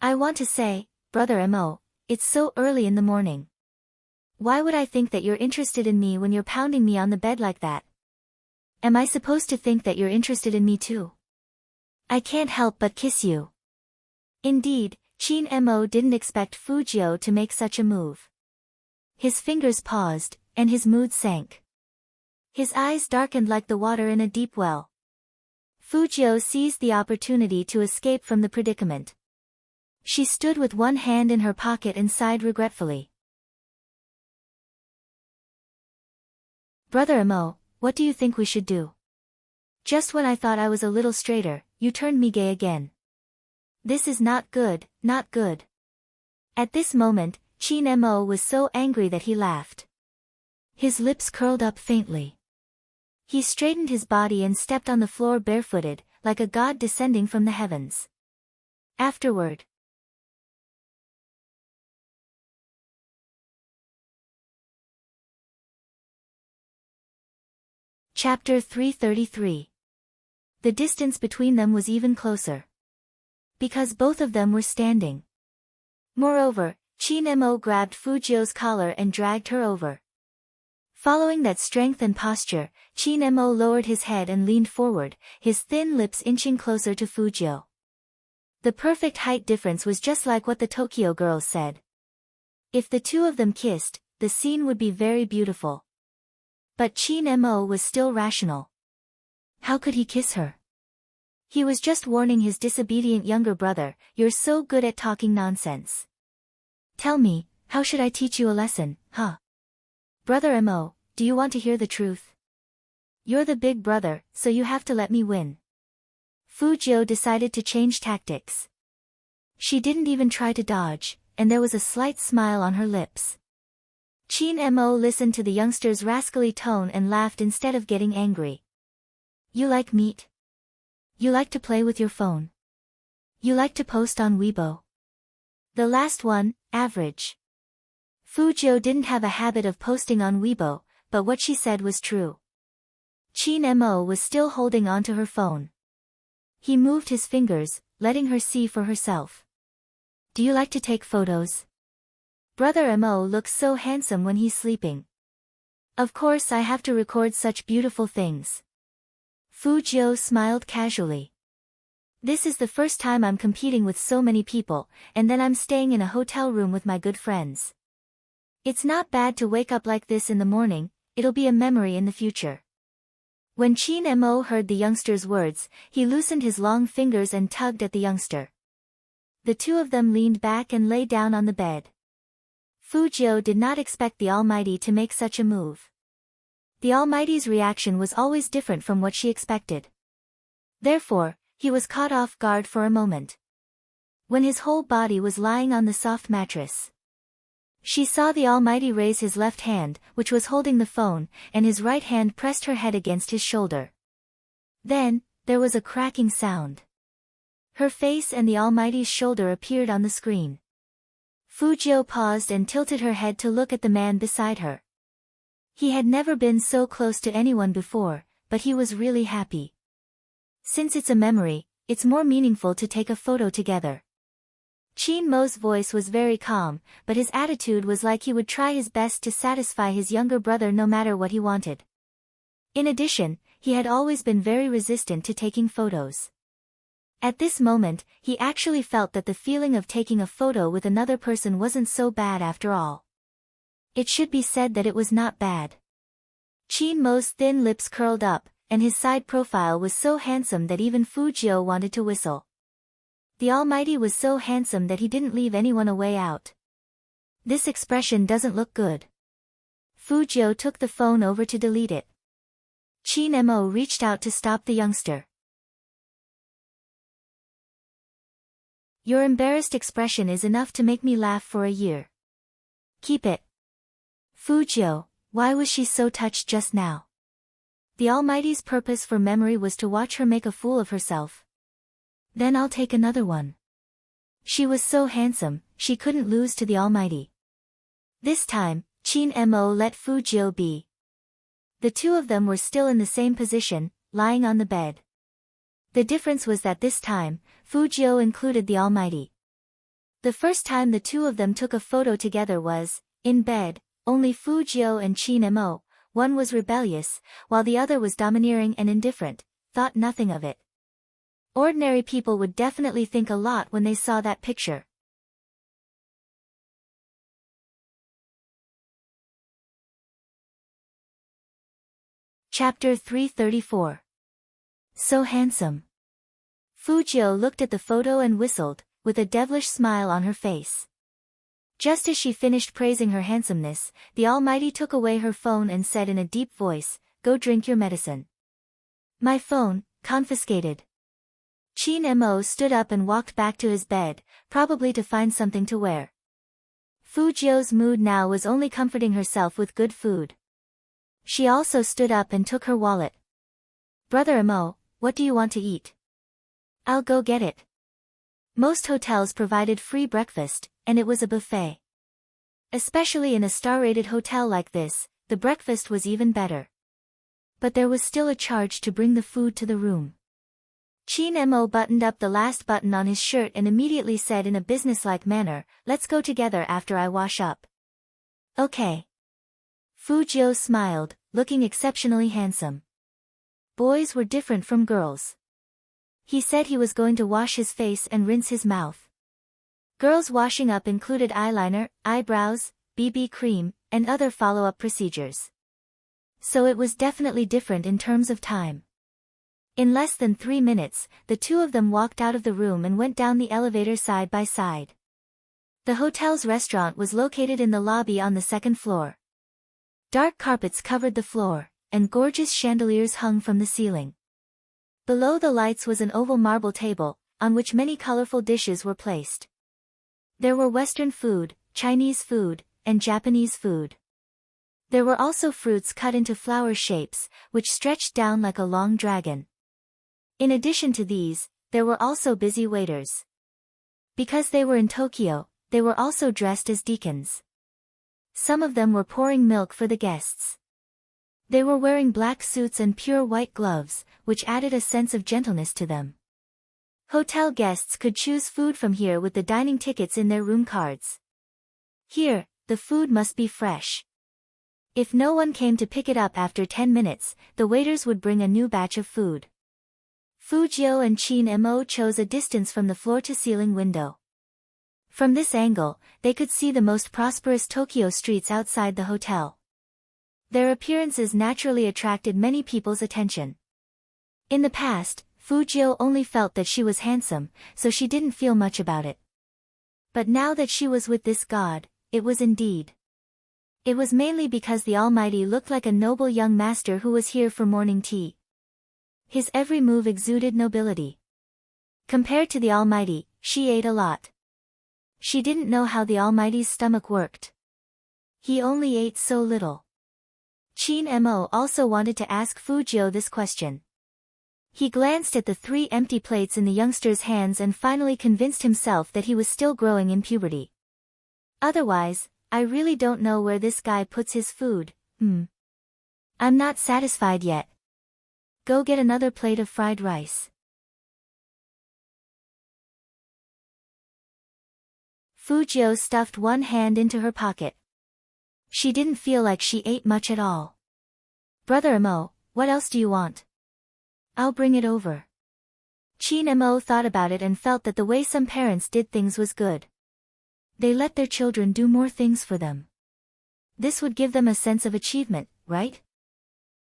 I want to say, Brother Mo, it's so early in the morning. Why would I think that you're interested in me when you're pounding me on the bed like that? Am I supposed to think that you're interested in me too? I can't help but kiss you. Indeed, Chin Mo didn't expect Fu Jiu to make such a move. His fingers paused, and his mood sank. His eyes darkened like the water in a deep well. Fu Jiu seized the opportunity to escape from the predicament. She stood with one hand in her pocket and sighed regretfully. Brother Mo, what do you think we should do? Just when I thought I was a little straighter, you turned me gay again. This is not good, not good. At this moment, Chin Mo was so angry that he laughed. His lips curled up faintly. He straightened his body and stepped on the floor barefooted, like a god descending from the heavens. Afterward. Chapter 333. The distance between them was even closer. Because both of them were standing. Moreover, Chin Mo grabbed Fu Jiu's collar and dragged her over. Following that strength and posture, Chin Mo lowered his head and leaned forward, his thin lips inching closer to Fu Jiu. The perfect height difference was just like what the Tokyo girls said. If the two of them kissed, the scene would be very beautiful. But Chin Mo was still rational. How could he kiss her? He was just warning his disobedient younger brother, you're so good at talking nonsense. Tell me, how should I teach you a lesson, huh? Brother Mo, do you want to hear the truth? You're the big brother, so you have to let me win. Fu Jiu decided to change tactics. She didn't even try to dodge, and there was a slight smile on her lips. Chin Mo listened to the youngster's rascally tone and laughed instead of getting angry. You like meat? You like to play with your phone? You like to post on Weibo? The last one, average. Fu Jiu didn't have a habit of posting on Weibo, but what she said was true. Chin Mo was still holding on to her phone. He moved his fingers, letting her see for herself. Do you like to take photos? Brother Mo looks so handsome when he's sleeping. Of course I have to record such beautiful things. Fu Jiu smiled casually. This is the first time I'm competing with so many people, and then I'm staying in a hotel room with my good friends. It's not bad to wake up like this in the morning, it'll be a memory in the future. When Chin Mo heard the youngster's words, he loosened his long fingers and tugged at the youngster. The two of them leaned back and lay down on the bed. Fu Jiu did not expect the Almighty to make such a move. The Almighty's reaction was always different from what she expected. Therefore, he was caught off guard for a moment. When his whole body was lying on the soft mattress, she saw the Almighty raise his left hand, which was holding the phone, and his right hand pressed her head against his shoulder. Then, there was a cracking sound. Her face and the Almighty's shoulder appeared on the screen. Fu Jiu paused and tilted her head to look at the man beside her. He had never been so close to anyone before, but he was really happy. Since it's a memory, it's more meaningful to take a photo together. Chin Mo's voice was very calm, but his attitude was like he would try his best to satisfy his younger brother no matter what he wanted. In addition, he had always been very resistant to taking photos. At this moment, he actually felt that the feeling of taking a photo with another person wasn't so bad after all. It should be said that it was not bad. Chin Mo's thin lips curled up, and his side profile was so handsome that even Fu Jiu wanted to whistle. The Almighty was so handsome that he didn't leave anyone a way out. This expression doesn't look good. Fu Jiu took the phone over to delete it. Chin Mo reached out to stop the youngster. Your embarrassed expression is enough to make me laugh for a year. Keep it. Fu Jiu, why was she so touched just now? The Almighty's purpose for memory was to watch her make a fool of herself. Then I'll take another one. She was so handsome, she couldn't lose to the Almighty. This time, Chin Mo let Fu Jiu be. The two of them were still in the same position, lying on the bed. The difference was that this time, Fu Jiu included the Almighty. The first time the two of them took a photo together was, in bed, only Fu Jiu and Chin Mo. One was rebellious, while the other was domineering and indifferent, thought nothing of it. Ordinary people would definitely think a lot when they saw that picture. Chapter 334. So handsome. Fu Jiu looked at the photo and whistled, with a devilish smile on her face. Just as she finished praising her handsomeness, the Almighty took away her phone and said in a deep voice, "Go drink your medicine." My phone, confiscated. Chin Mo stood up and walked back to his bed, probably to find something to wear. Fu Jiu's mood now was only comforting herself with good food. She also stood up and took her wallet. Brother Mo, what do you want to eat? I'll go get it. Most hotels provided free breakfast, and it was a buffet. Especially in a star-rated hotel like this, the breakfast was even better. But there was still a charge to bring the food to the room. Chin Mo buttoned up the last button on his shirt and immediately said in a businesslike manner, "Let's go together after I wash up." Okay. Fu Jiu smiled, looking exceptionally handsome. Boys were different from girls. He said he was going to wash his face and rinse his mouth. Girls' washing up included eyeliner, eyebrows, BB cream, and other follow-up procedures. So it was definitely different in terms of time. In less than 3 minutes, the two of them walked out of the room and went down the elevator side by side. The hotel's restaurant was located in the lobby on the second floor. Dark carpets covered the floor, and gorgeous chandeliers hung from the ceiling. Below the lights was an oval marble table, on which many colorful dishes were placed. There were Western food, Chinese food, and Japanese food. There were also fruits cut into flower shapes, which stretched down like a long dragon. In addition to these, there were also busy waiters. Because they were in Tokyo, they were also dressed as deacons. Some of them were pouring milk for the guests. They were wearing black suits and pure white gloves, which added a sense of gentleness to them. Hotel guests could choose food from here with the dining tickets in their room cards. Here, the food must be fresh. If no one came to pick it up after 10 minutes, the waiters would bring a new batch of food. Fujio and Chin Mo chose a distance from the floor-to-ceiling window. From this angle, they could see the most prosperous Tokyo streets outside the hotel. Their appearances naturally attracted many people's attention. In the past, Fujio only felt that she was handsome, so she didn't feel much about it. But now that she was with this god, it was indeed. It was mainly because the Almighty looked like a noble young master who was here for morning tea. His every move exuded nobility. Compared to the Almighty, she ate a lot. She didn't know how the Almighty's stomach worked. He only ate so little. Chin Mo also wanted to ask Fujio this question. He glanced at the 3 empty plates in the youngster's hands and finally convinced himself that he was still growing in puberty. Otherwise, I really don't know where this guy puts his food. I'm not satisfied yet. Go get another plate of fried rice. Fujio stuffed one hand into her pocket. She didn't feel like she ate much at all. Brother Mo, what else do you want? I'll bring it over. Chin Mo thought about it and felt that the way some parents did things was good. They let their children do more things for them. This would give them a sense of achievement, right?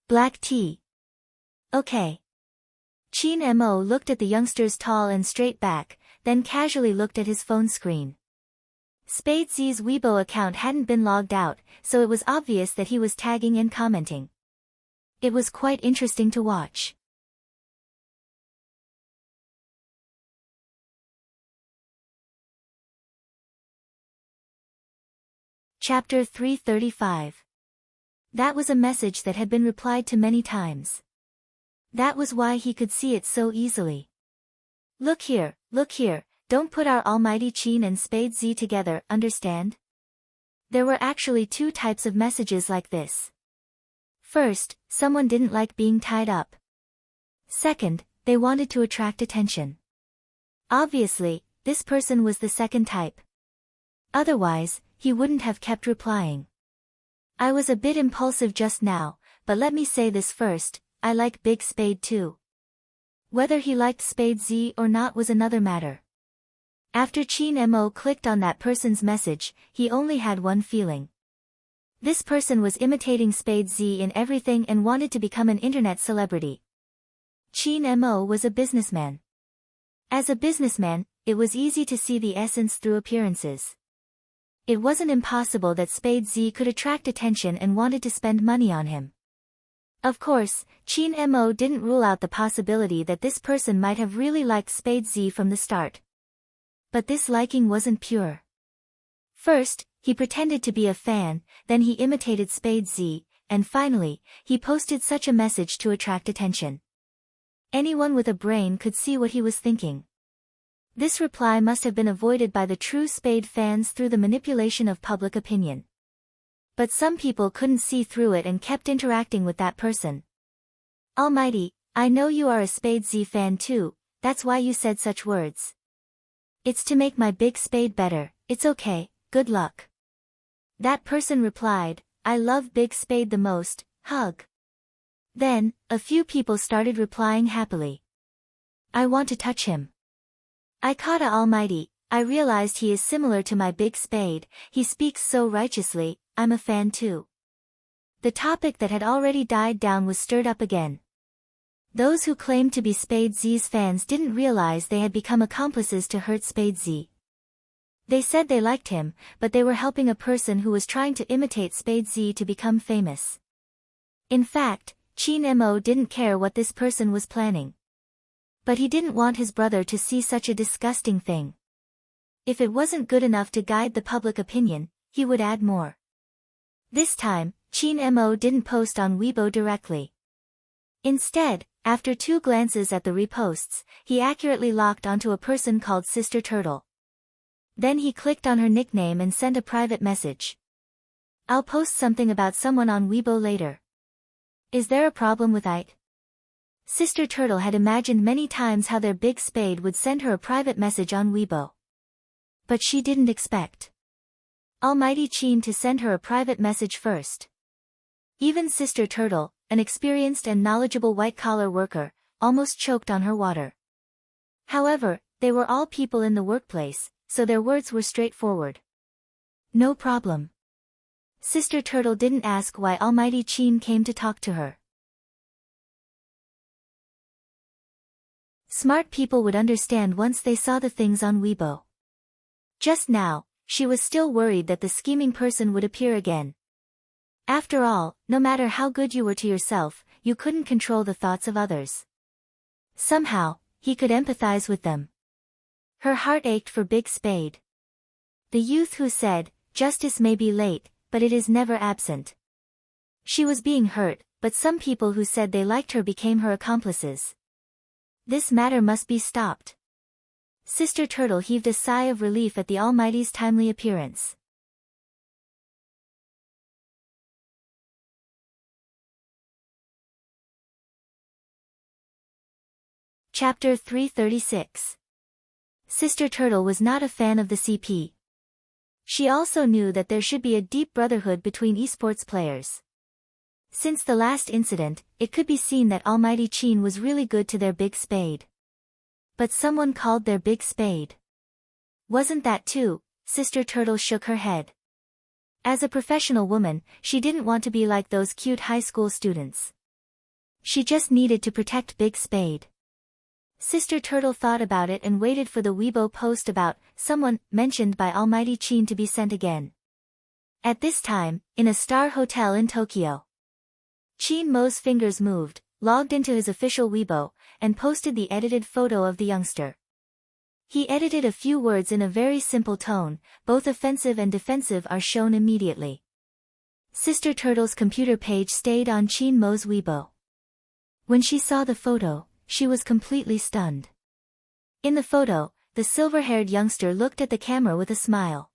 Black tea. Okay. Chin Mo looked at the youngster's tall and straight back, then casually looked at his phone screen. Spade Z's Weibo account hadn't been logged out, so it was obvious that he was tagging and commenting. It was quite interesting to watch. Chapter 335. That was a message that had been replied to many times. That was why he could see it so easily. Look here, don't put our almighty Chin and Spade Z together, understand? There were actually 2 types of messages like this. First, someone didn't like being tied up. Second, they wanted to attract attention. Obviously, this person was the second type. Otherwise, he wouldn't have kept replying. I was a bit impulsive just now, but let me say this first, I like Big Spade too. Whether he liked Spade Z or not was another matter. After Chin Mo clicked on that person's message, he only had one feeling. This person was imitating Spade Z in everything and wanted to become an internet celebrity. Chin Mo was a businessman. As a businessman, it was easy to see the essence through appearances. It wasn't impossible that Spade Z could attract attention and wanted to spend money on him. Of course, Chin Mo didn't rule out the possibility that this person might have really liked Spade Z from the start. But this liking wasn't pure. First, he pretended to be a fan, then he imitated Spade Z, and finally, he posted such a message to attract attention. Anyone with a brain could see what he was thinking. This reply must have been avoided by the true Spade fans through the manipulation of public opinion. But some people couldn't see through it and kept interacting with that person. Almighty, I know you are a Spade Z fan too, that's why you said such words. It's to make my Big Spade better, it's okay, good luck. That person replied, I love Big Spade the most, hug. Then, a few people started replying happily. I want to touch him. I caught Almighty, I realized he is similar to my Big Spade, he speaks so righteously, I'm a fan too. The topic that had already died down was stirred up again. Those who claimed to be Spade Z's fans didn't realize they had become accomplices to hurt Spade Z. They said they liked him, but they were helping a person who was trying to imitate Spade Z to become famous. In fact, Chin Mo didn't care what this person was planning. But he didn't want his brother to see such a disgusting thing. If it wasn't good enough to guide the public opinion, he would add more. This time, Chin Mo didn't post on Weibo directly. Instead, after 2 glances at the reposts, he accurately locked onto a person called Sister Turtle. Then he clicked on her nickname and sent a private message. I'll post something about someone on Weibo later. Is there a problem with it? Sister Turtle had imagined many times how their Big Spade would send her a private message on Weibo. But she didn't expect Almighty Chin to send her a private message first. Even Sister Turtle, an experienced and knowledgeable white-collar worker, almost choked on her water. However, they were all people in the workplace, so their words were straightforward. No problem. Sister Turtle didn't ask why Almighty Chin came to talk to her. Smart people would understand once they saw the things on Weibo. Just now, she was still worried that the scheming person would appear again. After all, no matter how good you were to yourself, you couldn't control the thoughts of others. Somehow, he could empathize with them. Her heart ached for Big Spade. The youth who said, "Justice may be late, but it is never absent." She was being hurt, but some people who said they liked her became her accomplices. This matter must be stopped. Sister Turtle heaved a sigh of relief at the Almighty's timely appearance. Chapter 336. Sister Turtle was not a fan of the CP. She also knew that there should be a deep brotherhood between esports players. Since the last incident, it could be seen that Almighty Chin was really good to their Big Spade. But someone called their Big Spade. Wasn't that too? Sister Turtle shook her head. As a professional woman, she didn't want to be like those cute high school students. She just needed to protect Big Spade. Sister Turtle thought about it and waited for the Weibo post about someone mentioned by Almighty Chin to be sent again. At this time, in a star hotel in Tokyo. Chin Mo's fingers moved, logged into his official Weibo, and posted the edited photo of the youngster. He edited a few words in a very simple tone, both offensive and defensive are shown immediately. Sister Turtle's computer page stayed on Chin Mo's Weibo. When she saw the photo, she was completely stunned. In the photo, the silver-haired youngster looked at the camera with a smile.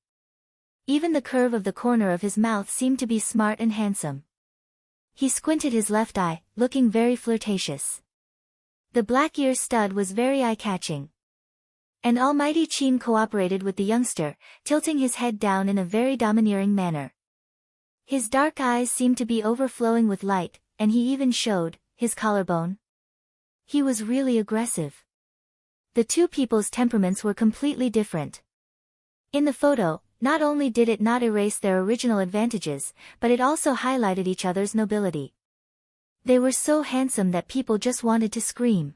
Even the curve of the corner of his mouth seemed to be smart and handsome. He squinted his left eye, looking very flirtatious. The black ear stud was very eye-catching. And Almighty Chin cooperated with the youngster, tilting his head down in a very domineering manner. His dark eyes seemed to be overflowing with light, and he even showed his collarbone. He was really aggressive. The two people's temperaments were completely different. In the photo, not only did it not erase their original advantages, but it also highlighted each other's nobility. They were so handsome that people just wanted to scream.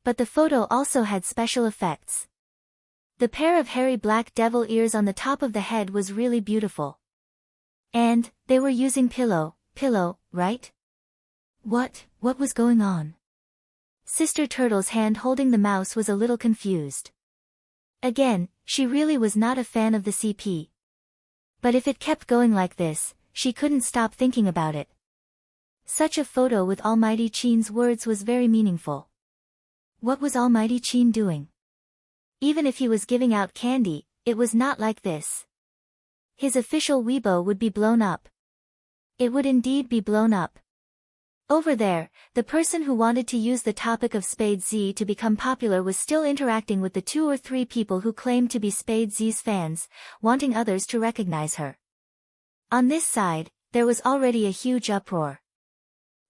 But the photo also had special effects. The pair of hairy black devil ears on the top of the head was really beautiful. And, they were using pillow, right? What was going on? Sister Turtle's hand holding the mouse was a little confused. Again, she really was not a fan of the CP. But if it kept going like this, she couldn't stop thinking about it. Such a photo with Almighty Chin's words was very meaningful. What was Almighty Chin doing? Even if he was giving out candy, it was not like this. His official Weibo would be blown up. It would indeed be blown up. Over there, the person who wanted to use the topic of Spade Z to become popular was still interacting with the 2 or 3 people who claimed to be Spade Z's fans, wanting others to recognize her. On this side, there was already a huge uproar.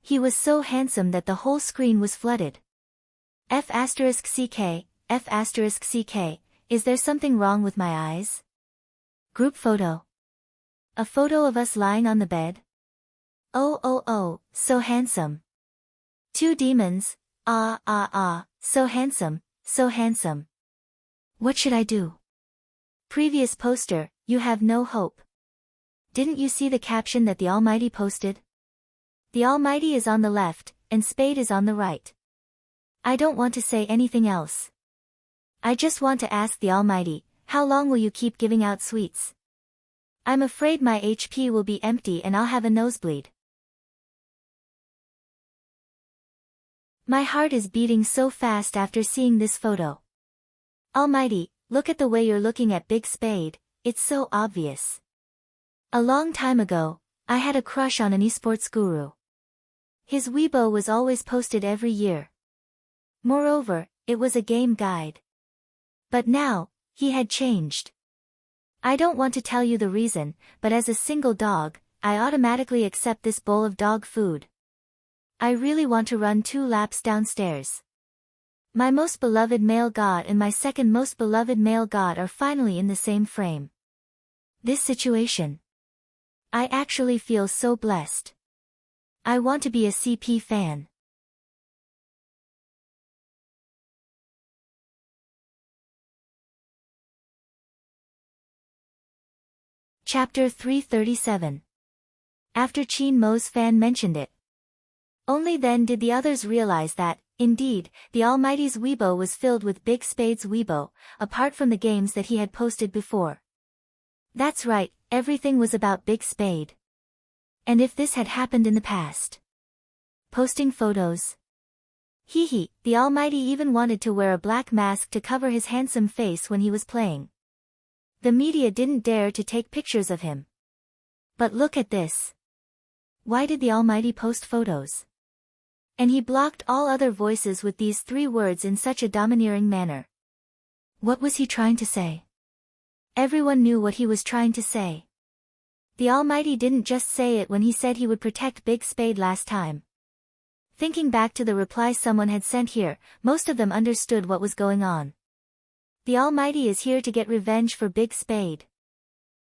He was so handsome that the whole screen was flooded. F***CK, F***CK, is there something wrong with my eyes? Group photo. A photo of us lying on the bed? Oh, so handsome. 2 demons, so handsome, so handsome. What should I do? Previous poster, you have no hope. Didn't you see the caption that the Almighty posted? The Almighty is on the left, and Spade is on the right. I don't want to say anything else. I just want to ask the Almighty, how long will you keep giving out sweets? I'm afraid my HP will be empty and I'll have a nosebleed. My heart is beating so fast after seeing this photo. Almighty, look at the way you're looking at Big Spade, it's so obvious. A long time ago, I had a crush on an esports guru. His Weibo was always posted every year. Moreover, it was a game guide. But now, he had changed. I don't want to tell you the reason, but as a single dog, I automatically accept this bowl of dog food. I really want to run 2 laps downstairs. My most beloved male god and my second most beloved male god are finally in the same frame. This situation. I actually feel so blessed. I want to be a CP fan. Chapter 337. After Chin Mo's fan mentioned it. Only then did the others realize that, indeed, the Almighty's Weibo was filled with Big Spade's Weibo, apart from the games that he had posted before. That's right, everything was about Big Spade. And if this had happened in the past? Posting photos? Hee, the Almighty even wanted to wear a black mask to cover his handsome face when he was playing. The media didn't dare to take pictures of him. But look at this. Why did the Almighty post photos? And he blocked all other voices with these 3 words in such a domineering manner. What was he trying to say? Everyone knew what he was trying to say. The Almighty didn't just say it when he said he would protect Big Spade last time. Thinking back to the reply someone had sent here, most of them understood what was going on. The Almighty is here to get revenge for Big Spade.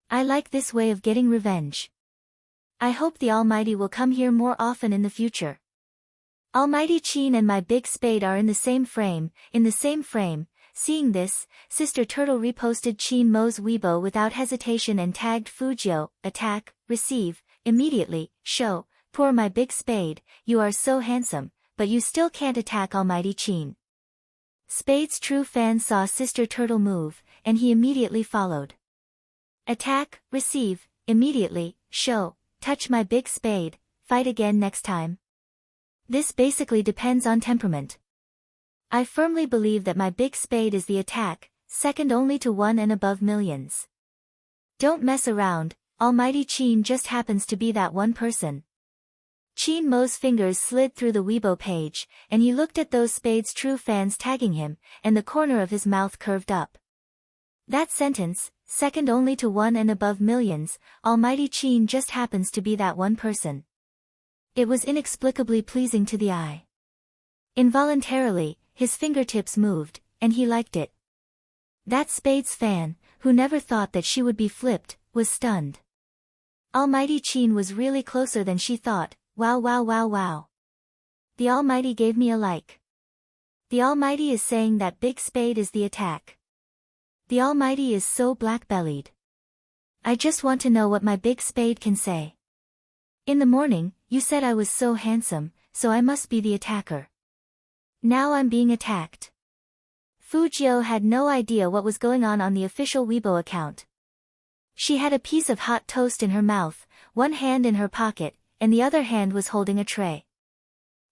I like this way of getting revenge. I hope the Almighty will come here more often in the future. Almighty Chin and my Big Spade are in the same frame. Seeing this, Sister Turtle reposted Chin Mo's Weibo without hesitation and tagged Fujio, attack, receive, immediately, show, poor my Big Spade, you are so handsome, but you still can't attack Almighty Chin. Spade's true fan saw Sister Turtle move, and he immediately followed. Attack, receive, immediately, show, touch my Big Spade, fight again next time. This basically depends on temperament. I firmly believe that my Big Spade is the attack, second only to 1 and above millions. Don't mess around, Almighty Chin just happens to be that one person. Chin Mo's fingers slid through the Weibo page, and he looked at those Spade's true fans tagging him, and the corner of his mouth curved up. That sentence, second only to 1 and above millions, Almighty Chin just happens to be that one person. It was inexplicably pleasing to the eye. Involuntarily, his fingertips moved, and he liked it. That Spade's fan, who never thought that she would be flipped, was stunned. Almighty Chin was really closer than she thought. Wow. The Almighty gave me a like. The Almighty is saying that Big Spade is the attack. The Almighty is so black-bellied. I just want to know what my Big Spade can say. In the morning, you said I was so handsome, so I must be the attacker. Now I'm being attacked. Fujio had no idea what was going on the official Weibo account. She had a piece of hot toast in her mouth, one hand in her pocket, and the other hand was holding a tray.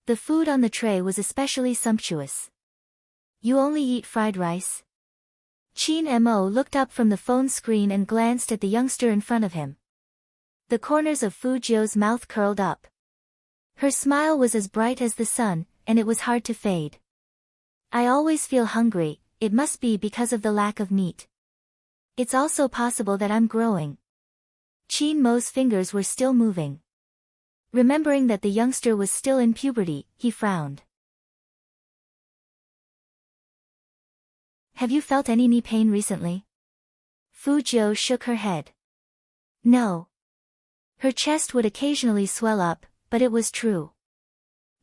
The food on the tray was especially sumptuous. You only eat fried rice? Chin Mo looked up from the phone screen and glanced at the youngster in front of him. The corners of Fujio's mouth curled up. Her smile was as bright as the sun, and it was hard to fade. I always feel hungry, it must be because of the lack of meat. It's also possible that I'm growing. Chin Mo's fingers were still moving. Remembering that the youngster was still in puberty, he frowned. Have you felt any knee pain recently? Fujio shook her head. No. Her chest would occasionally swell up, but it was true.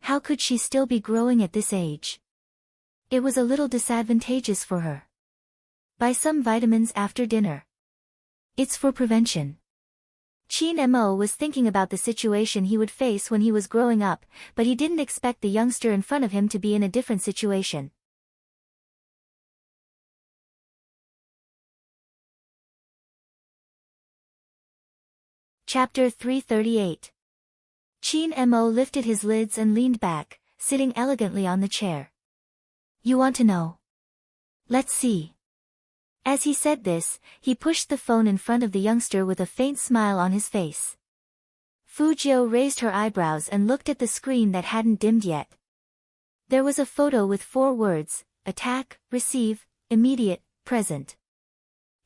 How could she still be growing at this age? It was a little disadvantageous for her. Buy some vitamins after dinner. It's for prevention. Chin Mo was thinking about the situation he would face when he was growing up, but he didn't expect the youngster in front of him to be in a different situation. Chapter 338. Chin Mo lifted his lids and leaned back, sitting elegantly on the chair. You want to know? Let's see. As he said this, he pushed the phone in front of the youngster with a faint smile on his face. Fujio raised her eyebrows and looked at the screen that hadn't dimmed yet. There was a photo with 4 words, attack, receive, immediate, present.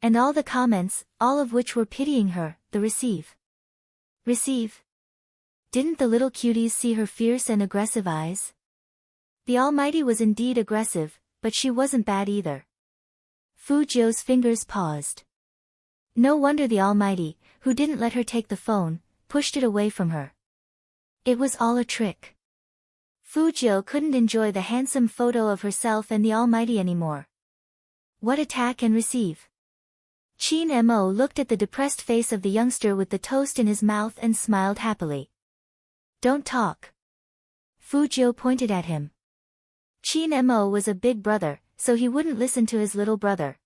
And all the comments, all of which were pitying her, the receive. Receive? Didn't the little cuties see her fierce and aggressive eyes? The Almighty was indeed aggressive, but she wasn't bad either. Fu Jiu's fingers paused. No wonder the Almighty, who didn't let her take the phone, pushed it away from her. It was all a trick. Fu Jiu couldn't enjoy the handsome photo of herself and the Almighty anymore. What attack and receive? Qin Mo looked at the depressed face of the youngster with the toast in his mouth and smiled happily. Don't talk. Fu Jiu pointed at him. Qin Mo was a big brother, so he wouldn't listen to his little brother.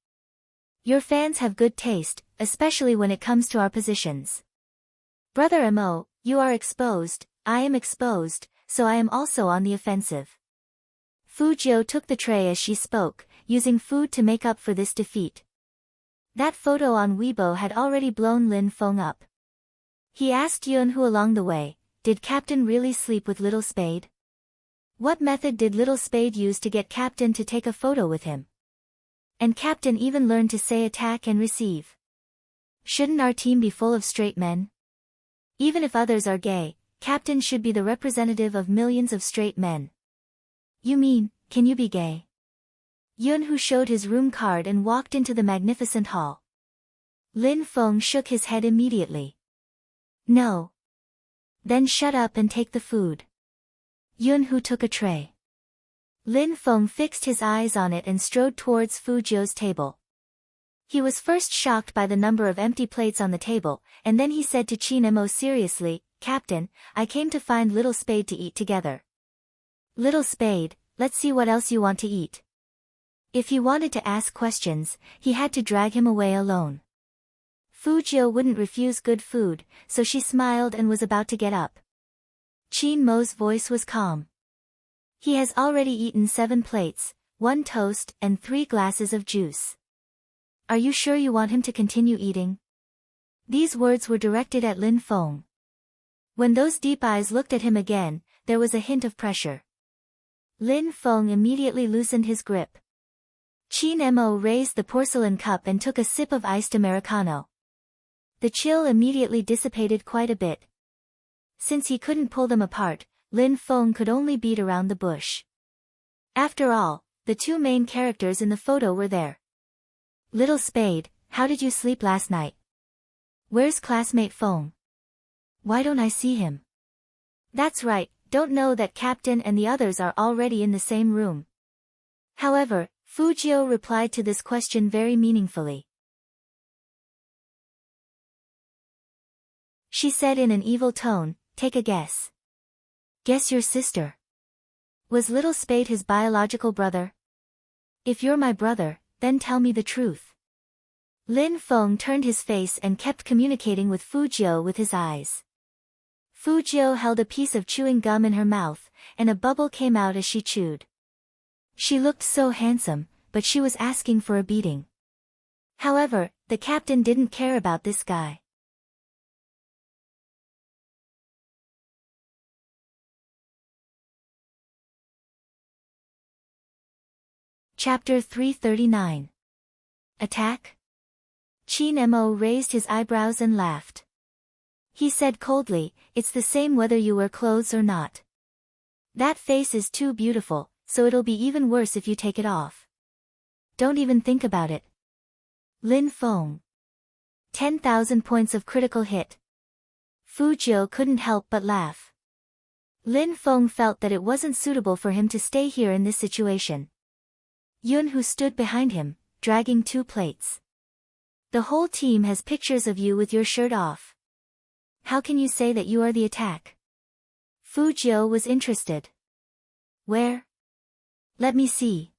Your fans have good taste, especially when it comes to our positions. Brother Mo, you are exposed, I am exposed, so I am also on the offensive. Fu Jiu took the tray as she spoke, using food to make up for this defeat. That photo on Weibo had already blown Lin Feng up. He asked Yunhu along the way, did Captain really sleep with Little Spade? What method did Little Spade use to get Captain to take a photo with him? And Captain even learned to say attack and receive. Shouldn't our team be full of straight men? Even if others are gay, Captain should be the representative of millions of straight men. You mean, can you be gay? Yunhu showed his room card and walked into the magnificent hall. Lin Feng shook his head immediately. No. Then shut up and take the food. Yunhu took a tray. Lin Feng fixed his eyes on it and strode towards Fu Jiu's table. He was first shocked by the number of empty plates on the table, and then he said to Qin Mo seriously, Captain, I came to find Little Spade to eat together. Little Spade, let's see what else you want to eat. If he wanted to ask questions, he had to drag him away alone. Fu Jiu wouldn't refuse good food, so she smiled and was about to get up. Qin Mo's voice was calm. He has already eaten 7 plates, 1 toast and 3 glasses of juice. Are you sure you want him to continue eating? These words were directed at Lin Feng. When those deep eyes looked at him again, there was a hint of pressure. Lin Feng immediately loosened his grip. Qin Mo raised the porcelain cup and took a sip of iced Americano. The chill immediately dissipated quite a bit. Since he couldn't pull them apart, Lin Feng could only beat around the bush. After all, the 2 main characters in the photo were there. Little Spade, how did you sleep last night? Where's classmate Feng? Why don't I see him? That's right, don't know that Captain and the others are already in the same room. However, Fu Jiu replied to this question very meaningfully. She said in an evil tone, take a guess. Guess your sister. Was Little Spade his biological brother? If you're my brother, then tell me the truth. Lin Feng turned his face and kept communicating with Fu Jiu with his eyes. Fu Jiu held a piece of chewing gum in her mouth, and a bubble came out as she chewed. She looked so handsome, but she was asking for a beating. However, the captain didn't care about this guy. Chapter 339. Attack? Qin Mo raised his eyebrows and laughed. He said coldly, it's the same whether you wear clothes or not. That face is too beautiful, so it'll be even worse if you take it off. Don't even think about it. Lin Feng. 10,000 points of critical hit. Fu Jiu couldn't help but laugh. Lin Feng felt that it wasn't suitable for him to stay here in this situation. Yunhu stood behind him, dragging 2 plates. The whole team has pictures of you with your shirt off. How can you say that you are the attack? Fu Jiu was interested. Where? Let me see.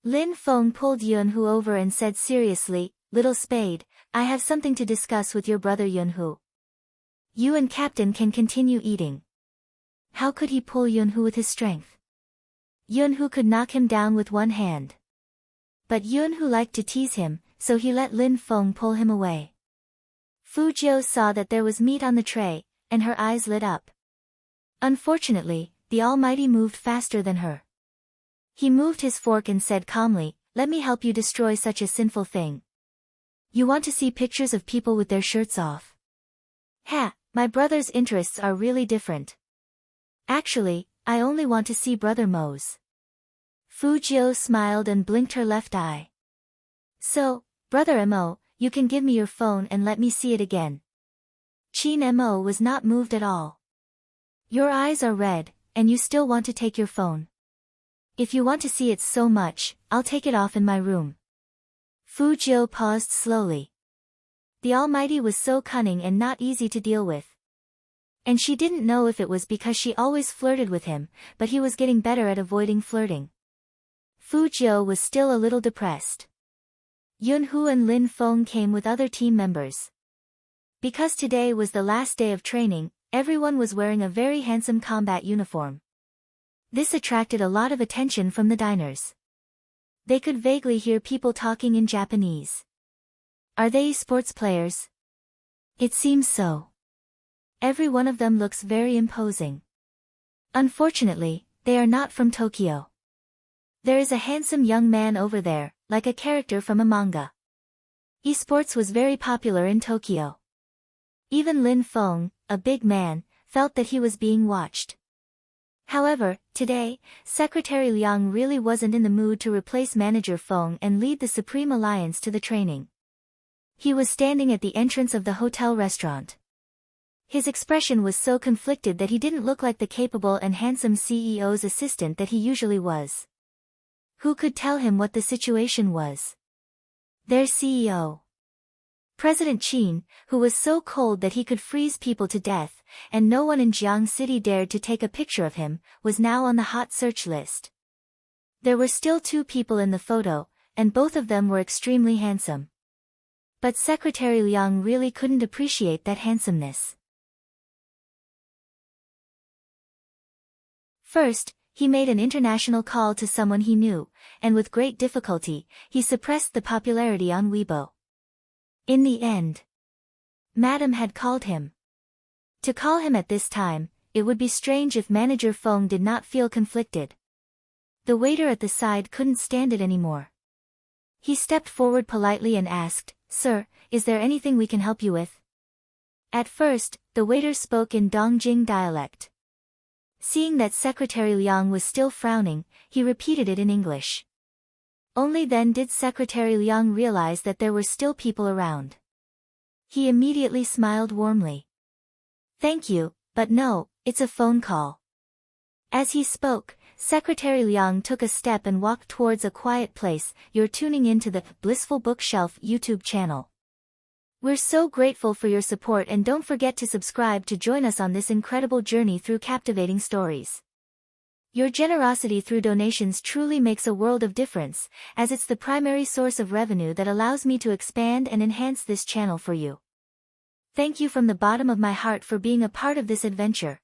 Lin Feng pulled Yunhu over and said seriously, Little Spade, I have something to discuss with your brother Yunhu. You and Captain can continue eating. How could he pull Yunhu with his strength? Yunhu could knock him down with one hand. But Yunhu liked to tease him, so he let Lin Feng pull him away. Fu Jiu saw that there was meat on the tray, and her eyes lit up. Unfortunately, the Almighty moved faster than her. He moved his fork and said calmly, let me help you destroy such a sinful thing. You want to see pictures of people with their shirts off? Ha, My brother's interests are really different. Actually, I only want to see Brother Mo's. Fujio smiled and blinked her left eye. So, Brother Mo, you can give me your phone and let me see it again. Chin Mo was not moved at all. Your eyes are red, and you still want to take your phone. If you want to see it so much, I'll take it off in my room. Fujio paused slowly. The Almighty was so cunning and not easy to deal with. And she didn't know if it was because she always flirted with him, but he was getting better at avoiding flirting. Fujio was still a little depressed. Yunhu and Lin Feng came with other team members. Because today was the last day of training, everyone was wearing a very handsome combat uniform. This attracted a lot of attention from the diners. They could vaguely hear people talking in Japanese. Are they sports players? It seems so. Every one of them looks very imposing. Unfortunately, they are not from Tokyo. There is a handsome young man over there, like a character from a manga. Esports was very popular in Tokyo. Even Lin Feng, a big man, felt that he was being watched. However, today, Secretary Liang really wasn't in the mood to replace Manager Feng and lead the Supreme Alliance to the training. He was standing at the entrance of the hotel restaurant. His expression was so conflicted that he didn't look like the capable and handsome CEO's assistant that he usually was. Who could tell him what the situation was? Their CEO. President Qin, who was so cold that he could freeze people to death, and no one in Jiang City dared to take a picture of him, was now on the hot search list. There were still 2 people in the photo, and both of them were extremely handsome. But Secretary Liang really couldn't appreciate that handsomeness. First, he made an international call to someone he knew, and with great difficulty, he suppressed the popularity on Weibo. In the end, Madam had called him. To call him at this time, it would be strange if Manager Feng did not feel conflicted. The waiter at the side couldn't stand it anymore. He stepped forward politely and asked, "Sir, is there anything we can help you with?" At first, the waiter spoke in Dongjing dialect. Seeing that Secretary Liang was still frowning, he repeated it in English. Only then did Secretary Liang realize that there were still people around. He immediately smiled warmly. "Thank you, but no, it's a phone call." As he spoke, Secretary Liang took a step and walked towards a quiet place. "You're tuning in to the Blissful Bookshelf YouTube channel. We're so grateful for your support, and don't forget to subscribe to join us on this incredible journey through captivating stories. Your generosity through donations truly makes a world of difference, as it's the primary source of revenue that allows me to expand and enhance this channel for you. Thank you from the bottom of my heart for being a part of this adventure."